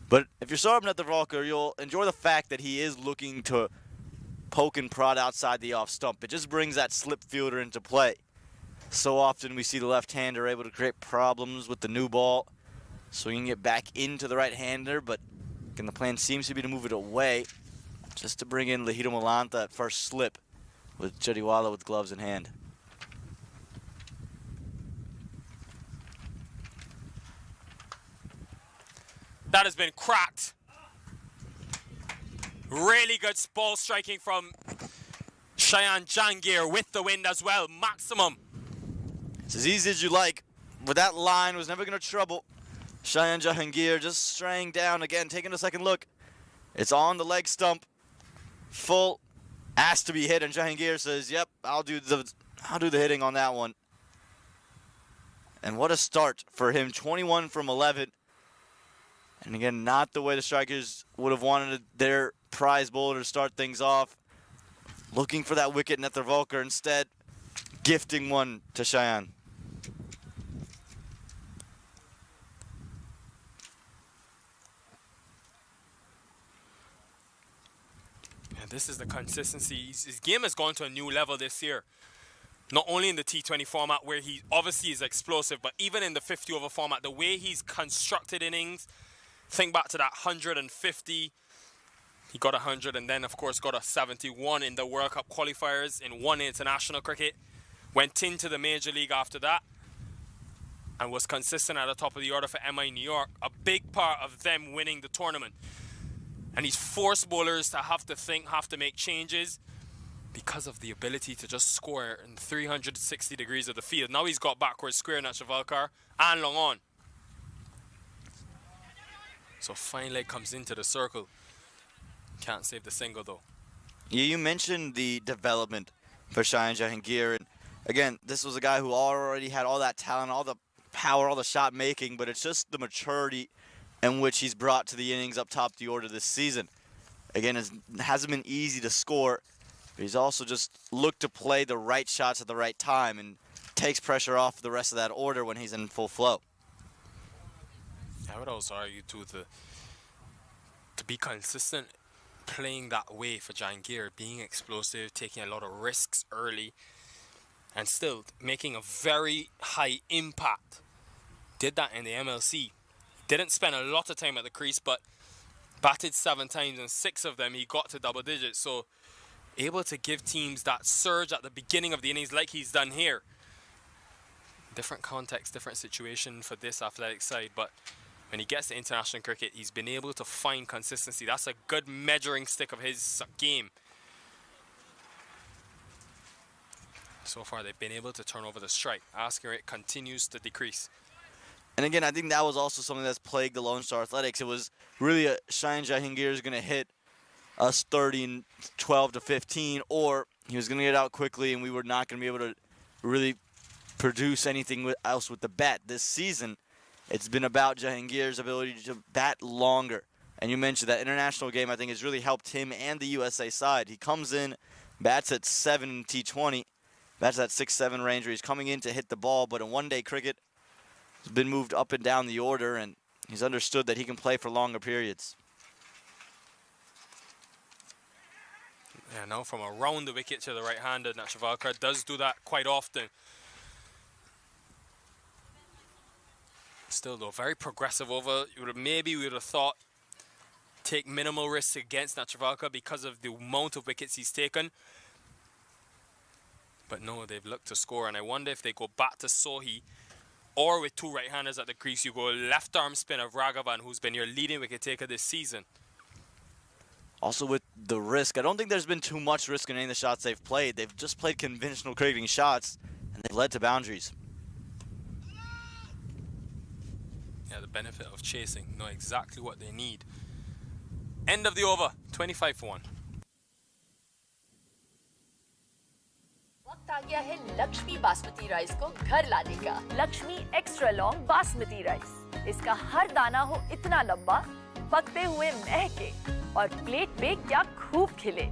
But if you're starting at the Valker, you'll enjoy the fact that he is looking to poke and prod outside the off stump. It just brings that slip fielder into play. So often we see the left-hander able to create problems with the new ball. So he can get back into the right-hander, but again, the plan seems to be to move it away just to bring in Lahida Malanta at first slip with Jadiwala with gloves in hand. That has been cracked. Really good ball striking from Shayan Jahangir with the wind as well. Maximum. It's as easy as you like, but that line was never going to trouble Shayan Jahangir. Just straying down again, taking a second look. It's on the leg stump. Full, asked to be hit, and Jahangir says, "Yep, I'll do the hitting on that one." And what a start for him, 21 from 11. And again, not the way the strikers would have wanted their prize bowler to start things off. Looking for that wicket net their Volker, instead gifting one to Shayan. this is the consistency. His game has gone to a new level this year. Not only in the T20 format, where he obviously is explosive, but even in the 50-over format, the way he's constructed innings. Think back to that 150. He got 100 and then, of course, got a 71 in the World Cup qualifiers in one international cricket. Went into the Major League after that and was consistent at the top of the order for MI New York. A big part of them winning the tournament. And he's forced bowlers to have to think, have to make changes because of the ability to just score in 360 degrees of the field. Now he's got backwards square, Nachavalkar, and long on. So fine leg comes into the circle. Can't save the single though. Yeah, you mentioned the development for Shayan Jahangir, and again, this was a guy who already had all that talent, all the power, all the shot making, but it's just the maturity in which he's brought to the innings up top the order this season. Again, it hasn't been easy to score, but he's also just looked to play the right shots at the right time and takes pressure off the rest of that order when he's in full flow. I would also argue too to be consistent playing that way for Jahangir, being explosive, taking a lot of risks early, and still making a very high impact. Did that in the MLC. Didn't spend a lot of time at the crease, but batted 7 times and 6 of them he got to double digits. So able to give teams that surge at the beginning of the innings like he's done here. Different context, different situation for this athletic side, but when he gets to international cricket, he's been able to find consistency. That's a good measuring stick of his game. So far, they've been able to turn over the strike. Asking rate continues to decrease. And again, I think that was also something that's plagued the Lone Star Athletics. It was really a Shayan Jahangir is going to hit us 30 and 12 to 15, or he was going to get out quickly and we were not going to be able to really produce anything else with the bat. This season, it's been about Jahangir's ability to bat longer. And you mentioned that international game, I think, has really helped him and the USA side. He comes in, bats at 7 in T20, bats at 6-7 range where he's coming in to hit the ball, but in one-day cricket, he's been moved up and down the order, and he's understood that he can play for longer periods. Yeah, now from around the wicket to the right-handed, Nachavalkar does do that quite often. Still though, very progressive over. Maybe we would have thought take minimal risks against Nachavalkar because of the amount of wickets he's taken. But no, they've looked to score, and I wonder if they go back to Sohi, or with 2 right-handers at the crease, you go left arm spin of Raghavan, who's been your leading wicket taker this season. Also with the risk, I don't think there's been too much risk in any of the shots they've played. They've just played conventional cricketing shots, and they've led to boundaries. Yeah, the benefit of chasing. Know exactly what they need. End of the over, 25 for 1. वक्त आ गया है Lakshmi basmati rice को घर लाने का। Lakshmi extra long basmati rice. इसका हर दाना हो इतना लंबा, पकते हुए महके और प्लेट पे क्या खूब खिले।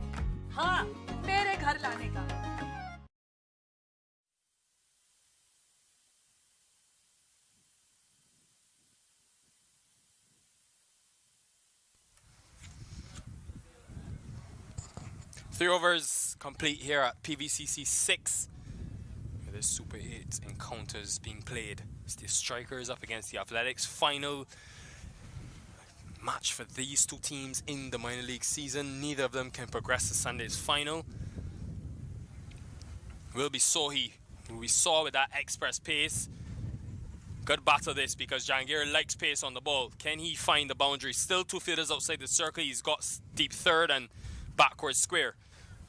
हाँ, मेरे घर लाने का। Three overs complete here at PVCC 6. With the Super 8 encounters being played. It's the Strikers up against the Athletics. Final match for these two teams in the minor league season. Neither of them can progress to Sunday's final. Will be Sohi, who we saw with that express pace. Good battle this because Jahangir likes pace on the ball. Can he find the boundary? Still 2 fielders outside the circle. He's got deep third and backwards square.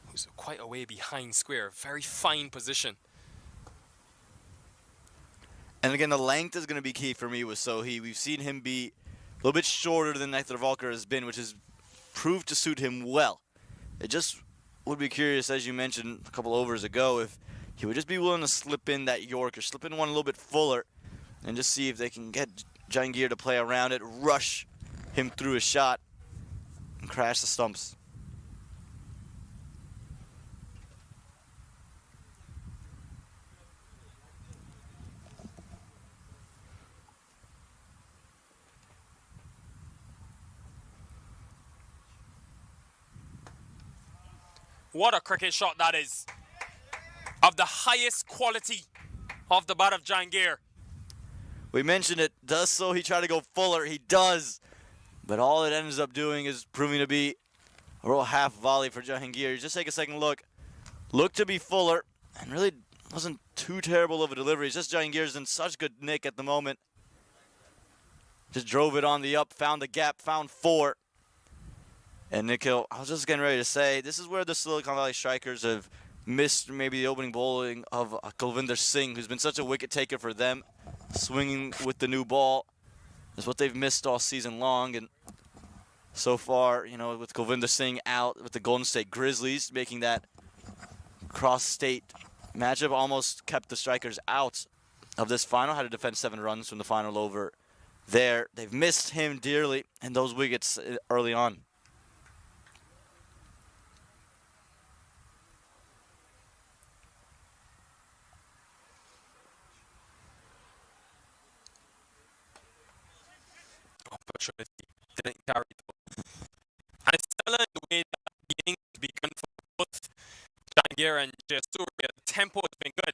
Who's quite a way behind square. Very fine position. And again, the length is going to be key for me with Sohi. We've seen him be a little bit shorter than Nachavalkar has been, which has proved to suit him well. It just would be curious, as you mentioned a couple overs ago, if he would just be willing to slip in that Yorker, slip in one a little bit fuller, and just see if they can get Jahangir to play around it, rush him through a shot, and crash the stumps. What a cricket shot that is. Of the highest quality off the bat of Jahangir. We mentioned it. Does so. He tried to go fuller. He does. But all it ends up doing is proving to be a real half volley for Jahangir. Just take a second look. Looked to be fuller. And really wasn't too terrible of a delivery. It's just Jahangir's in such good nick at the moment. Just drove it on the up. Found the gap. Found 4. And Nikhil, I was just getting ready to say, this is where the Silicon Valley Strikers have missed maybe the opening bowling of Kulvinder Singh, who's been such a wicket taker for them, swinging with the new ball. That's what they've missed all season long. And so far, you know, with Kulvinder Singh out with the Golden State Grizzlies, making that cross-state matchup, almost kept the Strikers out of this final. Had to defend 7 runs from the final over there. They've missed him dearly and those wickets early on. Opportunity didn't carry through. And it's similar in the way that the innings begun for both Jahangir and Jayasuria. The tempo has been good.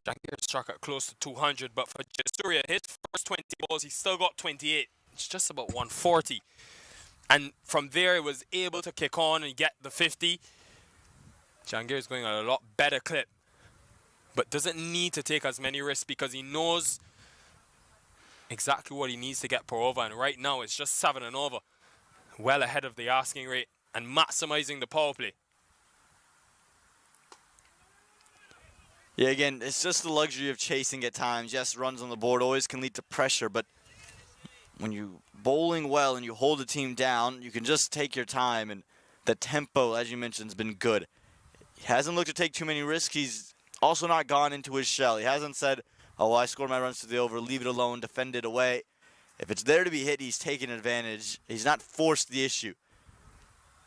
Jahangir struck at close to 200, but for Jayasuria, his first 20 balls, he still got 28. It's just about 140. And from there, he was able to kick on and get the 50. Jahangir is going at a lot better clip, but doesn't need to take as many risks because he knows exactly what he needs to get per over, and right now it's just 7 and over, well ahead of the asking rate and maximizing the power play. Yeah, again, it's just the luxury of chasing at times. Yes, runs on the board always can lead to pressure, but when you bowling well and you hold the team down, you can just take your time, and the tempo, as you mentioned, has been good. He hasn't looked to take too many risks. He's also not gone into his shell. He hasn't said, oh, well, I scored my runs to the over, leave it alone, defend it away. If it's there to be hit, he's taken advantage. He's not forced the issue.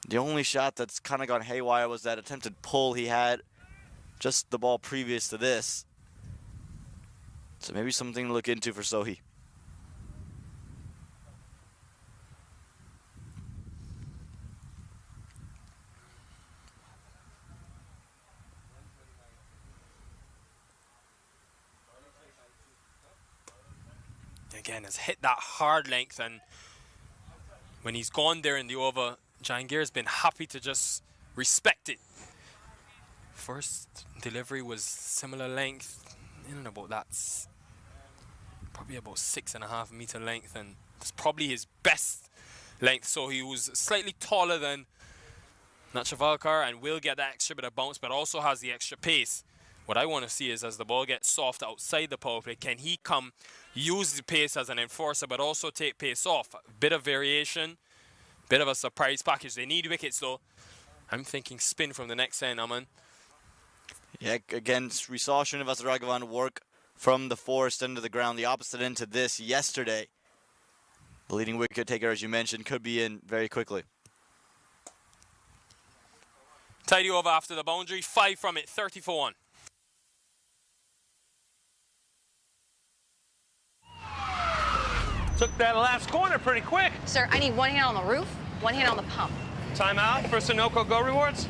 The only shot that's kind of gone haywire was that attempted pull he had, just the ball previous to this. So maybe something to look into for Sohi. Again, has hit that hard length, and when he's gone there in the over, Jahangir has been happy to just respect it. First delivery was similar length, in and about that's probably about 6.5 meter length, and it's probably his best length. So he was slightly taller than Nachavalkar and will get that extra bit of bounce, but also has the extra pace. What I want to see is as the ball gets soft outside the power play, can he come, use the pace as an enforcer, but also take pace off? A bit of variation, bit of a surprise package. They need wickets though. I'm thinking spin from the next end, Aman. Yeah, again, we saw Srinivasa Raghavan work from the forest end of the ground, the opposite end to this yesterday. The leading wicket taker, as you mentioned, could be in very quickly. Tidy over after the boundary, 5 from it, 30 for 1. Took that last corner pretty quick. Sir, I need 1 hand on the roof, 1 hand on the pump. Timeout for Sunoco Go Rewards.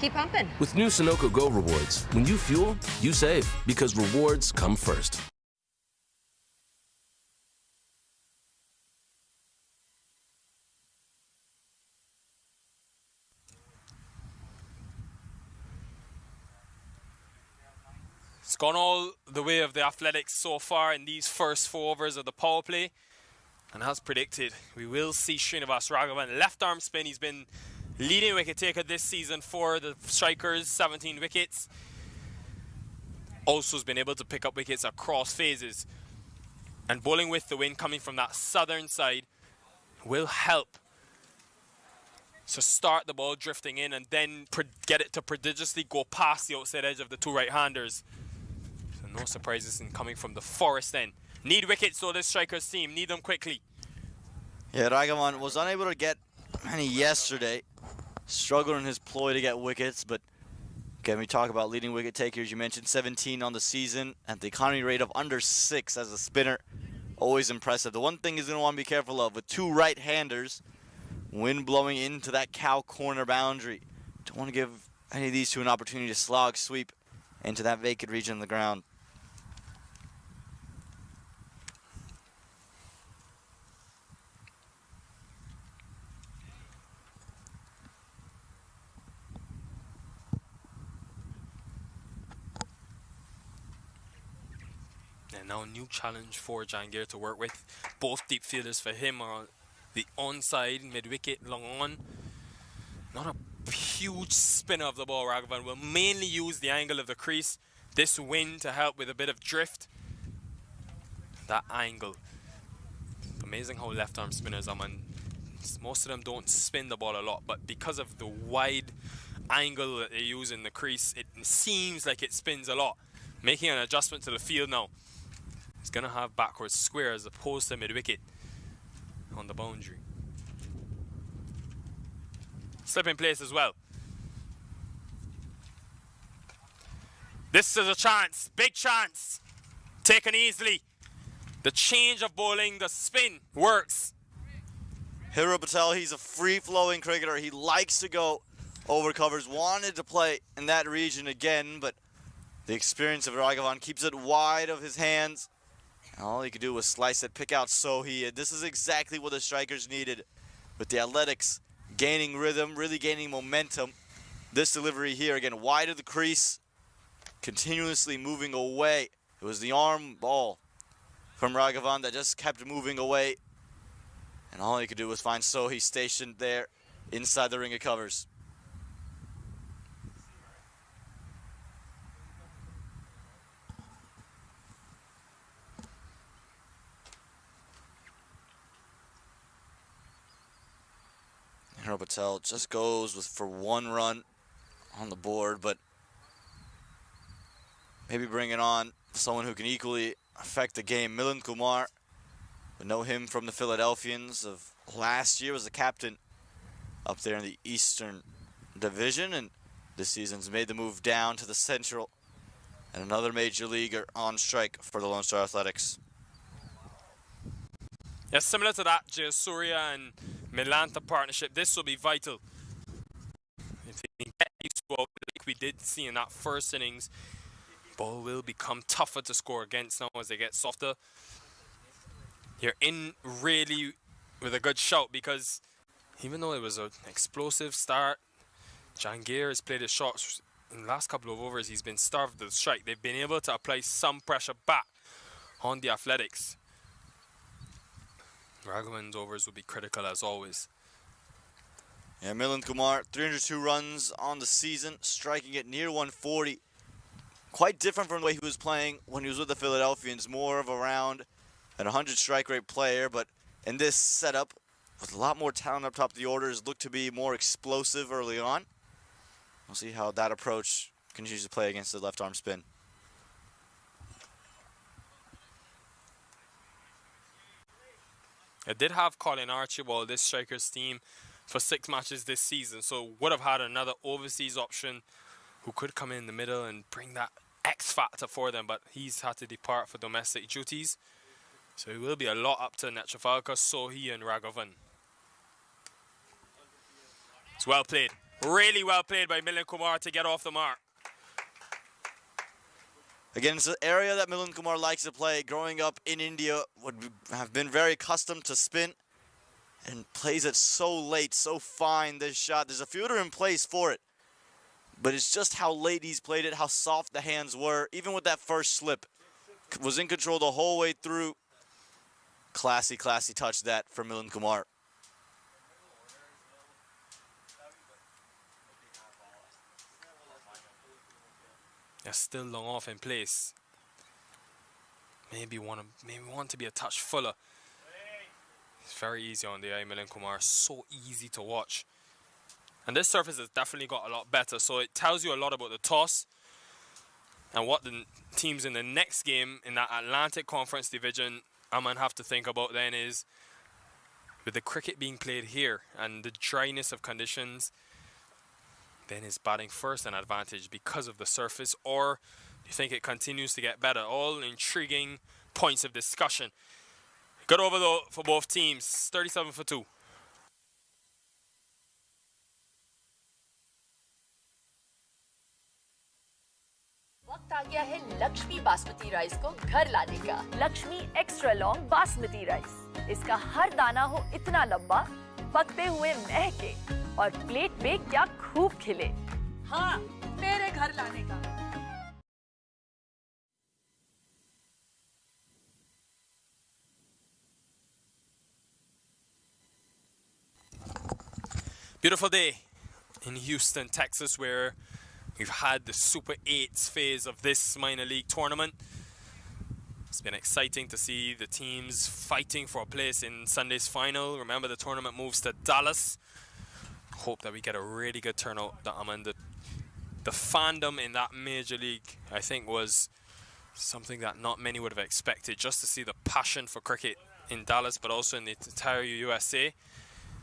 Keep pumping. With new Sunoco Go rewards, when you fuel, you save because rewards come first. It's gone all the way of the Athletics so far in these first 4 overs of the power play. And as predicted, we will see Srinivasa Raghavan left arm spin. He's been leading wicket taker this season for the Strikers, 17 wickets. Also has been able to pick up wickets across phases. And bowling with the wind coming from that southern side will help. So start the ball drifting in and then get it to prodigiously go past the outside edge of the 2 right-handers. So no surprises in coming from the forest end. Need wickets though, this Strikers team. Need them quickly. Yeah, Raghavan was unable to get many yesterday. Struggled in his ploy to get wickets, but again, we talk about leading wicket takers. You mentioned 17 on the season at the economy rate of under 6 as a spinner. Always impressive. The one thing he's going to want to be careful of with 2 right-handers, Wind blowing into that cow corner boundary. Don't want to give any of these two an opportunity to slog sweep into that vacant region of the ground. And now a new challenge for Jahangir to work with. Both deep fielders for him are on the onside, mid-wicket, long on. Not a huge spinner of the ball. Raghavan will mainly use the angle of the crease, this wind to help with a bit of drift. That angle. Amazing how left-arm spinners are, man. Most of them don't spin the ball a lot, but because of the wide angle that they use in the crease, it seems like it spins a lot. Making an adjustment to the field now. He's going to have backwards square as opposed to mid-wicket on the boundary. Slip in place as well. This is a chance, big chance. Taken easily. The change of bowling, the spin works. Hero Patel, he's a free-flowing cricketer. He likes to go over covers. Wanted to play in that region again, but the experience of Raghavan keeps it wide of his hands. And all he could do was slice it, pick out Sohi. This is exactly what the strikers needed. With the athletics gaining rhythm, really gaining momentum. This delivery here, again, wide of the crease, continuously moving away. It was the arm ball from Raghavan that just kept moving away. And all he could do was find Sohi stationed there inside the ring of covers. Hero Patel just goes for one run on the board, but maybe bringing on someone who can equally affect the game. Milind Kumar, we know him from the Philadelphians of last year, was the captain up there in the Eastern Division, and this season's made the move down to the Central, and another major leaguer on strike for the Lone Star Athletics. Yeah, similar to that Jayasuria and Milanta partnership, this will be vital. If they can get used to what like we did see in that first innings, ball will become tougher to score against now as they get softer. You're in really with a good shout, because even though it was an explosive start, Jahangir has played his shots. In the last couple of overs, he's been starved to the strike. They've been able to apply some pressure back on the Athletics. Raghavan's overs will be critical as always. Yeah, Milind Kumar, 302 runs on the season, striking at near 140. Quite different from the way he was playing when he was with the Philadelphians, more of around an 100 strike rate player, but in this setup, with a lot more talent up top of the orders, looked to be more explosive early on. We'll see how that approach continues to play against the left arm spin. I did have Colin Archibald, this strikers team, for 6 matches this season, so would have had another overseas option who could come in the middle and bring that X factor for them, but he's had to depart for domestic duties. So it will be a lot up to Netrafalka, Sohi and Raghavan. It's well played. Really well played by Milind Kumar to get off the mark. Again, it's an area that Milind Kumar likes to play. Growing up in India, would have been very accustomed to spin, and plays it so late, so fine, this shot. There's a fielder in place for it, but it's just how late he's played it, how soft the hands were. Even with that first slip, was in control the whole way through. Classy, classy touch that for Milind Kumar. They're still long off in place. Maybe want to be a touch fuller. It's very easy on the eye, Milind Kumar. So easy to watch. And this surface has definitely got a lot better, so it tells you a lot about the toss and what the teams in the next game in that Atlantic Conference division I'm going to have to think about then is, with the cricket being played here and the dryness of conditions, then is batting first an advantage because of the surface, or do you think it continues to get better? All intriguing points of discussion. Good over though for both teams, 37 for 2. वक्त आ गया है Lakshmi basmati rice को घर लाने का। Lakshmi extra long basmati rice. इसका हर दाना हो इतना लंबा, पकते हुए महके और प्लेट पे क्या खूब खिले। हाँ, मेरे घर लाने का। Beautiful day in Houston, Texas, where we've had the Super 8s phase of this minor league tournament. It's been exciting to see the teams fighting for a place in Sunday's final. Remember, the tournament moves to Dallas. Hope that we get a really good turnout. The fandom in that major league, I think, was something that not many would have expected. Just to see the passion for cricket in Dallas, but also in the entire USA.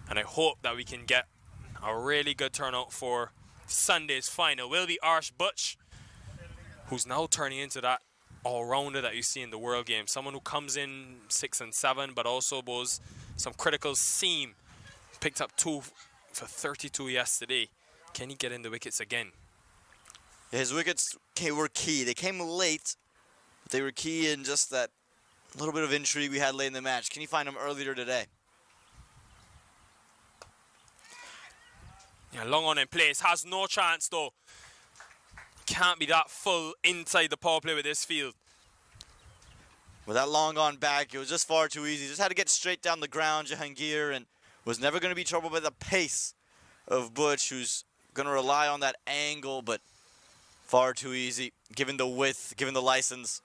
And I hope that we can get a really good turnout for Sunday's final. Will be Arsh Butch, who's now turning into that all-rounder that you see in the World Game. Someone who comes in 6 and 7, but also was some critical seam. Picked up 2 for 32 yesterday. Can he get in the wickets again? His wickets were key. They came late, but they were key in just that little bit of intrigue we had late in the match. Can you find them earlier today? Yeah, long on in place, has no chance though. Can't be that full inside the power play with this field. With that long on back, it was just far too easy. Just had to get straight down the ground, Jahangir, and was never going to be troubled by the pace of Butch, who's going to rely on that angle, but far too easy, given the width, given the license.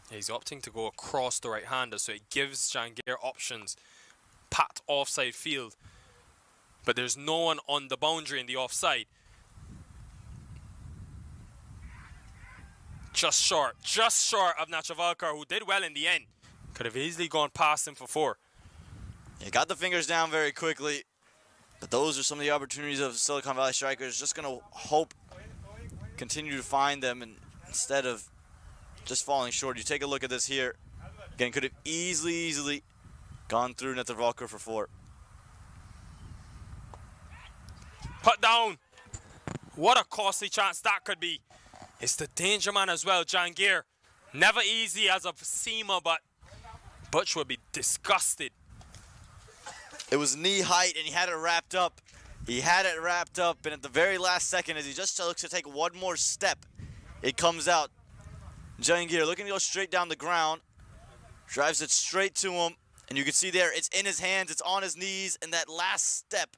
Yeah, he's opting to go across the right-hander, so it gives Jahangir options. Pat offside field, but there's no one on the boundary in the offside. Just short of Nachavalkar, who did well in the end. Could have easily gone past him for 4. Yeah, got the fingers down very quickly, but those are some of the opportunities of Silicon Valley strikers. Just going to hope, continue to find them, and instead of just falling short. You take a look at this here. Again, could have easily gone through Netravalkar for 4. Put down. What a costly chance that could be. It's the danger man as well, Jahangir. Never easy as a seamer, but Butch would be disgusted. It was knee height, and he had it wrapped up. He had it wrapped up, and at the very last second, as he just looks to take one more step, it comes out. Jahangir looking to go straight down the ground, drives it straight to him, and you can see there, it's in his hands, it's on his knees, and that last step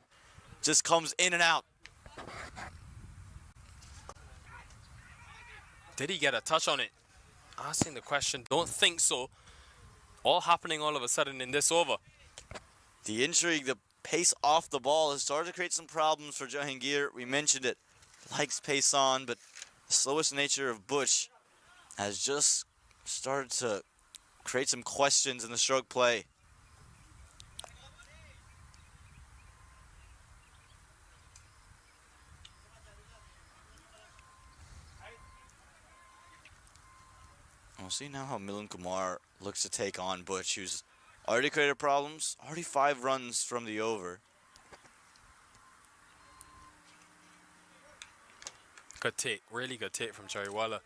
just comes in and out. Did he get a touch on it? Asking the question, don't think so. All happening all of a sudden in this over. The intrigue, the pace off the ball has started to create some problems for Jahangir. We mentioned it, likes pace on, but the slowest nature of Butch has just started to create some questions in the stroke play. We'll see now how Milan Kumar looks to take on Butch, who's already created problems, already 5 runs from the over. Good take, really good take from Jariwala.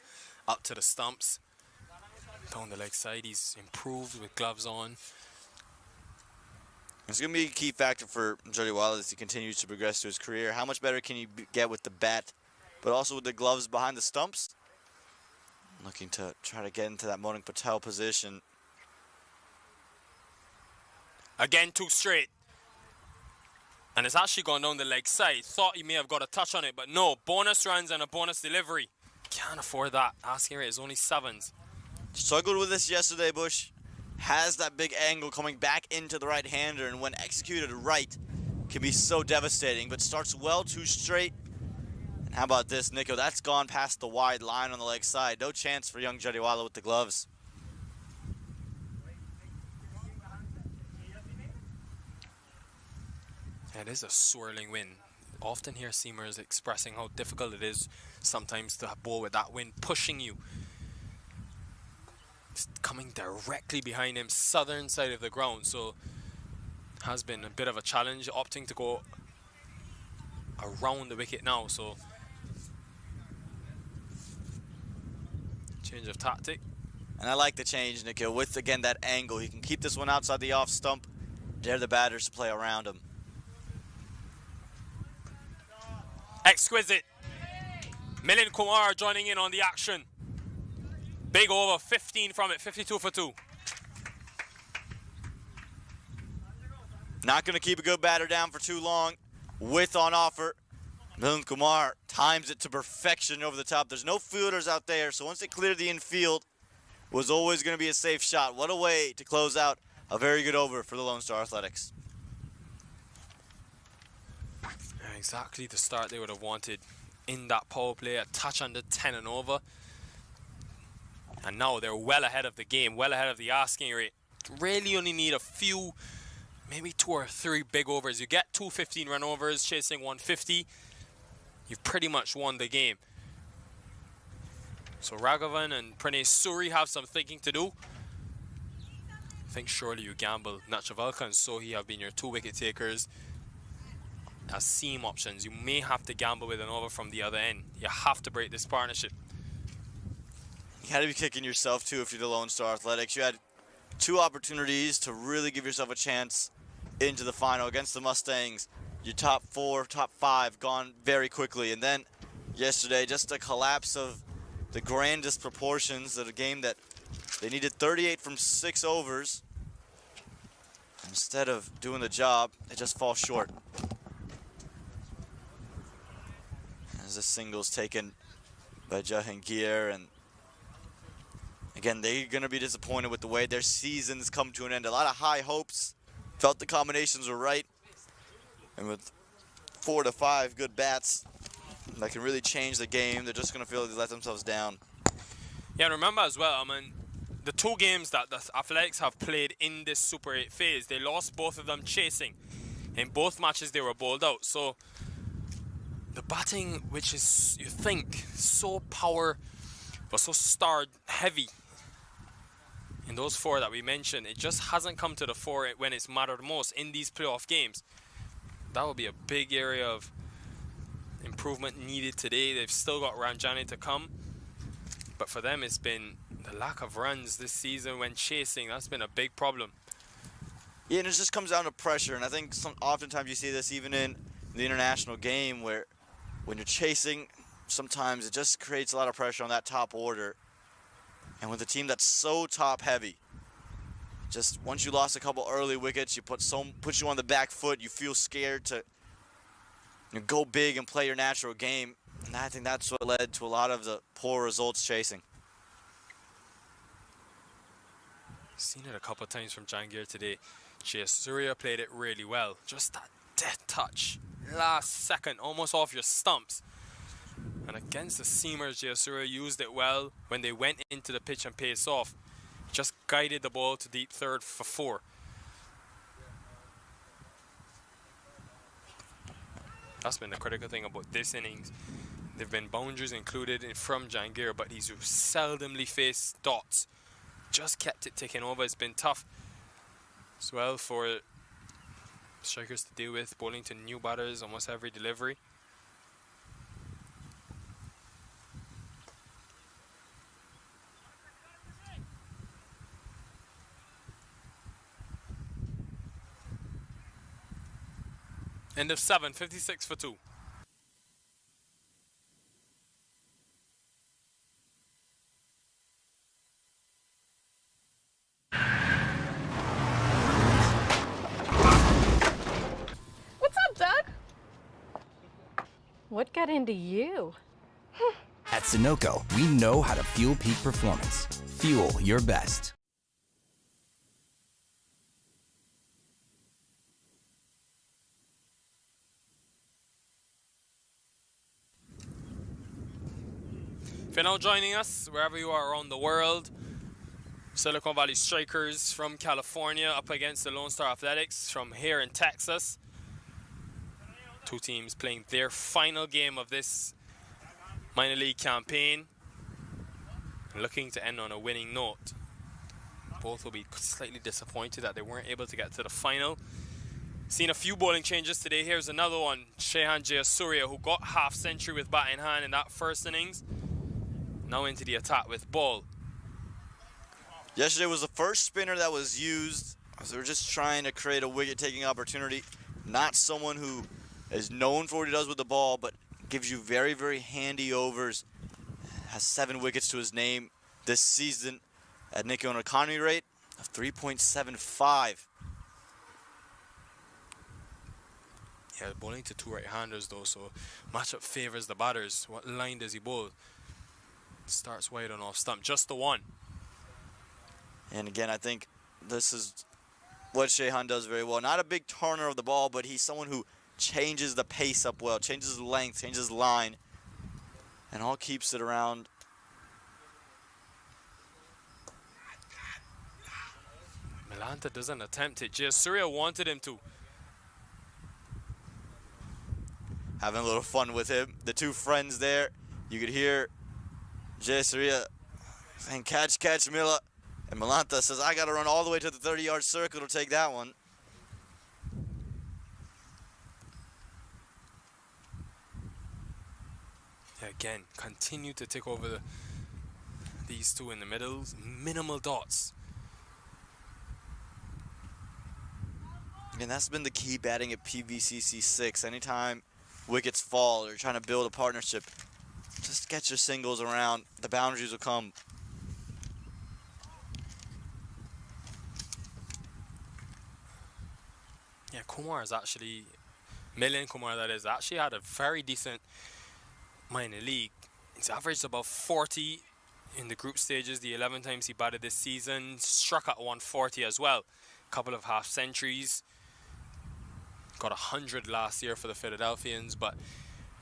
Up to the stumps. Down the leg side, he's improved with gloves on. It's going to be a key factor for Jariwala as he continues to progress to his career. How much better can he get with the bat, but also with the gloves behind the stumps? Looking to try to get into that Monik Patel position. Again, 2 straight. And it's actually gone down the leg side. Thought he may have got a touch on it, but no. Bonus runs and a bonus delivery. Can't afford that. Asking rate is only 7s. Struggled with this yesterday, Bush. Has that big angle coming back into the right-hander, and when executed right, can be so devastating, but starts well 2 straight. And how about this, Nico? That's gone past the wide line on the leg side. No chance for young Jariwala with the gloves. It is a swirling wind. Often hear seamers expressing how difficult it is sometimes to bowl with that wind pushing you. It's coming directly behind him, southern side of the ground, so has been a bit of a challenge, opting to go around the wicket now, so change of tactic. And I like the change, Nikhil. With, again, that angle, he can keep this one outside the off stump, dare the batters to play around him. Exquisite. Milind Kumar joining in on the action. Big over, 15 from it, 52 for 2. Not going to keep a good batter down for too long. Width on offer. Milind Kumar times it to perfection over the top. There's no fielders out there, so once they clear the infield, was always going to be a safe shot. What a way to close out a very good over for the Lone Star Athletics. Exactly the start they would have wanted in that power play, a touch under 10 and over. And now they're well ahead of the game, well ahead of the asking rate. Really only need a few, maybe 2 or 3 big overs. You get 2 15-run overs chasing 150, you've pretty much won the game. So Raghavan and Pranay Suri have some thinking to do. I think surely you gamble. Nachavalka and Sohi have been your 2 wicket takers as seam options. You may have to gamble with an over from the other end. You have to break this partnership. You got to be kicking yourself too if you're the Lone Star Athletics. You had 2 opportunities to really give yourself a chance into the final against the Mustangs. Your top 4, top 5 gone very quickly, and then yesterday just a collapse of the grandest proportions of a game that they needed 38 from 6 overs. Instead of doing the job, they just fall short. As the singles taken by Jahangir, and again, they're going to be disappointed with the way their seasons come to an end. A lot of high hopes, felt the combinations were right, and with 4 to 5 good bats that can really change the game, they're just going to feel like they let themselves down. Yeah, and remember as well, I mean, the 2 games that the Athletics have played in this Super 8 phase, they lost both of them chasing. In both matches, they were bowled out. So the batting, which is, you think, so power, but so star heavy in those 4 that we mentioned, it just hasn't come to the fore when it's mattered most in these playoff games. That will be a big area of improvement needed today. They've still got Ranjani to come, but for them it's been the lack of runs this season when chasing. That's been a big problem. Yeah, and it just comes down to pressure, and I think oftentimes you see this even in the international game, where when you're chasing, sometimes it just creates a lot of pressure on that top order. And with a team that's so top heavy, just once you lost a couple early wickets, you puts you on the back foot, you feel scared to go big and play your natural game. And I think that's what led to a lot of the poor results chasing. Seen it a couple of times from Jahangir today. Jayasuria played it really well. Just that death touch, last second, almost off your stumps. And against the seamers, Jayasuria used it well when they went into the pitch and paced off. Just guided the ball to deep third for 4. That's been the critical thing about this innings. There have been boundaries included from Jahangir, but he's seldomly faced dots. Just kept it ticking over. It's been tough as well for strikers to deal with, bowling to new batters almost every delivery. End of 7, 56 for 2. What's up, Doug? What got into you? At Sunoco, we know how to fuel peak performance. Fuel your best. If you're now joining us, wherever you are around the world, Silicon Valley Strikers from California up against the Lone Star Athletics from here in Texas. 2 teams playing their final game of this minor league campaign, looking to end on a winning note. Both will be slightly disappointed that they weren't able to get to the final. Seen a few bowling changes today. Here's another one. Jayasuria, who got half century with bat in hand in that first innings. Now into the attack with ball. Yesterday was the first spinner that was used. So we're just trying to create a wicket-taking opportunity. Not someone who is known for what he does with the ball, but gives you very, very handy overs. Has 7 wickets to his name this season at Nicky on an economy rate of 3.75. Yeah, bowling to 2 right-handers though, so matchup favors the batters. What line does he bowl? Starts wide on off stump, just the one. And again, I think this is what Shehan does very well. Not a big turner of the ball, but he's someone who changes the pace up well, changes the length, changes the line, and all keeps it around. Milanta doesn't attempt it. Jayasuria wanted him to. Having a little fun with him. The two friends there, you could hear Jayasuria saying, catch, Mila. And Milanta says, I got to run all the way to the 30-yard circle to take that one. Yeah, again, continue to take over these two in the middle. Minimal dots. And that's been the key batting at PVCC 6. Anytime wickets fall or you're trying to build a partnership, just get your singles around. The boundaries will come. Yeah, Kumar is actually, Milian Kumar that is, actually had a very decent minor league. He's averaged about 40 in the group stages, the 11 times he batted this season. Struck at 140 as well. Couple of half centuries. Got 100 last year for the Philadelphians, but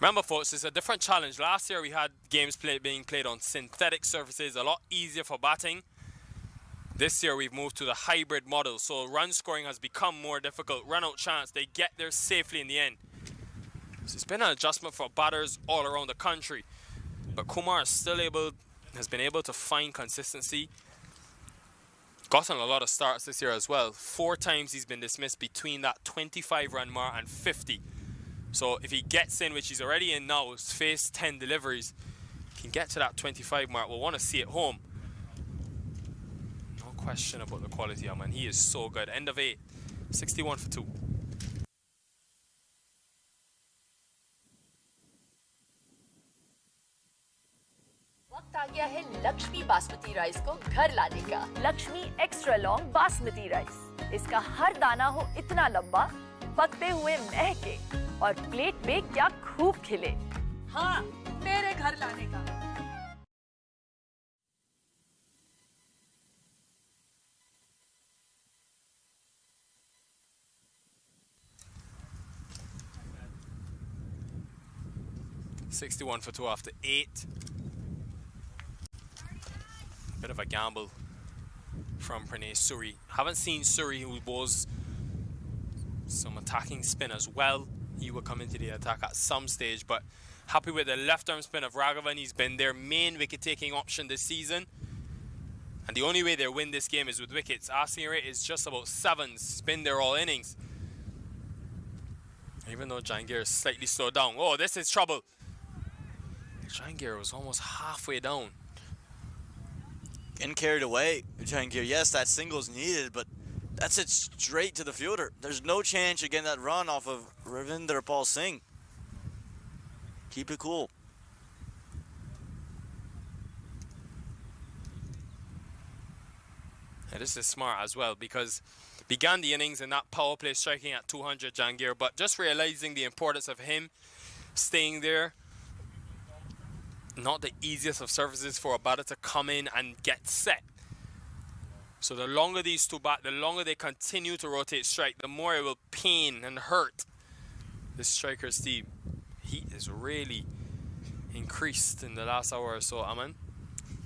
remember folks, it's a different challenge. Last year we had games being played on synthetic surfaces, a lot easier for batting. This year we've moved to the hybrid model, so run scoring has become more difficult. Run out chance, they get there safely in the end. So it's been an adjustment for batters all around the country, but Kumar is still has been able to find consistency. Gotten a lot of starts this year as well. 4 times he's been dismissed between that 25-run mark and 50. So if he gets in, which he's already in now, he's faced 10 deliveries, can get to that 25 mark. We'll want to see it home. No question about the quality of him, and he is so good. End of 8, 61 for 2. वक्त आ गया है Lakshmi basmati rice को घर लाने का। Lakshmi extra long basmati rice. इसका हर दाना हो इतना लंबा, पकते हुए महके और प्लेट में क्या खूब खिले। हाँ, मेरे घर लाने का। $61 for 2 after 8. Bit of a gamble from Pranay Suri. Haven't seen Suri, who bowls some attacking spin as well. He will come into the attack at some stage, but happy with the left arm spin of Raghavan. He's been their main wicket-taking option this season. And the only way they win this game is with wickets. Asking rate is just about 7s. It's been there all innings. Even though Jahangir is slightly slowed down. Oh, this is trouble. Jahangir was almost halfway down. Getting carried away. Jahangir, yes, that single's needed, but that's it straight to the fielder. There's no chance you're getting that run off of Ravinder Pal Singh. Keep it cool. Yeah, this is smart as well, because began the innings in that power play striking at 200, Jahangir, but just realizing the importance of him staying there. Not the easiest of surfaces for a batter to come in and get set. So the longer these two bat, the longer they continue to rotate strike, the more it will pain and hurt this striker's team. Heat is really increased in the last hour or so, Aman.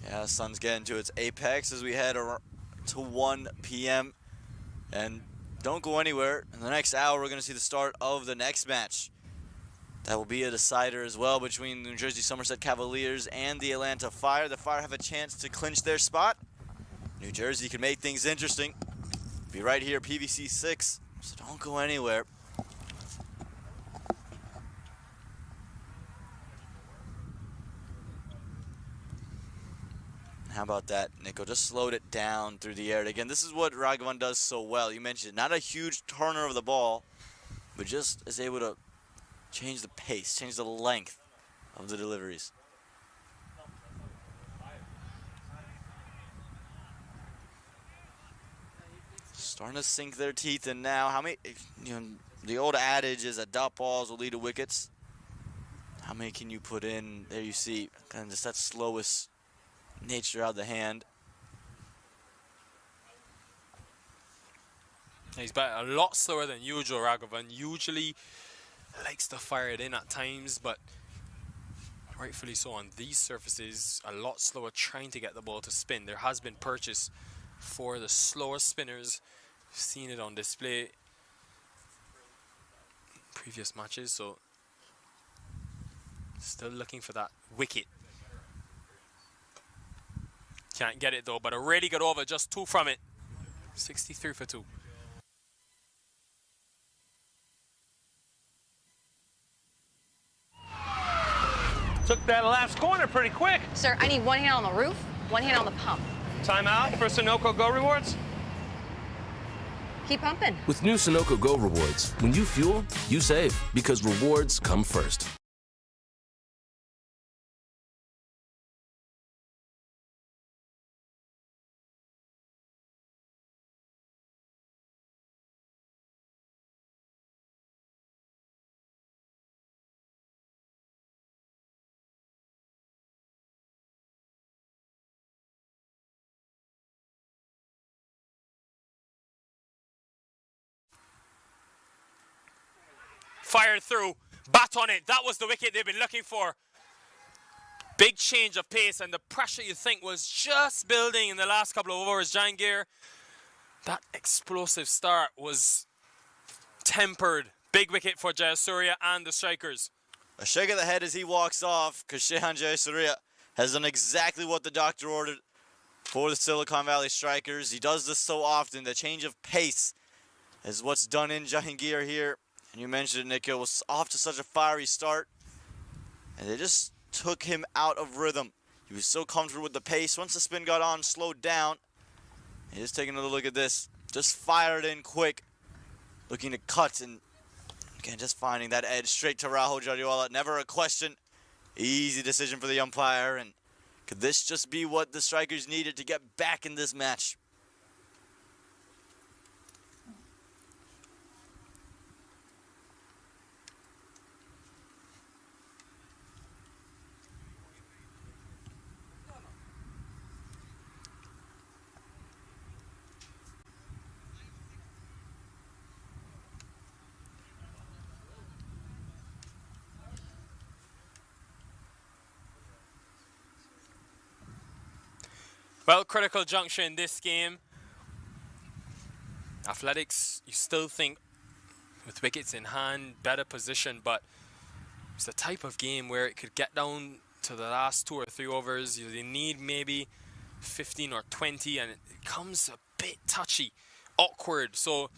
Yeah, the sun's getting to its apex as we head to 1 p.m. And don't go anywhere. In the next hour, we're going to see the start of the next match. That will be a decider as well between the New Jersey Somerset Cavaliers and the Atlanta Fire. The Fire have a chance to clinch their spot. New Jersey can make things interesting. Be right here, PVC 6 So don't go anywhere. How about that, Nico? Just slowed it down through the air. Again, this is what Raghavan does so well. You mentioned not a huge turner of the ball, but just is able to change the pace, change the length of the deliveries. Starting to sink their teeth in now. How many, the old adage is that dot balls will lead to wickets. How many can you put in? There you see, kind of just that slowest nature out of the hand. He's a lot slower than usual, Raghavan. Usually likes to fire it in at times, but rightfully so on these surfaces, a lot slower trying to get the ball to spin. There has been purchase for the slower spinners. We've seen it on display in previous matches, so still looking for that wicket. Can't get it though, but a really good over, just 2 from it. 63 for 2. Took that last corner pretty quick. Sir, I need one hand on the roof, one hand on the pump. Timeout for Sunoco Go rewards. Keep pumping. With new Sunoco Go rewards, when you fuel, you save because rewards come first. Fired through, bat on it. That was the wicket they've been looking for. Big change of pace, and the pressure you think was just building in the last couple of overs. Jahangir, that explosive start was tempered. Big wicket for Jayasuria and the strikers. A shake of the head as he walks off, because Jayasuria has done exactly what the doctor ordered for the Silicon Valley Strikers. He does this so often. The change of pace is what's done in Jahangir here. And you mentioned it, Nico, was off to such a fiery start, and they just took him out of rhythm. He was so comfortable with the pace. Once the spin got on, slowed down. And just taking another look at this. Just fired in quick, looking to cut, and again, just finding that edge straight to Rahul Jariwala. Never a question. Easy decision for the umpire. And could this just be what the Strikers needed to get back in this match? Well, critical juncture in this game. Athletics, you still think with wickets in hand, better position, but it's the type of game where it could get down to the last 2 or 3 overs. You need maybe 15 or 20, and it becomes a bit touchy, awkward. So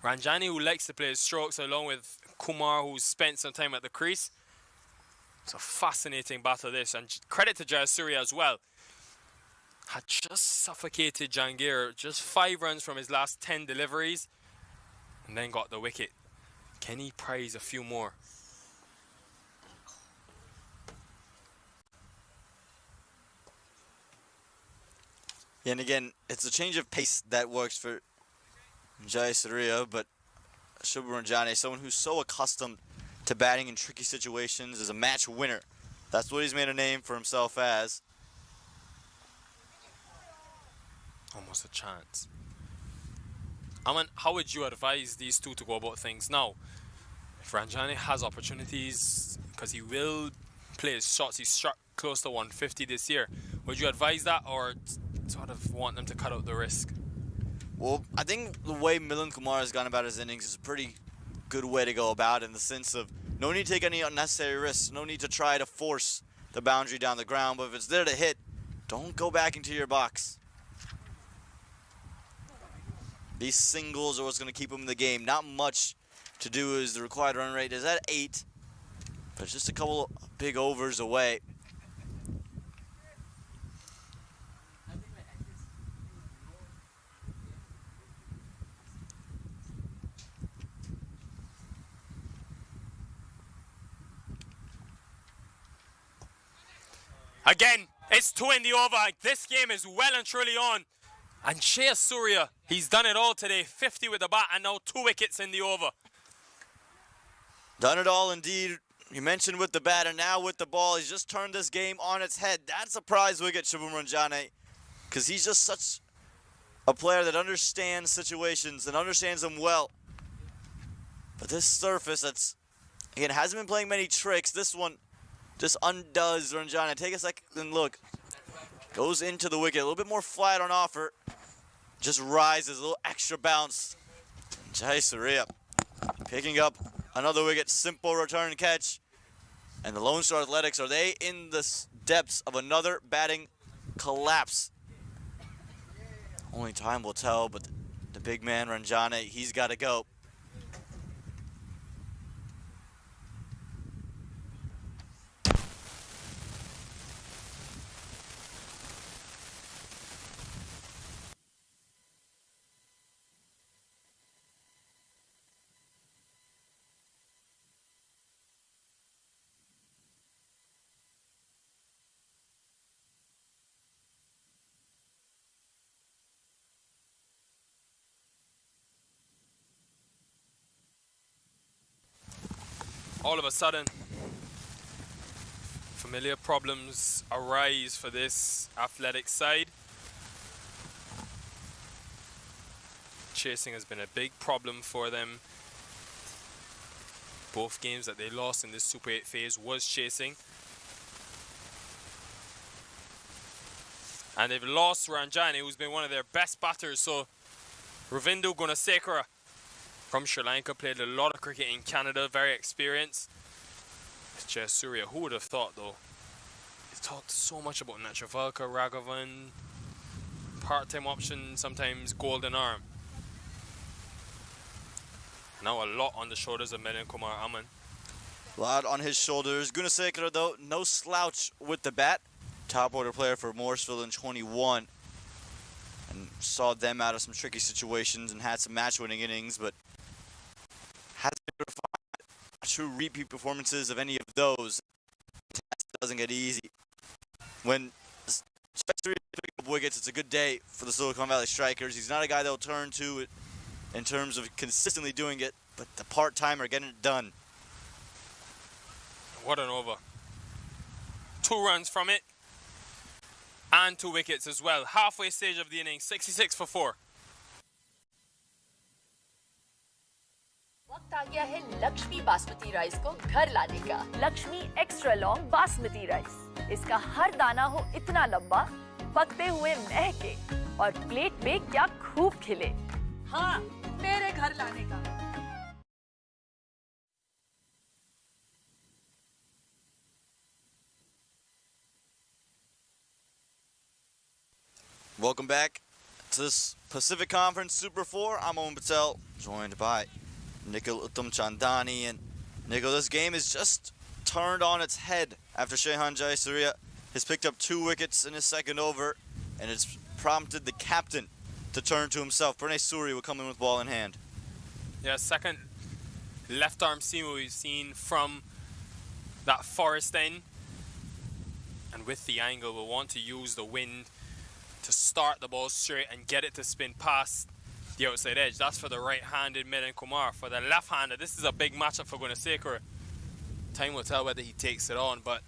Ranjani, who likes to play his strokes, along with Kumar, who's spent some time at the crease. It's a fascinating battle, this, and credit to Jayasuria as well. Had just suffocated Jahangir, just 5 runs from his last 10 deliveries, and then got the wicket. Can he prize a few more? And again, it's a change of pace that works for Jayasuria, but Shubharan Jani, someone who's so accustomed to batting in tricky situations, is a match winner. That's what he's made a name for himself as. Almost a chance. Aman, how would you advise these two to go about things now? If Ranjani has opportunities, because he will play his shots, he's struck close to 150 this year, would you advise that, or sort of want them to cut out the risk? Well, I think the way Milind Kumar has gone about his innings is a pretty good way to go about it, in the sense of no need to take any unnecessary risks, no need to try to force the boundary down the ground, but if it's there to hit, don't go back into your box. These singles are what's going to keep him in the game. Not much to do is the required run rate is at 8, but it's just a couple big overs away. Again, it's 2 in the over. This game is well and truly on. And Jayasuria, he's done it all today. 50 with the bat and now 2 wickets in the over. Done it all indeed. You mentioned with the bat and now with the ball. He's just turned this game on its head. That's a prize wicket, Shubham Ranjane, because he's just such a player that understands situations and understands them well. But this surface, that's, again, hasn't been playing many tricks. This one just undoes Ranjane. Take a second look. Goes into the wicket. A little bit more flat on offer. Just rises. A little extra bounce. Jayasuria picking up another wicket. Simple return catch. And the Lone Star Athletics, are they in the depths of another batting collapse? Only time will tell, but the big man, Ranjane, he's got to go. All of a sudden, familiar problems arise for this athletic side. Chasing has been a big problem for them. Both games that they lost in this Super 8 phase was chasing. And they've lost Ranjane, who's been one of their best batters. So Ravindu Gunasekara from Sri Lanka, played a lot of cricket in Canada, very experienced. Jayasuria, who would have thought though? He's talked so much about Nachavalka, Raghavan, part-time option, sometimes golden arm. Now a lot on the shoulders of Milind Kumar Aman. A lot on his shoulders. Gunasekara, though, no slouch with the bat. Top order player for Morrisville in 21. And saw them out of some tricky situations and had some match-winning innings, but hasn't been able to find true repeat performances of any of those. It doesn't get easy. When especially picking up wickets, it's a good day for the Silicon Valley Strikers. He's not a guy they'll turn to in terms of consistently doing it, but the part-timer getting it done. What an over. 2 runs from it. And 2 wickets as well. Halfway stage of the inning, 66 for 4. वक्त आ गया है Lakshmi basmati rice को घर लाने का। Lakshmi extra long basmati rice. इसका हर दाना हो इतना लंबा, पकते हुए महके और प्लेट में क्या खूब खिले। हाँ, मेरे घर लाने का। Welcome back to this Pacific Conference Super 4. I'm Owen Patel, joined by Nikhil Uttam Chandani. And Nikhil, this game is just turned on its head after Shehan Jayasuria has picked up 2 wickets in his second over, and it's prompted the captain to turn to himself. Pranay Suri will come in with ball in hand. Yeah, second left arm seam we've seen from that forest end. And with the angle, we'll want to use the wind to start the ball straight and get it to spin past the outside edge. That's for the right-handed Milind Kumar. For the left-hander, this is a big matchup for Gunasekara. Time will tell whether he takes it on, but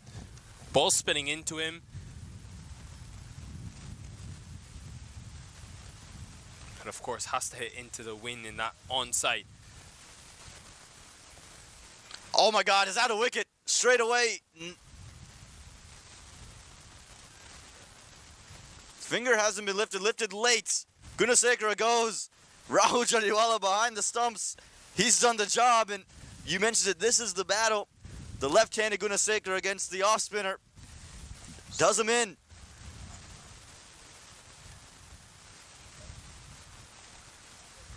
ball spinning into him. And of course has to hit into the wind in that onside. Oh my God, is that a wicket? Straight away. Finger hasn't been lifted late. Gunasekara goes. Rahul Jariwala behind the stumps. He's done the job, and you mentioned it, this is the battle. The left-handed Gunasekara against the off-spinner. Does him in.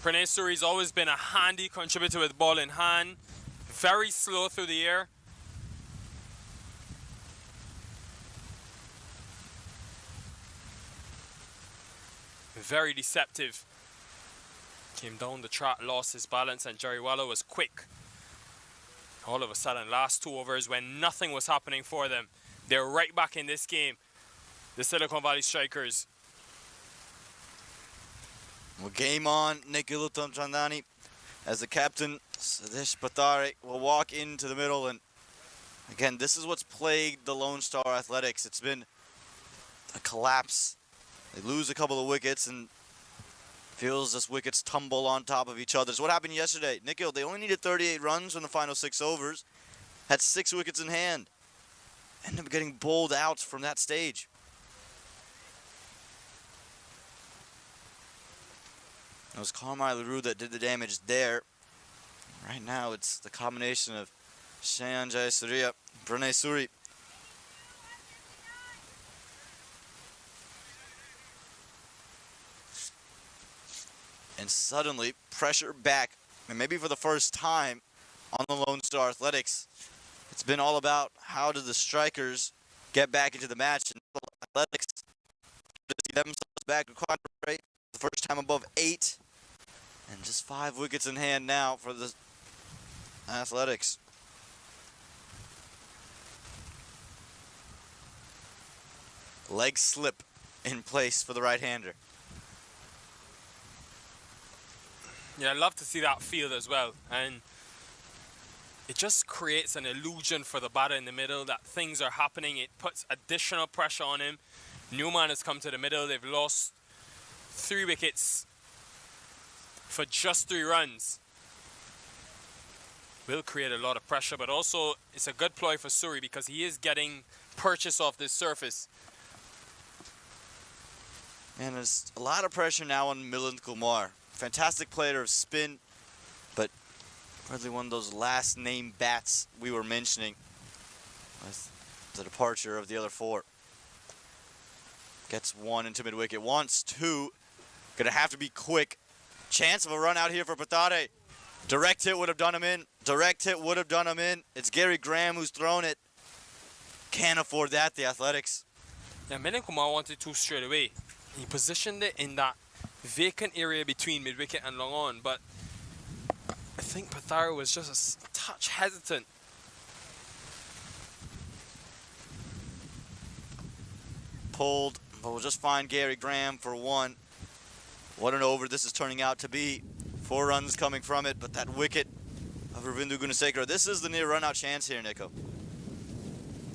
Pranay Suri's always been a handy contributor with ball in hand. Very slow through the air. Very deceptive. Came down the track, lost his balance, and Jayasuria was quick. All of a sudden, last 2 overs when nothing was happening for them, they're right back in this game. The Silicon Valley Strikers. Well, game on. Nikhil Chandani as the captain. Sadish Patare will walk into the middle, and again, this is what's plagued the Lone Star Athletics. It's been a collapse. They lose a couple of wickets, and feels as wickets tumble on top of each other. So what happened yesterday? Nikhil, they only needed 38 runs from the final 6 overs, had 6 wickets in hand, ended up getting bowled out from that stage. It was Carmine LaRue that did the damage there. Right now, it's the combination of Jayasuria, Pranay Suri. And suddenly, pressure back, and maybe for the first time on the Lone Star Athletics. It's been all about how do the Strikers get back into the match, and the Athletics see themselves back to quadra rate, the first time above 8, and just 5 wickets in hand now for the Athletics. Leg slip in place for the right-hander. Yeah, I'd love to see that field as well. And it just creates an illusion for the batter in the middle that things are happening. It puts additional pressure on him. Newman has come to the middle. They've lost 3 wickets for just 3 runs. Will create a lot of pressure, but also it's a good ploy for Suri because he is getting purchase off this surface. And there's a lot of pressure now on Milind Kumar. Fantastic player of spin, but probably one of those last name bats we were mentioning with the departure of the other 4. Gets 1 into mid-wicket, wants 2. Gonna have to be quick. Chance of a run out here for Patare. Direct hit would have done him in. Direct hit would have done him in. It's Gary Graham who's thrown it. Can't afford that, the Athletics. Yeah, Milind Kumar wanted 2 straight away. He positioned it in that vacant area between mid-wicket and long on, but I think Patare was just a touch hesitant. Pulled, but we'll just find Gary Graham for 1. What an over this is turning out to be. 4 runs coming from it, but that wicket of Ravindu Gunasekara. This is the near run-out chance here, Nico.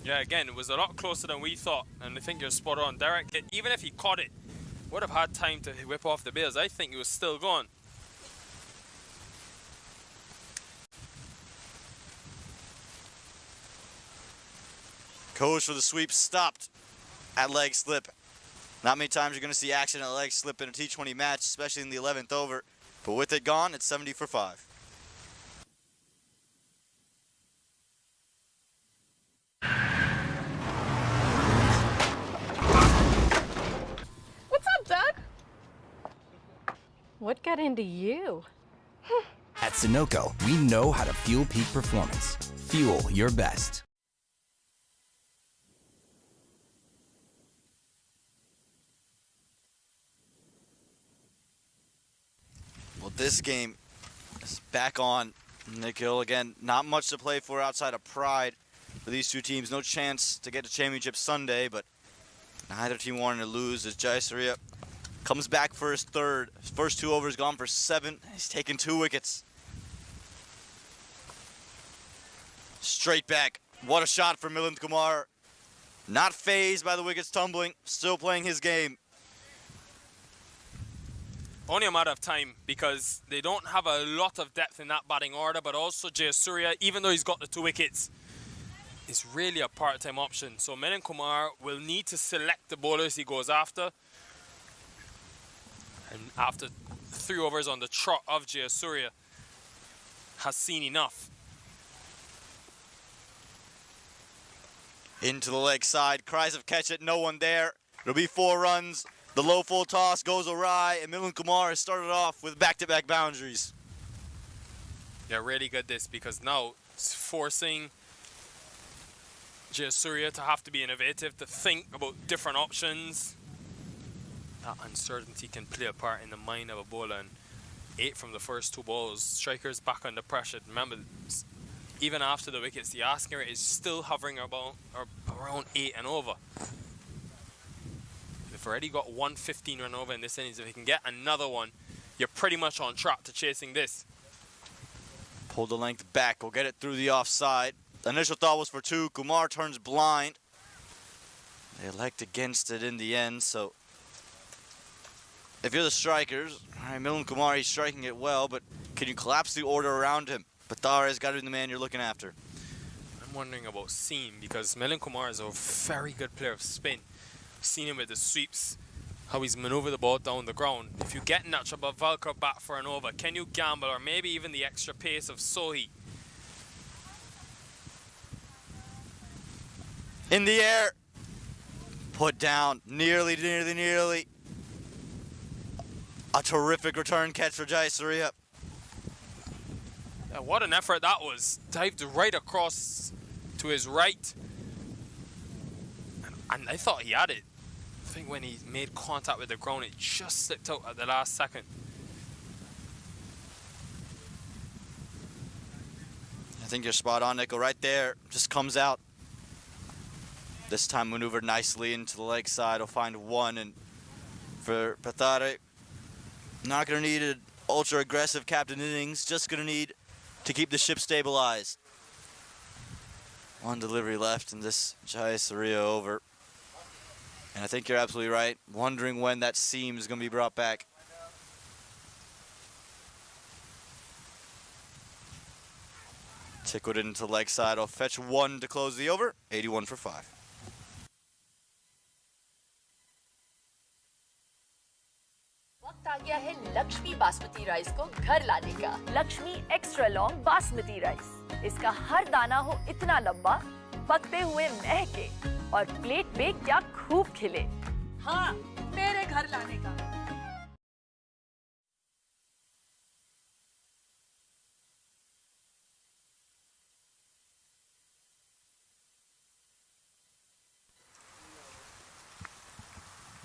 Yeah, again, it was a lot closer than we thought, and I think you're spot on. Direct hit, even if he caught it, would have had time to whip off the bails. I think he was still gone. Coach for the sweep stopped at leg slip. Not many times you're going to see action at leg slip in a T20 match, especially in the 11th over. But with it gone, it's 70 for 5. What's up, Doug? What got into you? At Sunoco, we know how to fuel peak performance. Fuel your best. Well, this game is back on. Nikhil, again, not much to play for outside of pride for these 2 teams. No chance to get to championship Sunday, but neither team wanting to lose as Jayasuria comes back for his 3rd. His first 2 overs gone for 7. He's taken 2 wickets. Straight back. What a shot for Milind Kumar. Not fazed by the wickets tumbling. Still playing his game. Only a matter of time because they don't have a lot of depth in that batting order, but also Jayasuria, even though he's got the 2 wickets, is really a part-time option. So Milind Kumar will need to select the bowlers he goes after. And after 3 overs on the trot of Jayasuria, has seen enough. Into the leg side. Cries of catch it. No one there. It'll be 4 runs. The low full toss goes awry, and Milind Kumar has started off with back-to-back boundaries. Yeah, really good this, because now it's forcing Jayasuria to have to be innovative, to think about different options. That uncertainty can play a part in the mind of a bowler, and 8 from the first 2 balls. Strikers back under pressure. Remember, even after the wickets, the asking rate is still hovering about around 8 and over. They've already got 115 run over in this innings. If he can get another one, you're pretty much on track to chasing this. Pull the length back. We'll get it through the offside. The initial thought was for 2. Kumar turns blind. They elect against it in the end, so if you're the strikers, all right, Milind Kumar, he's striking it well, but can you collapse the order around him? Patara has got to be the man you're looking after. I'm wondering about seam, because Milind Kumar is a very good player of spin. We've seen him with the sweeps, how he's maneuvered the ball down the ground. If you get Nachavalkar back for an over, can you gamble, or maybe even the extra pace of Sohi? In the air. Put down. Nearly. A terrific return catch for Jayasuria. Yeah, what an effort that was. Dived right across to his right. And I thought he had it. I think when he made contact with the ground, it just slipped out at the last second. I think you're spot on, Nico. Right there. Just comes out. This time maneuvered nicely into the leg side. He'll find 1. And for Patare, not going to need an ultra-aggressive captain innings. Just going to need to keep the ship stabilized. 1 delivery left in this Jayasuria over. And I think you're absolutely right. Wondering when that seam is going to be brought back. Tickled into the leg side. I'll fetch 1 to close the over. 81 for 5. वक्त आ गया है Lakshmi basmati rice को घर लाने का। Lakshmi extra long basmati rice. इसका हर दाना हो इतना लंबा, पकते हुए महके और प्लेट पे क्या खूब खिले। हाँ, मेरे घर लाने का।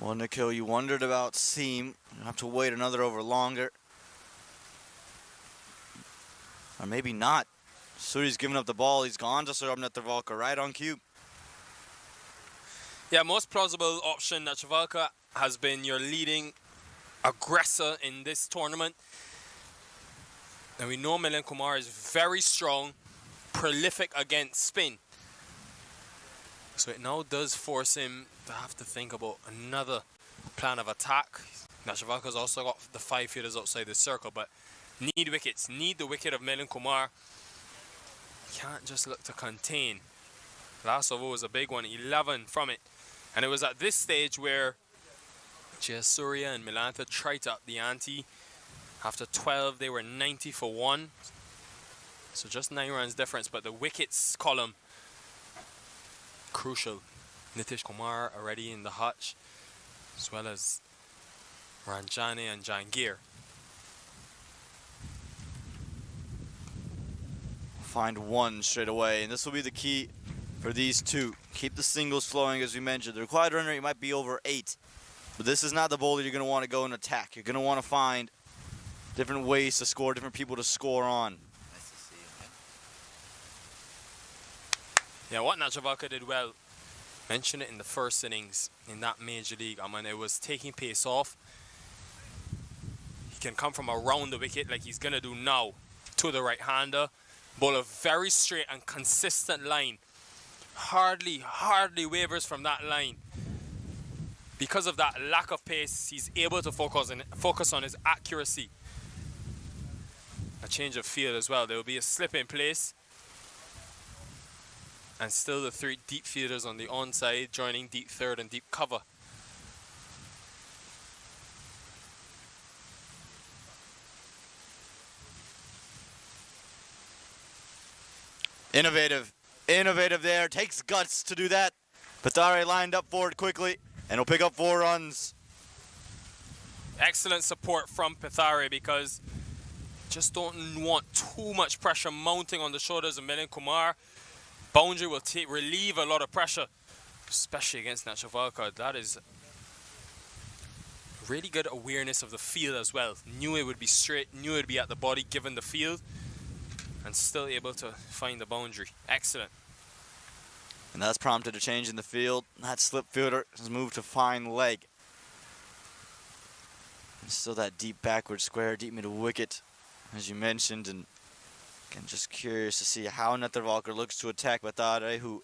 Well, Nikhil, you wondered about seam. You have to wait another over longer. Or maybe not. Suri's giving up the ball. He's gone to serve Netravalkar right on cue. Yeah, most plausible option, Netravalkar has been your leading aggressor in this tournament. And we know Milind Kumar is very strong, prolific against spin. So it now does force him to have to think about another plan of attack. Netravalkar's also got the 5 fielders outside the circle, but need wickets, need the wicket of Milind Kumar. Can't just look to contain. Last over was a big one, 11 from it. And it was at this stage where Jayasuria and Milantha tried to up the ante. After 12, they were 90 for 1. So just 9 runs difference, but the wickets column, crucial. Nitish Kumar already in the hutch, as well as Ranjane and Jangir. Find 1 straight away, and this will be the key for these 2. Keep the singles flowing, as we mentioned. The required run rate might be over 8, but this is not the bowler you're going to want to go and attack. You're going to want to find different ways to score, different people to score on. Yeah, what Netravalkar did well, mentioned it in the first innings in that major league. I mean, it was taking pace off. He can come from around the wicket like he's going to do now to the right-hander. Bowl a very straight and consistent line. Hardly wavers from that line. Because of that lack of pace, he's able to focus on his accuracy. A change of field as well. There will be a slip in place. And still the 3 deep fielders on the onside joining deep third and deep cover. Innovative there. Takes guts to do that. Patare lined up for it quickly, and he'll pick up 4 runs. Excellent support from Pithare because just don't want too much pressure mounting on the shoulders of Milind Kumar. Boundary will relieve a lot of pressure, especially against Nachavalka. That is really good awareness of the field as well. Knew it would be straight, knew it would be at the body given the field, and still able to find the boundary. Excellent. And that's prompted a change in the field. That slip fielder has moved to fine leg. And still that deep backward square, deep middle wicket, as you mentioned. And again, just curious to see how Netravalkar looks to attack Pithare, who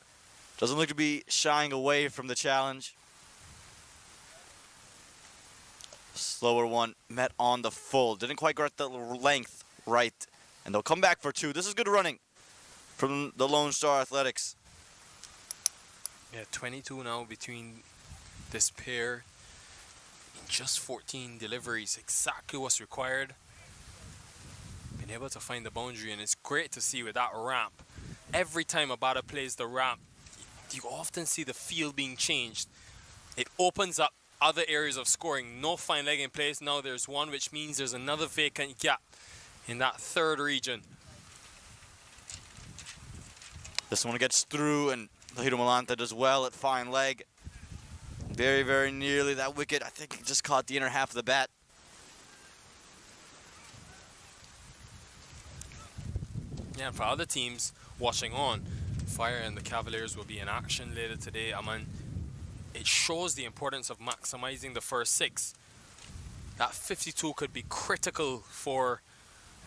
doesn't look to be shying away from the challenge. Slower one, met on the full. Didn't quite get the length right. And they'll come back for two. This is good running from the Lone Star Athletics. Yeah, 22 now between this pair. In just 14 deliveries, exactly what's required. Been able to find the boundary, and it's great to see with that ramp. Every time a batter plays the ramp, you often see the field being changed. It opens up other areas of scoring. No fine leg in place. Now there's one, which means there's another vacant gap in that third region. This one gets through, and Lahiru Malanta does well at fine leg. Very, very nearly that wicket. I think it just caught the inner half of the bat. Yeah, for other teams watching on, Fire and the Cavaliers will be in action later today. I mean, it shows the importance of maximizing the first six. That 52 could be critical for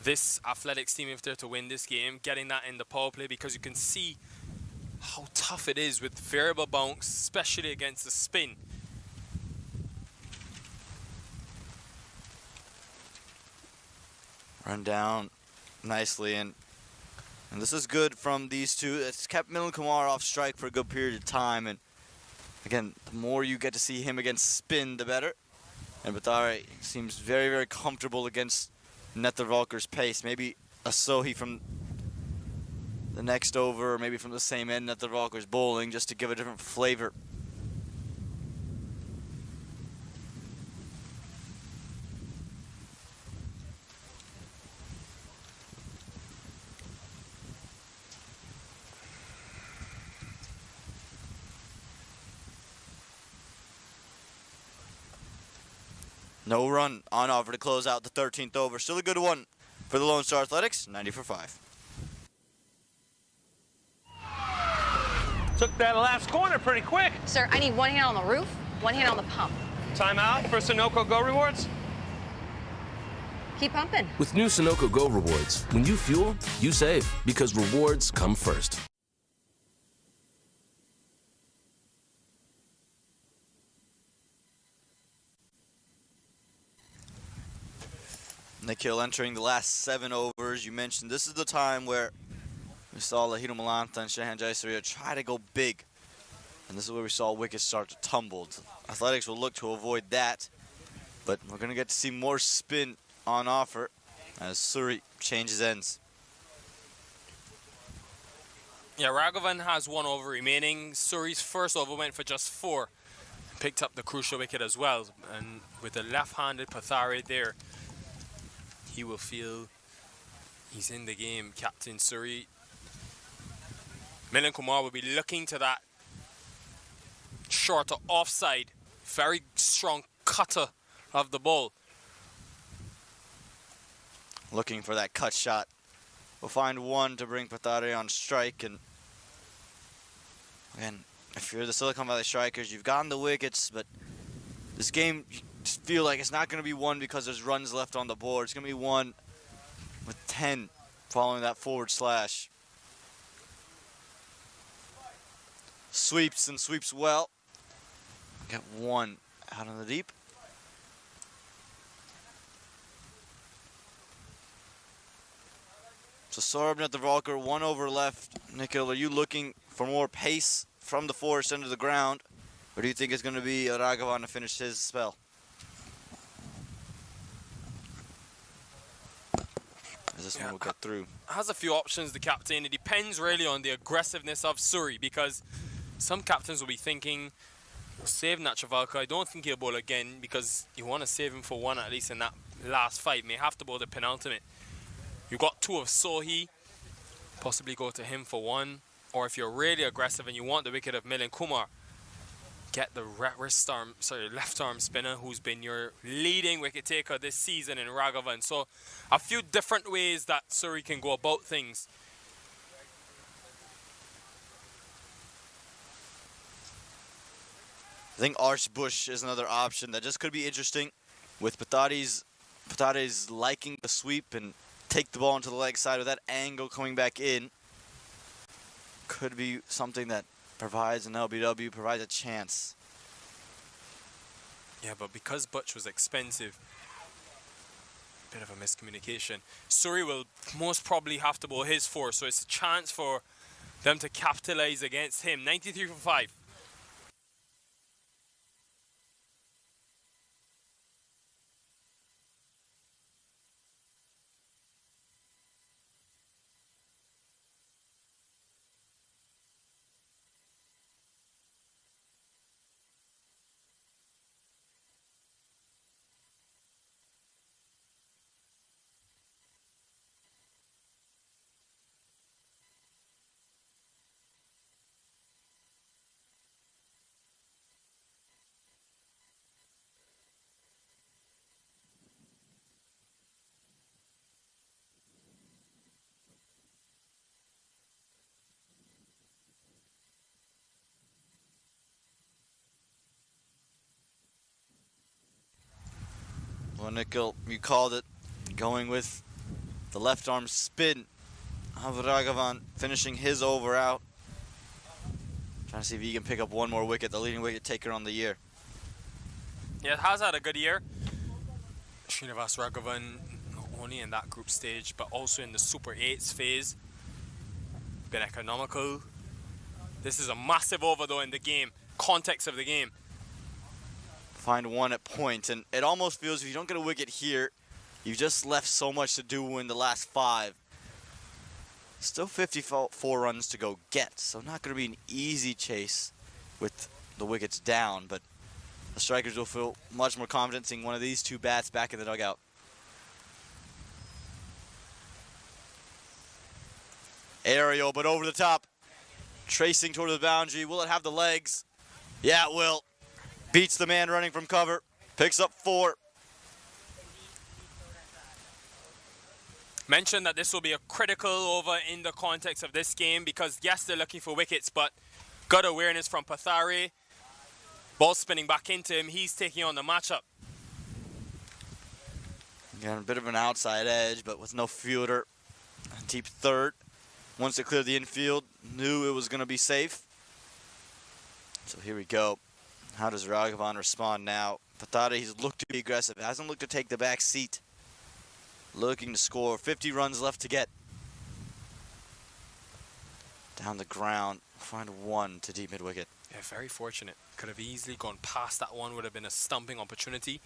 this Athletics team if they're to win this game, getting that in the power play, because you can see how tough it is with variable bounce, especially against the spin. Run down nicely, and this is good from these two. It's kept Milind Kumar off strike for a good period of time, and again, the more you get to see him against spin, the better. And Pithare seems very, very comfortable against Netravalkar's pace. Maybe a Sohi from the next over, or maybe from the same end Netravalkar's bowling, just to give a different flavor. No run on offer to close out the 13th over. Still a good one for the Lone Star Athletics, 90 for 5. Took that last corner pretty quick. Sir, I need one hand on the roof, one hand on the pump. Timeout for Sunoco Go Rewards. Keep pumping. With new Sunoco Go rewards, when you fuel, you save because rewards come first. Nikhil entering the last 7 overs. You mentioned this is the time where we saw Lahiru Malanta and Jayasuria try to go big. And this is where we saw wickets start to tumble. Athletics will look to avoid that. But we're going to get to see more spin on offer as Suri changes ends. Yeah, Raghavan has 1 over remaining. Suri's first over went for just 4. Picked up the crucial wicket as well. And with the left-handed Pithare there, he will feel he's in the game, Captain Suri. Milind Kumar will be looking to that shorter offside. Very strong cutter of the ball. Looking for that cut shot. We'll find one to bring Pithare on strike. And again, if you're the Silicon Valley Strikers, you've gotten the wickets, but this game, you just feel like it's not going to be won because there's runs left on the board. It's going to be won with 10 following that forward slash. Sweeps and sweeps well. Got 1 out on the deep. So Saurabh Netravalkar, 1 over left. Nikhil, are you looking for more pace from the forest end of the ground? Or do you think it's going to be Raghavan to finish his spell? As this one will get through. Has a few options, the captain. It depends really on the aggressiveness of Suri, because some captains will be thinking Save Nachavalka. I don't think he'll bowl again because you want to save him for one at least in that last fight. May have to bowl the penultimate. You've got two of Sohi. Possibly go to him for one. Or if you're really aggressive and you want the wicket of Milind Kumar, get the left arm spinner who's been your leading wicket taker this season in Raghavan. So a few different ways that Surrey can go about things. I think Arch Bush is another option that just could be interesting with Patare's liking the sweep and take the ball into the leg side with that angle coming back in. Could be something that provides an LBW, provides a chance. Yeah, but because Butch was expensive, bit of a miscommunication. Surrey will most probably have to bowl his four, so it's a chance for them to capitalize against him. 93 for 5. Well, Nikhil, you called it. Going with the left arm spin of Raghavan, finishing his over out. Trying to see if he can pick up one more wicket, the leading wicket taker on the year. Yeah, it has had a good year. Srinivas Raghavan, not only in that group stage, but also in the Super 8s phase. Been economical. This is a massive over, though, in the game. Context of the game. Find one at point, and it almost feels if you don't get a wicket here, you've just left so much to do in the last 5. Still 54 runs to go get, so not going to be an easy chase with the wickets down, but the strikers will feel much more confident seeing one of these two bats back in the dugout. Aerial, but over the top. Tracing toward the boundary. Will it have the legs? Yeah, it will. Beats the man running from cover. Picks up 4. Mentioned that this will be a critical over in the context of this game because, yes, they're looking for wickets, but good awareness from Pathare. Ball spinning back into him. He's taking on the matchup. Again, a bit of an outside edge, but with no fielder. Deep third. Once it cleared the infield, knew it was going to be safe. So here we go. How does Raghavan respond now? Pathare, he's looked to be aggressive. Hasn't looked to take the back seat. Looking to score. 50 runs left to get. Down the ground. Find one to deep mid-wicket. Yeah, very fortunate. Could have easily gone past that one. Would have been a stumping opportunity.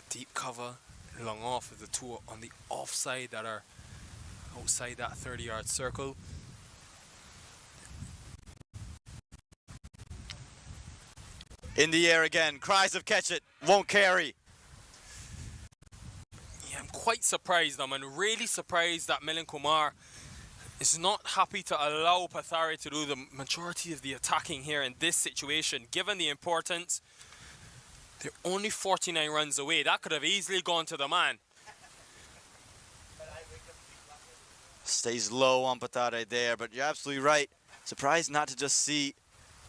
Deep cover. Long off of the two on the offside that are outside that 30-yard circle. In the air again. Cries of catch it. Won't carry. Yeah, I'm quite surprised. I'm really surprised that Milind Kumar is not happy to allow Pathare to do the majority of the attacking here in this situation. Given the importance, they're only 49 runs away. That could have easily gone to the man. Stays low on Pathare there, but you're absolutely right. Surprised not to just see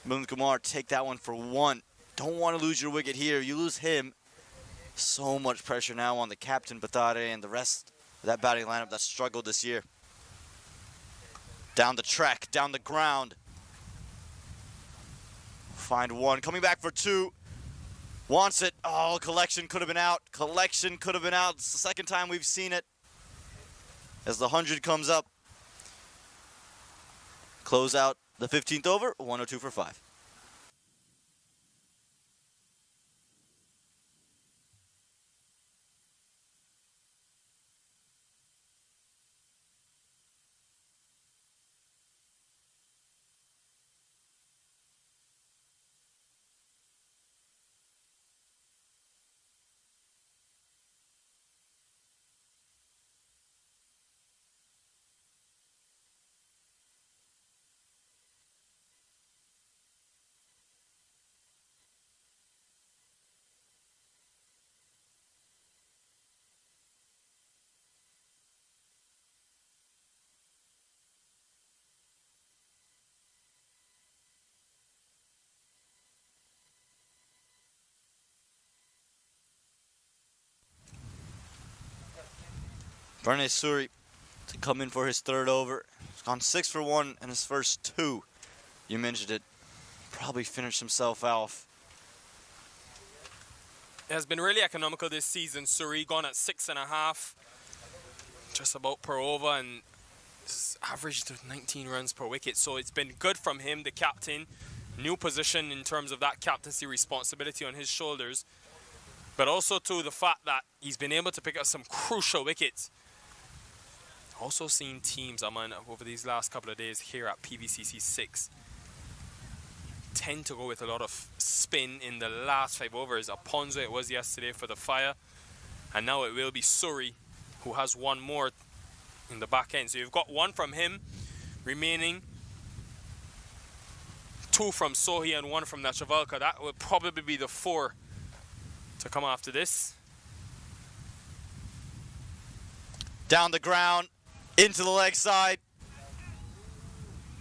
Milind Kumar take that one for one. Don't want to lose your wicket here. You lose him. So much pressure now on the captain, Pathare, and the rest of that batting lineup that struggled this year. Down the track, down the ground. Find one. Coming back for 2. Wants it. Oh, collection could have been out. Collection could have been out. It's the second time we've seen it. As the 100 comes up. Close out the 15th over. 102 for 5. Jayasuria to come in for his third over. He's gone 6 for 1 in his first 2. You mentioned it. Probably finished himself off. It has been really economical this season. Suri gone at 6.5, just about per over, and averaged 19 runs per wicket. So it's been good from him, the captain. New position in terms of that captaincy responsibility on his shoulders. But also to the fact that he's been able to pick up some crucial wickets. Also seen teams, Aman, over these last couple of days here at PVCC 6 tend to go with a lot of spin in the last 5 overs. Aponzo it was yesterday for the Fire, and now it will be Suri who has one more in the back end. So you've got 1 from him remaining, 2 from Sohi and 1 from Nachavalka. That will probably be the 4 to come after this. Down the ground, into the leg side,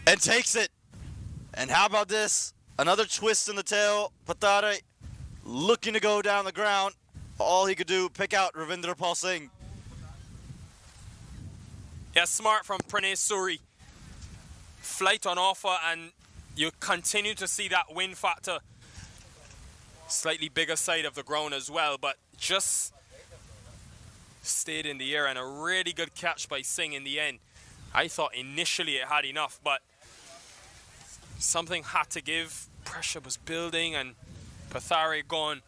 and takes it. And how about this? Another twist in the tail. Patare looking to go down the ground. All he could do, pick out Ravindra Pal Singh. Yeah, smart from Pranay Suri. Flight on offer, and you continue to see that win factor. Slightly bigger side of the ground as well, but just stayed in the air, and a really good catch by Singh in the end. I thought initially it had enough, but something had to give. Pressure was building, and Pathare gone.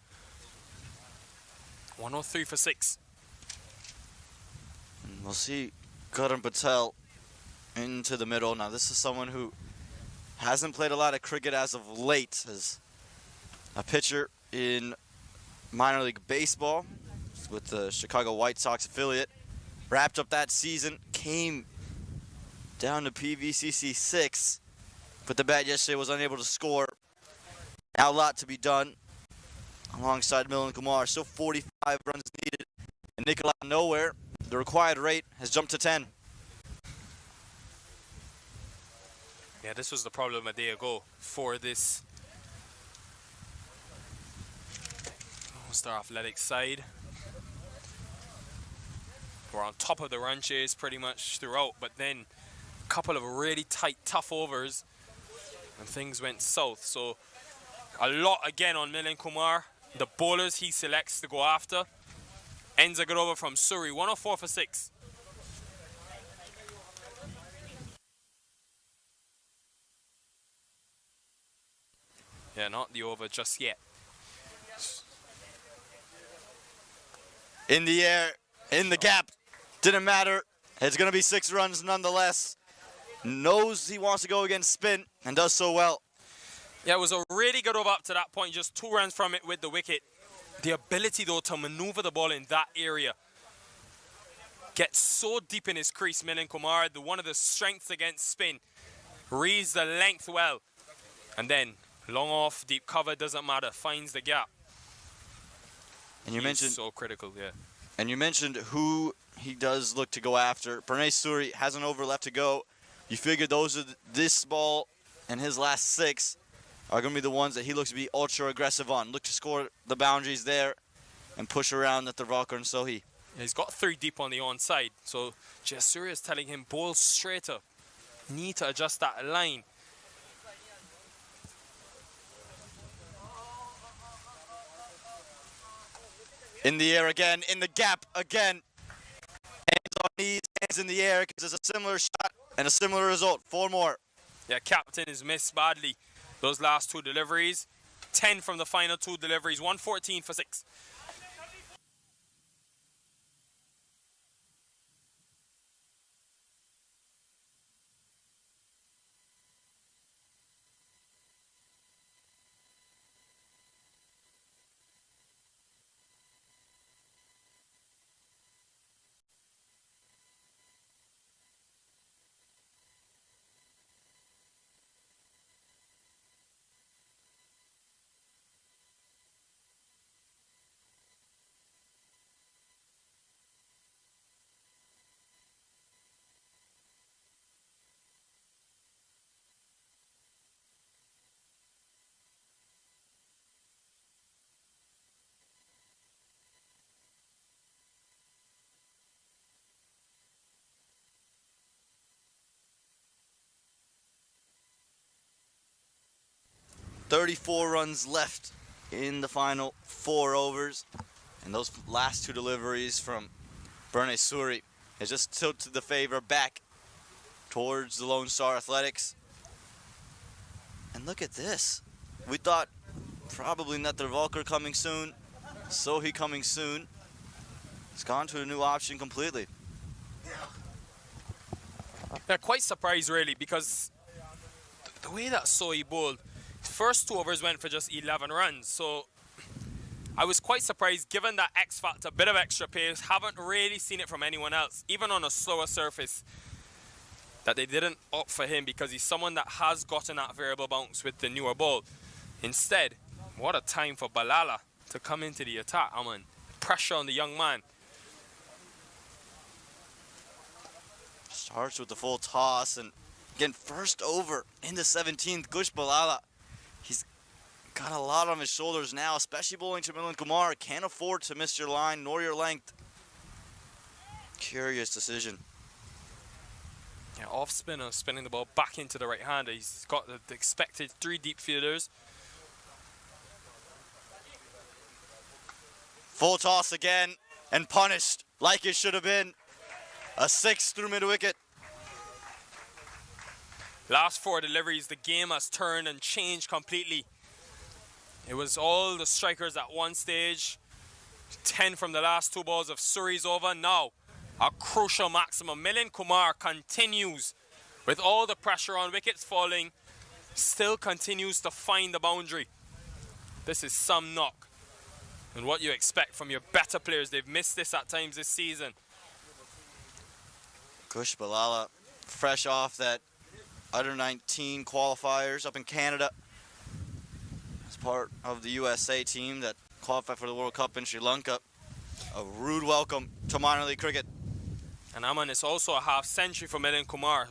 103 for 6. And we'll see Karan Patel into the middle. Now this is someone who hasn't played a lot of cricket as of late, as a pitcher in minor league baseball with the Chicago White Sox affiliate. Wrapped up that season, came down to PVCC 6. Put the bat yesterday, was unable to score. Now a lot to be done alongside Milind Kumar. Still 45 runs needed. And Nicola nowhere. The required rate has jumped to 10. Yeah, this was the problem a day ago for this Star Athletic side. We're on top of the run chase pretty much throughout, but then a couple of really tight, tough overs and things went south. So a lot again on Milind Kumar. The bowlers he selects to go after. Ends a good over from Suri, 104 for 6. Yeah, not the over just yet. In the air, in the gap, didn't matter. It's going to be 6 runs nonetheless. Knows he wants to go against spin and does so well. Yeah, it was a really good over up to that point, just 2 runs from it with the wicket. The ability, though, to maneuver the ball in that area. Gets so deep in his crease, Milind Kumar, one of the strengths against spin. Reads the length well. And then, long off, deep cover, doesn't matter, finds the gap. And you mentioned so critical, yeah. And you mentioned who he does look to go after. Pranay Suri has an over left to go. You figure those are this ball and his last 6 are going to be the ones that he looks to be ultra aggressive on. Look to score the boundaries there and push around at the Valkar and Sohi. Yeah, he's got 3 deep on the onside, so Jayasuria is telling him bowl straighter. Need to adjust that line. In the air again, in the gap again. Hands on knees, hands in the air, because it's a similar shot and a similar result. 4 more. Yeah, captain has missed badly those last 2 deliveries. 10 from the final 2 deliveries, 114 for 6. 34 runs left in the final 4 overs. And those last 2 deliveries from Jayasuria has just tilted the favor back towards the Lone Star Athletics. And look at this. We thought probably Nether Volker coming soon. Sohi coming soon. It's gone to a new option completely. Yeah, quite surprised really, because the way that Sohi bowled, first 2 overs went for just 11 runs. So I was quite surprised given that X factor, bit of extra pace. Haven't really seen it from anyone else, even on a slower surface, that they didn't opt for him, because he's someone that has gotten that variable bounce with the newer ball. Instead, what a time for Balala to come into the attack. I mean, pressure on the young man. Starts with the full toss, and again, first over in the 17th, Gush Balala. He's got a lot on his shoulders now, especially bowling to Milind Kumar. Can't afford to miss your line nor your length. Curious decision. Yeah, off spinner, spinning the ball back into the right hander. He's got the expected 3 deep fielders. Full toss again, and punished like it should have been. A 6 through mid-wicket. Last 4 deliveries, the game has turned and changed completely. It was all the strikers at one stage. 10 from the last 2 balls of Suri's over. Now, a crucial maximum. Milind Kumar continues with all the pressure on, wickets falling, still continues to find the boundary. This is some knock. And what you expect from your better players. They've missed this at times this season. Gush Balala, fresh off that under 19 qualifiers up in Canada, as part of the USA team that qualified for the World Cup in Sri Lanka. A rude welcome to minor league cricket. And Aman, it's also a half century for Milind Kumar.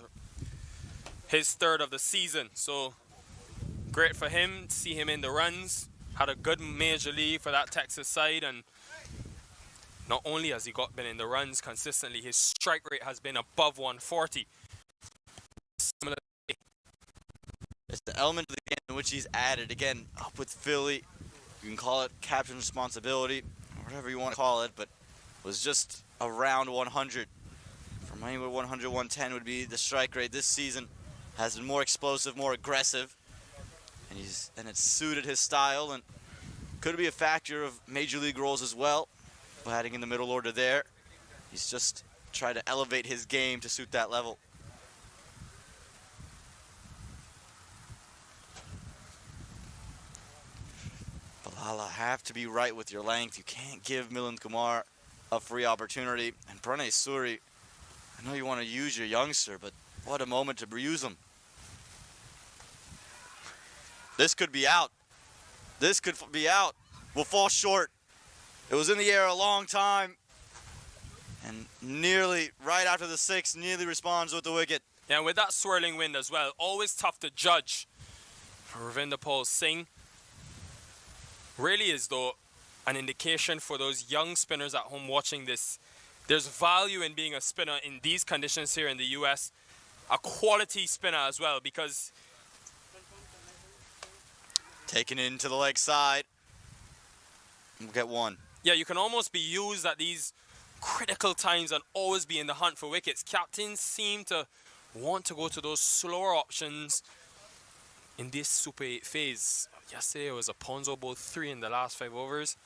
His 3rd of the season. So great for him to see him in the runs. Had a good major league for that Texas side, and not only has he been in the runs consistently, his strike rate has been above 140. It's the element of the game in which he's added. Again, up with Philly. You can call it captain responsibility, or whatever you want to call it, but was just around 100. From anywhere 100, 110 would be the strike rate this season. Has been more explosive, more aggressive, and it's suited his style, and could be a factor of major league roles as well. Batting in the middle order there. He's just tried to elevate his game to suit that level. Balala, have to be right with your length. You can't give Milind Kumar a free opportunity. And Jayasuria, I know you want to use your youngster, but what a moment to use him. This could be out. This could be out. We'll fall short. It was in the air a long time, and nearly right after the 6, nearly responds with the wicket. Yeah, with that swirling wind as well, always tough to judge for Ravinder Paul Singh. Really is, though, an indication for those young spinners at home watching this. There's value in being a spinner in these conditions here in the US. A quality spinner as well, because taken into the leg side. We'll get 1. Yeah, you can almost be used at these critical times and always be in the hunt for wickets. Captains seem to want to go to those slower options in this Super 8 phase. Yesterday it was a Ponzo bowled 3 in the last 5 overs.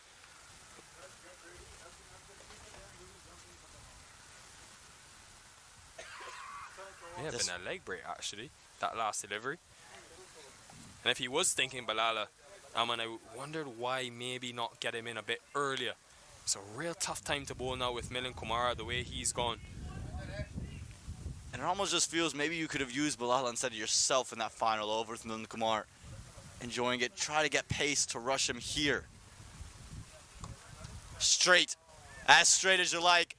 May have been a leg break actually, that last delivery. And if he was thinking Balala, I wondered why maybe not get him in a bit earlier. It's a real tough time to bowl now with Milind Kumar the way he's gone. And it almost just feels maybe you could have used Balala instead of yourself in that final over with Milind Kumar. Enjoying it. Try to get pace to rush him here. Straight. As straight as you like.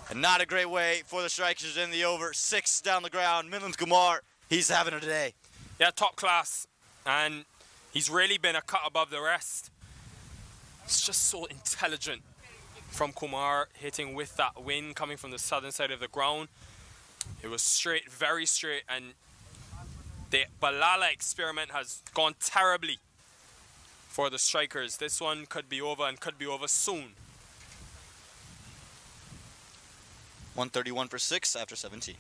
And not a great way for the strikers in the over. 6 down the ground. Milind Kumar, he's having a day. Yeah, top class. And he's really been a cut above the rest. It's just so intelligent from Kumar, hitting with that wind coming from the southern side of the ground. It was straight, very straight, and the Balala experiment has gone terribly for the strikers. This one could be over and could be over soon. 131 for 6 after 17.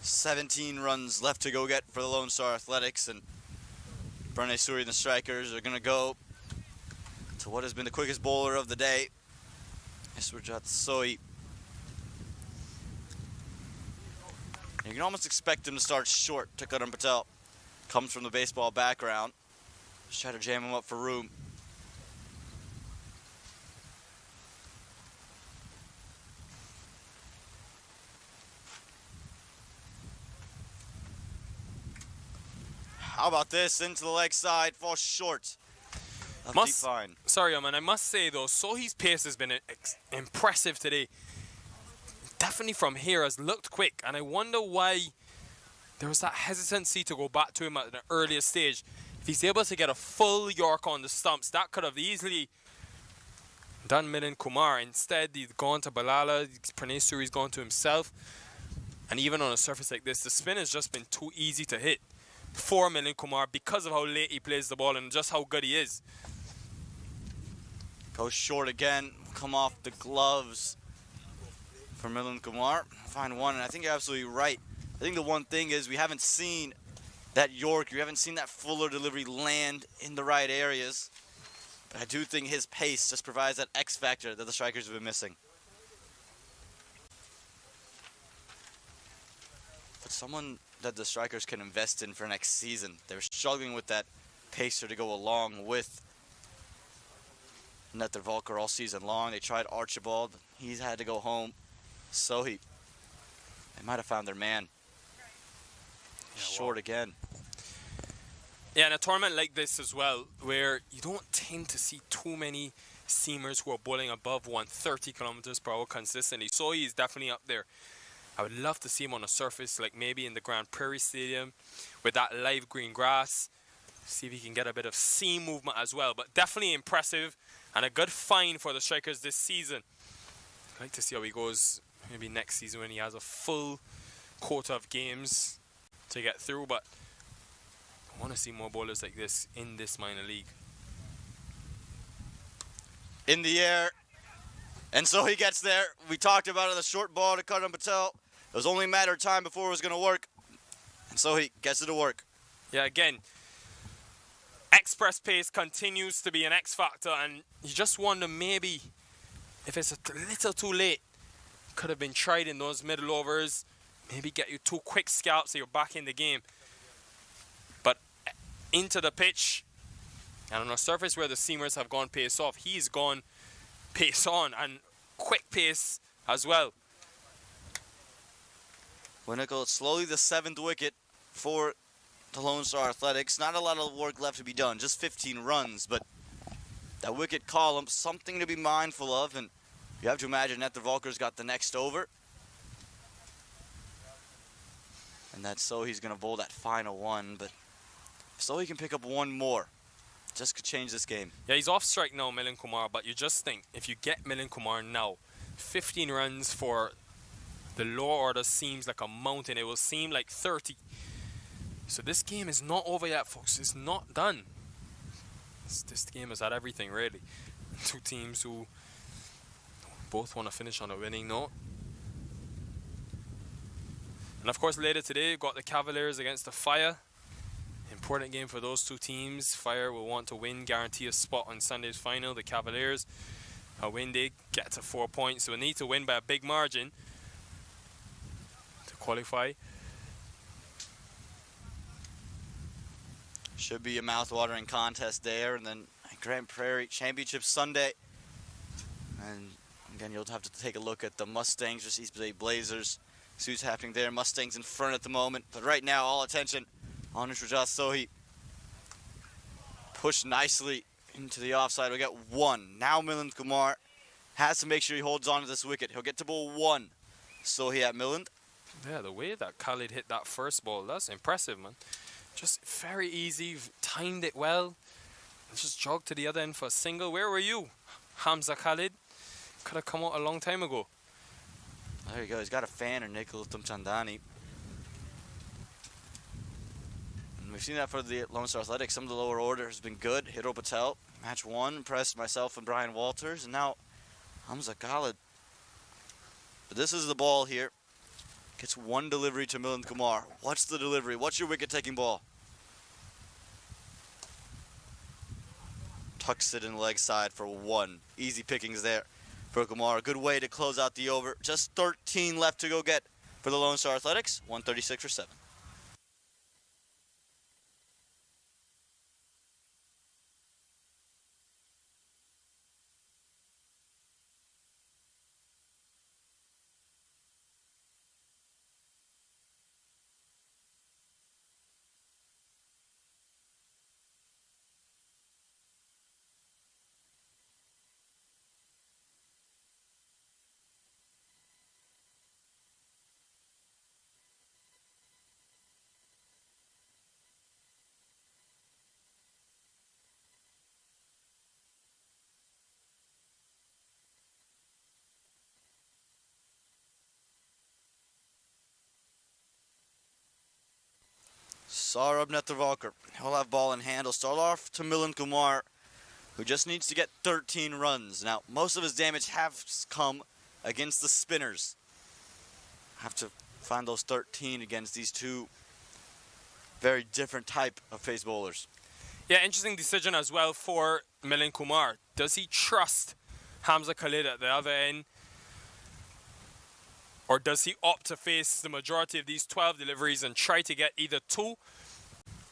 "17 runs left to go get for the Lone Star Athletics, and Jayasuria and the Strikers are going to go to what has been the quickest bowler of the day, Jayasuria. You can almost expect him to start short. Karan Patel comes from the baseball background. Just try to jam him up for room. How about this? Into the leg side, falls short. Deep fine. Sorry, man. I must say though, Sohi's pace has been impressive today. Definitely from here has looked quick, and I wonder why there was that hesitancy to go back to him at an earlier stage. If he's able to get a full York on the stumps, that could have easily done Milind Kumar. Instead, he's gone to Balala. Jayasuria's gone to himself, and even on a surface like this, the spin has just been too easy to hit for Milind Kumar because of how late he plays the ball and just how good he is. Goes short again, come off the gloves for Milind Kumar. Find one, and I think you're absolutely right. I think the one thing is we haven't seen that York, we haven't seen that fuller delivery land in the right areas. But I do think his pace just provides that X factor that the Strikers have been missing. But someone that the Strikers can invest in for next season. They're struggling with that pacer to go along with Nether Volker all season long. They tried Archibald. He's had to go home. So they might have found their man. Short again. Yeah, in a tournament like this as well, where you don't tend to see too many seamers who are bowling above 130 kilometers per hour consistently. So he's definitely up there. I would love to see him on a surface like maybe in the Grand Prairie Stadium with that live green grass. See if he can get a bit of seam movement as well. But definitely impressive and a good find for the Strikers this season. I'd like to see how he goes maybe next season when he has a full quota of games to get through. But I want to see more bowlers like this in this minor league. In the air. And so he gets there. We talked about it, the short ball to Karan Patel. It was only a matter of time before it was going to work. And so he gets it to work. Yeah, again, express pace continues to be an X factor, and you just wonder maybe if it's a little too late. Could have been tried in those middle overs. Maybe get you 2 quick scalps so you're back in the game. But into the pitch, and on a surface where the seamers have gone pace off, he's gone pace on, and quick pace as well. Winnickel, slowly the 7th wicket for the Lone Star Athletics. Not a lot of work left to be done, just 15 runs, but that wicket column, something to be mindful of, and you have to imagine Nether Volker's got the next over. And that's so he's going to bowl that final one, but so he can pick up one more. Just could change this game. Yeah, he's off strike now, Milind Kumar, but you just think, if you get Milind Kumar now, 15 runs for the lower order seems like a mountain. It will seem like 30. So this game is not over yet, folks. It's not done. This game has had everything, really. 2 teams who both want to finish on a winning note. And of course, later today, you've got the Cavaliers against the Fire in Important game for those two teams. Fire will want to win, guarantee a spot on Sunday's final. The Cavaliers, a win, they get to 4 points. So we need to win by a big margin to qualify. Should be a mouth-watering contest there, and then Grand Prairie Championship Sunday. And again, you'll have to take a look at the Mustangs versus East Bay Blazers. See what's happening there. Mustangs in front at the moment, but right now, all attention on Jayasuria. Pushed nicely into the offside. We got one. Now Milind Kumar has to make sure he holds on to this wicket. He'll get to ball one. Sohi at Milind. Yeah, the way that Khalid hit that first ball, that's impressive, man. Just very easy, timed it well. Just jogged to the other end for a single. Where were you, Hamza Khalid? Could have come out a long time ago. There you go. He's got a fan, or Nikhil Tumchandani. And we've seen that for the Lone Star Athletics. Some of the lower order has been good. Hidro Patel, match one, impressed myself and Brian Walters. And now Hamza Khalid. But this is the ball here. Gets one delivery to Milind Kumar. What's the delivery? What's your wicket-taking ball? Tucks it in the leg side for one. Easy pickings there for Kumar. A good way to close out the over. Just 13 left to go get for the Lone Star Athletics. 136 for 7. Saurabh Netravalkar. He'll have ball in hand. He'll start off to Milind Kumar, who just needs to get 13 runs. Now, most of his damage has come against the spinners. Have to find those 13 against these two very different type of pace bowlers. Yeah, interesting decision as well for Milind Kumar. Does he trust Hamza Khalid at the other end? Or does he opt to face the majority of these 12 deliveries and try to get either two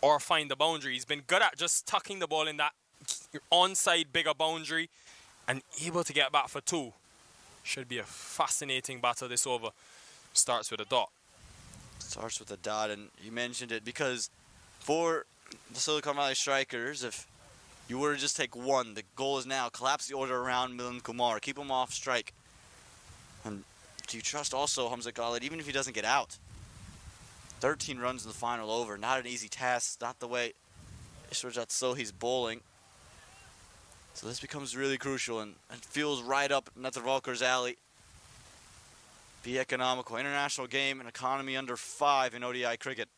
or find the boundary? He's been good at just tucking the ball in that onside bigger boundary and able to get back for two. Should be a fascinating battle this over. Starts with a dot. Starts with a dot, and you mentioned it because for the Silicon Valley Strikers, if you were to just take one, the goal is now collapse the order around Milind Kumar, keep him off strike. And do you trust also Hamza Khalid, even if he doesn't get out? 13 runs in the final over, not an easy task, not the way Jayasuria bowling. So this becomes really crucial, and it feels right up Netravalkar's alley. Be economical. International game, an economy under 5 in ODI cricket.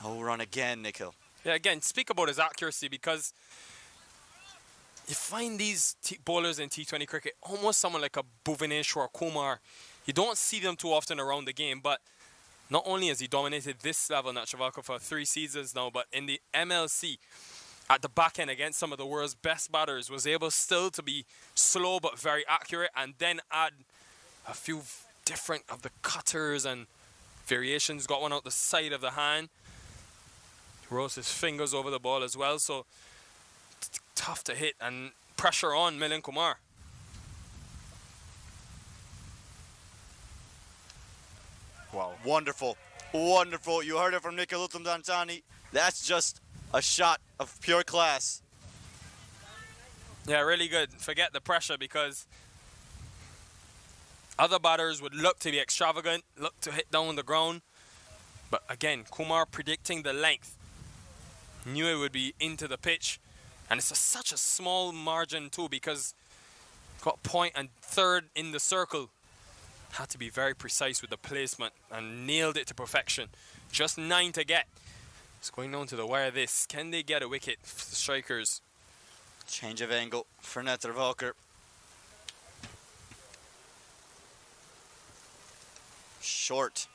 No run again, Nikhil. Yeah, again, speak about his accuracy, because you find these bowlers in T20 cricket, almost someone like a Bhuvaneshwar Kumar. You don't see them too often around the game, but not only has he dominated this level, Netravalkar, for 3 seasons now, but in the MLC, at the back end against some of the world's best batters, was able still to be slow but very accurate, and then add a few different of the cutters and variations. Got one out the side of the hand. He rolls his fingers over the ball as well, so tough to hit, and pressure on Milind Kumar. Wow. Wonderful. Wonderful. You heard it from Nikhil Tumchandani. That's just a shot of pure class. Yeah, really good. Forget the pressure, because other batters would look to be extravagant, look to hit down the ground. But again, Kumar predicting the length. Knew it would be into the pitch. And it's such a small margin too, because got point and third in the circle. Had to be very precise with the placement and nailed it to perfection. Just 9 to get. It's going down to the wire this. Can they get a wicket for the strikers? Change of angle for Netravalkar. Short.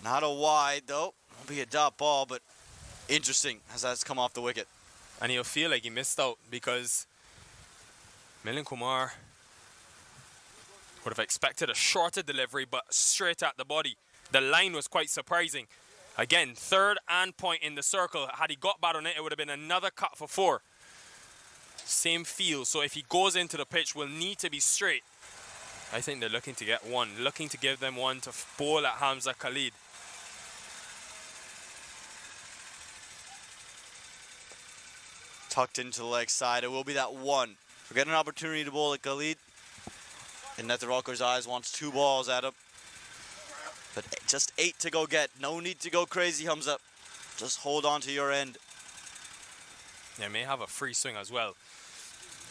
Not a wide, though. Won't be a dot ball, but interesting as that's come off the wicket. And he'll feel like he missed out because Milind Kumar would have expected a shorter delivery, but straight at the body. The line was quite surprising. Again, third and point in the circle. Had he got bad on it, it would have been another cut for 4. Same feel, so if he goes into the pitch, will need to be straight. I think they're looking to get one, looking to give them one to bowl at Hamza Khalid. Tucked into the leg side, it will be that one. We're getting an opportunity to bowl at Khalid. And Netravalkar's eyes wants 2 balls at him. But just 8 to go get. No need to go crazy, Hamza. Just hold on to your end. They may have a free swing as well.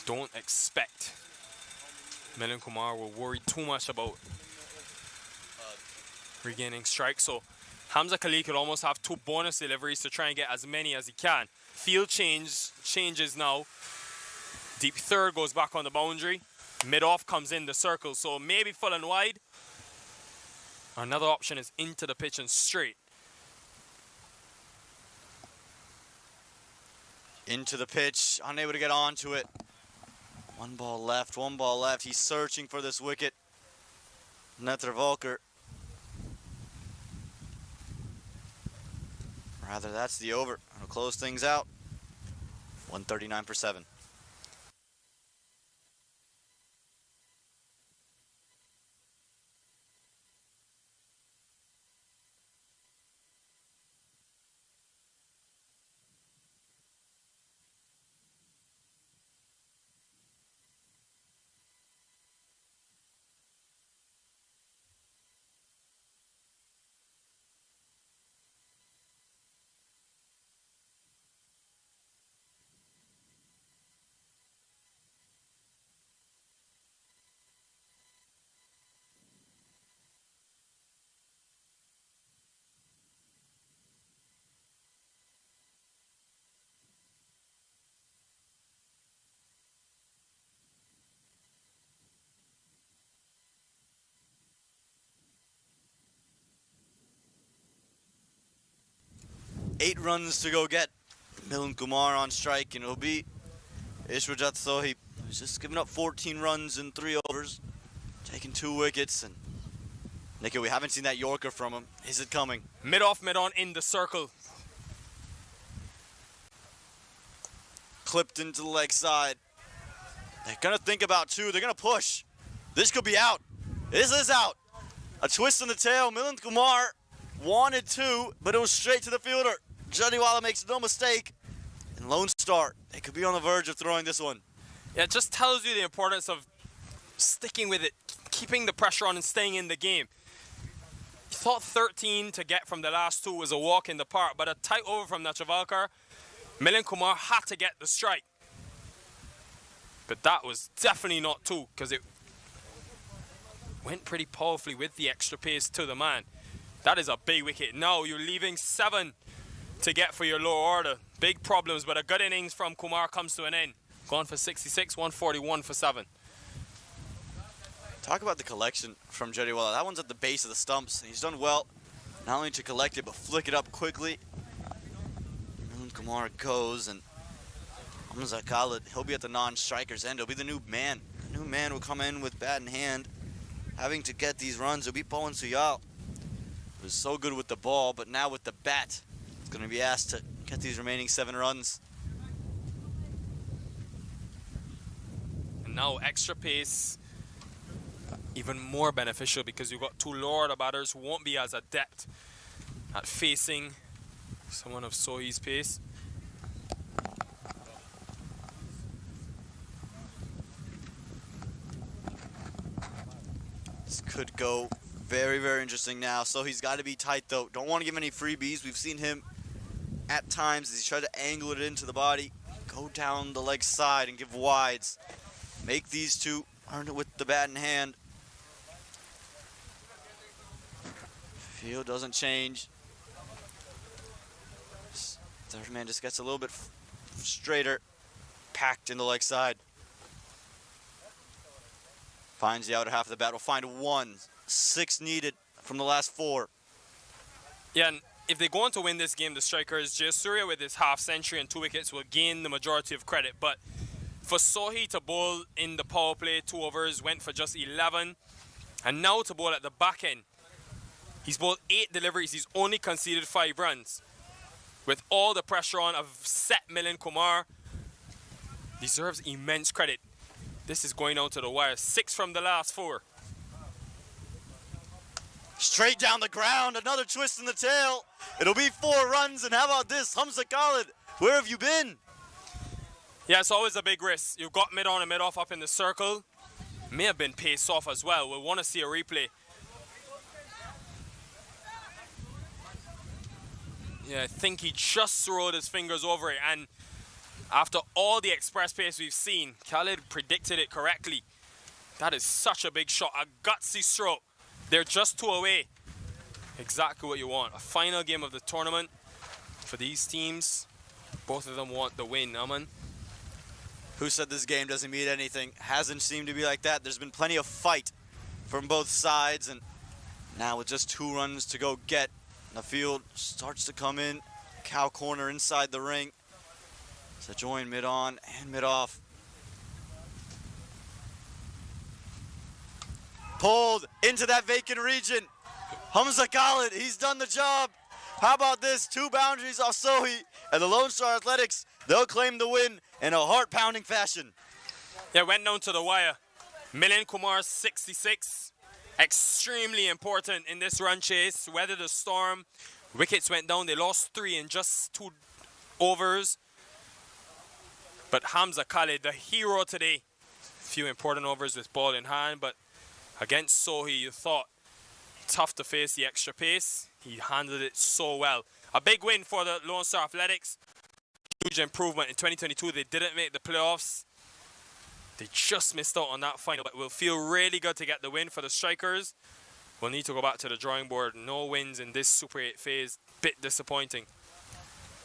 Don't expect Milind Kumar will worry too much about regaining strike. So Hamza Khalid could almost have 2 bonus deliveries to try and get as many as he can. Field changes now. Deep third goes back on the boundary. Mid-off comes in the circle, so maybe full and wide. Another option is into the pitch and straight. Into the pitch, unable to get onto it. 1 ball left, 1 ball left. He's searching for this wicket. Netravalkar. Rather, that's the over. It'll close things out. 139 for 7. Eight runs to go get. Milind Kumar on strike, and it'll be Ishwarjat Sohi. He's just given up 14 runs in 3 overs, taking 2 wickets. And Nicky, we haven't seen that Yorker from him. Is it coming? Mid-off, mid-on in the circle. Clipped into the leg side. They're gonna think about 2. They're gonna push. This could be out. This is out. A twist in the tail. Milind Kumar wanted 2, but it was straight to the fielder. Jadiwala makes no mistake. And Lone Star, they could be on the verge of throwing this one. Yeah, it just tells you the importance of sticking with it, keeping the pressure on and staying in the game. You thought 13 to get from the last 2 was a walk in the park, but a tight over from Netravalkar. Milind Kumar had to get the strike. But that was definitely not 2, because it went pretty powerfully with the extra pace to the man. That is a big wicket. Now you're leaving 7 to get for your lower order. Big problems, but a good innings from Kumar comes to an end. Gone for 66, 141 for 7. Talk about the collection from Jadiwala. That one's at the base of the stumps. He's done well, not only to collect it, but flick it up quickly. Milind Kumar goes, and Hamza Khalid, he'll be at the non-striker's end. He'll be the new man. The new man will come in with bat in hand, having to get these runs. He'll be Pawan Suyal. He was so good with the ball, but now with the bat, he's going to be asked to get these remaining 7 runs. And now extra pace, even more beneficial because you've got 2 lower order batters who won't be as adept at facing someone of Sohi's pace. This could go very, very interesting now. So he's got to be tight, though. Don't want to give any freebies. We've seen him at times as he's tried to angle it into the body, go down the leg side and give wides. Make these 2 earn it with the bat in hand. Field doesn't change. Third man just gets a little bit straighter, packed in the leg side. Finds the outer half of the bat. Will find 1. 6 needed from the last 4. Yeah, and if they go on to win this game, the strikers, Jayasuria with his half century and 2 wickets will gain the majority of credit. But for Sohi to bowl in the power play, 2 overs, went for just 11. And now to bowl at the back end. He's bowled 8 deliveries. He's only conceded 5 runs. With all the pressure on of set Milind Kumar, deserves immense credit. This is going out to the wire. 6 from the last 4. Straight down the ground, another twist in the tail. It'll be 4 runs, and how about this? Hamza Khalid, where have you been? Yeah, it's always a big risk. You've got mid-on and mid-off up in the circle. May have been paced off as well. We'll want to see a replay. Yeah, I think he just rolled his fingers over it, and after all the express pace we've seen, Khalid predicted it correctly. That is such a big shot, a gutsy stroke. They're just 2 away. Exactly what you want. A final game of the tournament for these teams. Both of them want the win, Aman. Who said this game doesn't mean anything? Hasn't seemed to be like that. There's been plenty of fight from both sides, and now with just 2 runs to go get, the field starts to come in. Cow corner inside the ring. To join mid-on and mid-off. Pulled into that vacant region. Hamza Khalid, he's done the job. How about this? 2 boundaries off Sohi, and the Lone Star Athletics, they'll claim the win in a heart-pounding fashion. Yeah, went down to the wire. Milind Kumar, 66. Extremely important in this run chase. Weathered the storm. Wickets went down. They lost 3 in just 2 overs. But Hamza Khalid, the hero today. Few important overs with ball in hand, but against Sohi, you thought tough to face the extra pace. He handled it so well. A big win for the Lone Star Athletics. Huge improvement. In 2022, they didn't make the playoffs. They just missed out on that final, but will feel really good to get the win for the strikers. We'll need to go back to the drawing board. No wins in this Super 8 phase. Bit disappointing.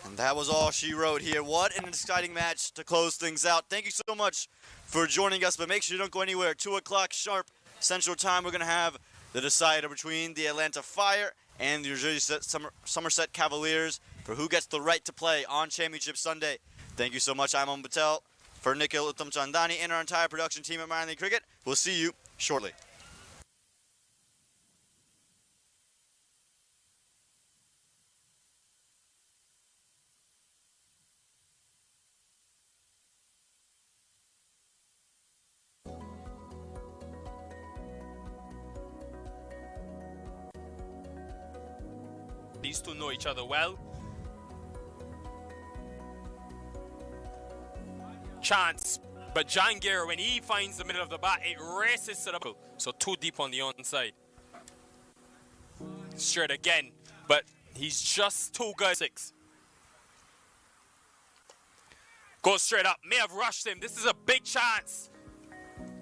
And that was all she wrote here. What an exciting match to close things out. Thank you so much for joining us, but make sure you don't go anywhere. 2 o'clock sharp Central Time, we're going to have the decider between the Atlanta Fire and the New Jersey Somerset Cavaliers for who gets the right to play on Championship Sunday. Thank you so much. I'm Aman Patel. For Nikhil Uttam Chandani and our entire production team at Minor League Cricket, we'll see you shortly. These two know each other well. Chance, but Jangir, when he finds the middle of the bat, it races to the ball. So 2 deep on the onside. Straight again, but he's just too good. 6. Goes straight up, may have rushed him. This is a big chance.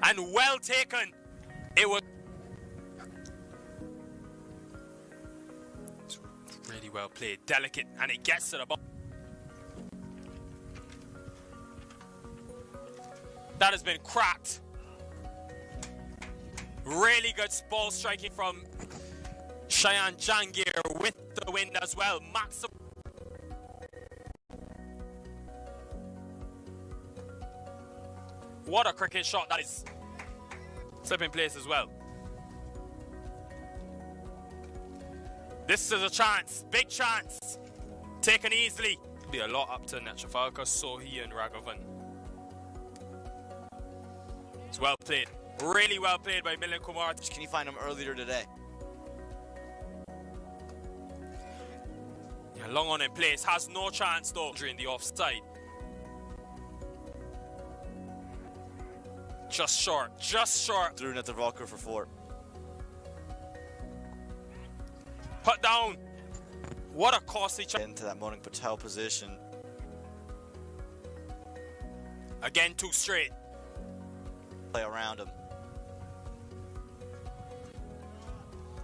And well taken. It was really well played, delicate, and it gets to the ball. That has been cracked. Really good ball striking from Shayan Jangir with the wind as well. Maximum. What a cricket shot that is. Slipping place as well. This is a chance, big chance. Taken easily. Be a lot up to Netrafalka, Sohi and Raghavan. It's well played. Really well played by Milind Kumar. Can you find him earlier today? Yeah, long on in place. Has no chance though during the offside. Just short. Just short. Through Netravalkar for 4. Put down. What a costly chance. Into that Monik Patel position. Again, 2 straight. Play around him.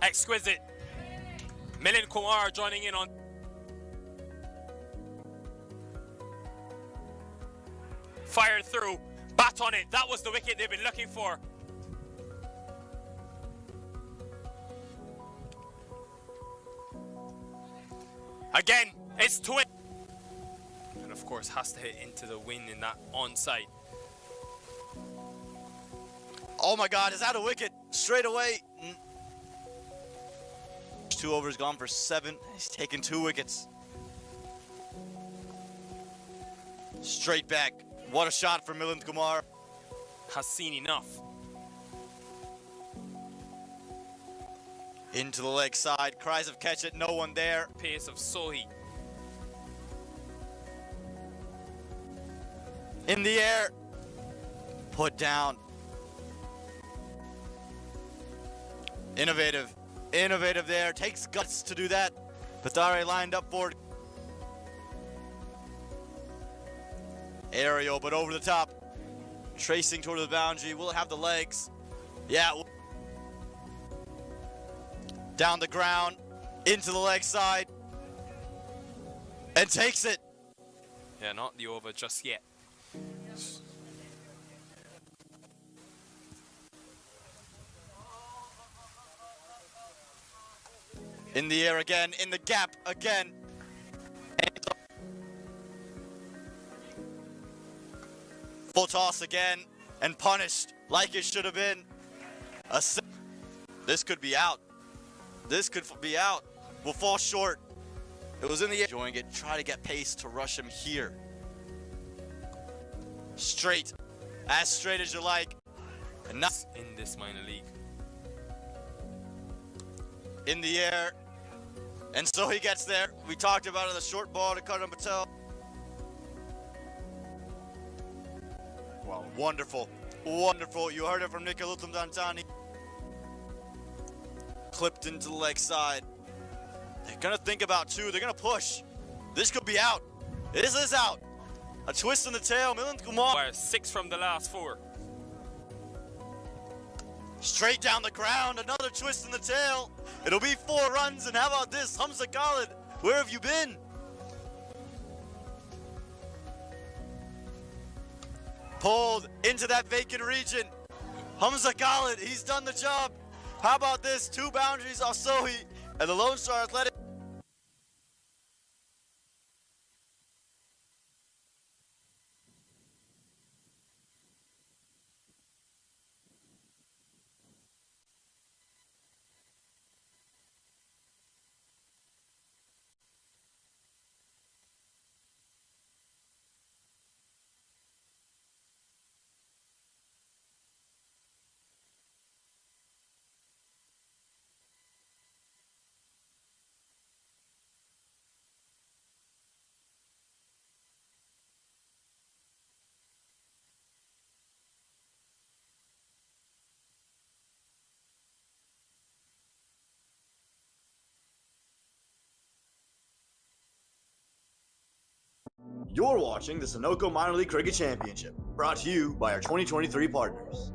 Exquisite. Milind Kumar joining in on. Fired through. Bat on it. That was the wicket they've been looking for. Again, it's twin. And of course has to hit into the win in that onside. Oh my God, is that a wicket? Straight away. 2 overs gone for 7. He's taken 2 wickets. Straight back. What a shot from Milind Kumar. Has seen enough. Into the leg side. Cries of catch it. No one there. Pace of Sohi. In the air. Put down. Innovative. Innovative there. Takes guts to do that. Pathare lined up for it. Aerial, but over the top. Tracing toward the boundary. Will it have the legs? Yeah. Down the ground. Into the leg side. And takes it. Yeah, not the over just yet. In the air again. In the gap again. Full toss again, and punished like it should have been. This could be out. This could be out. Will fall short. It was in the air. Enjoying it. Try to get pace to rush him here. Straight. As straight as you like. And not In this minor league. in the air. And so he gets there. We talked about it, the short ball to Karan Patel. Wow, wonderful, wonderful. You heard it from Nikhil Dantani. Clipped into the leg side. They're gonna think about 2. They're gonna push. This could be out. This is out. A twist in the tail. Milind Kumar. 6 from the last 4. Straight down the ground. Another twist in the tail. It'll be 4 runs. And how about this? Hamza Khalid, where have you been? Pulled into that vacant region. Hamza Khalid, he's done the job. How about this? 2 boundaries off Sohi and the Lone Star Athletic. You're watching the Sunoco Minor League Cricket Championship, brought to you by our 2023 partners.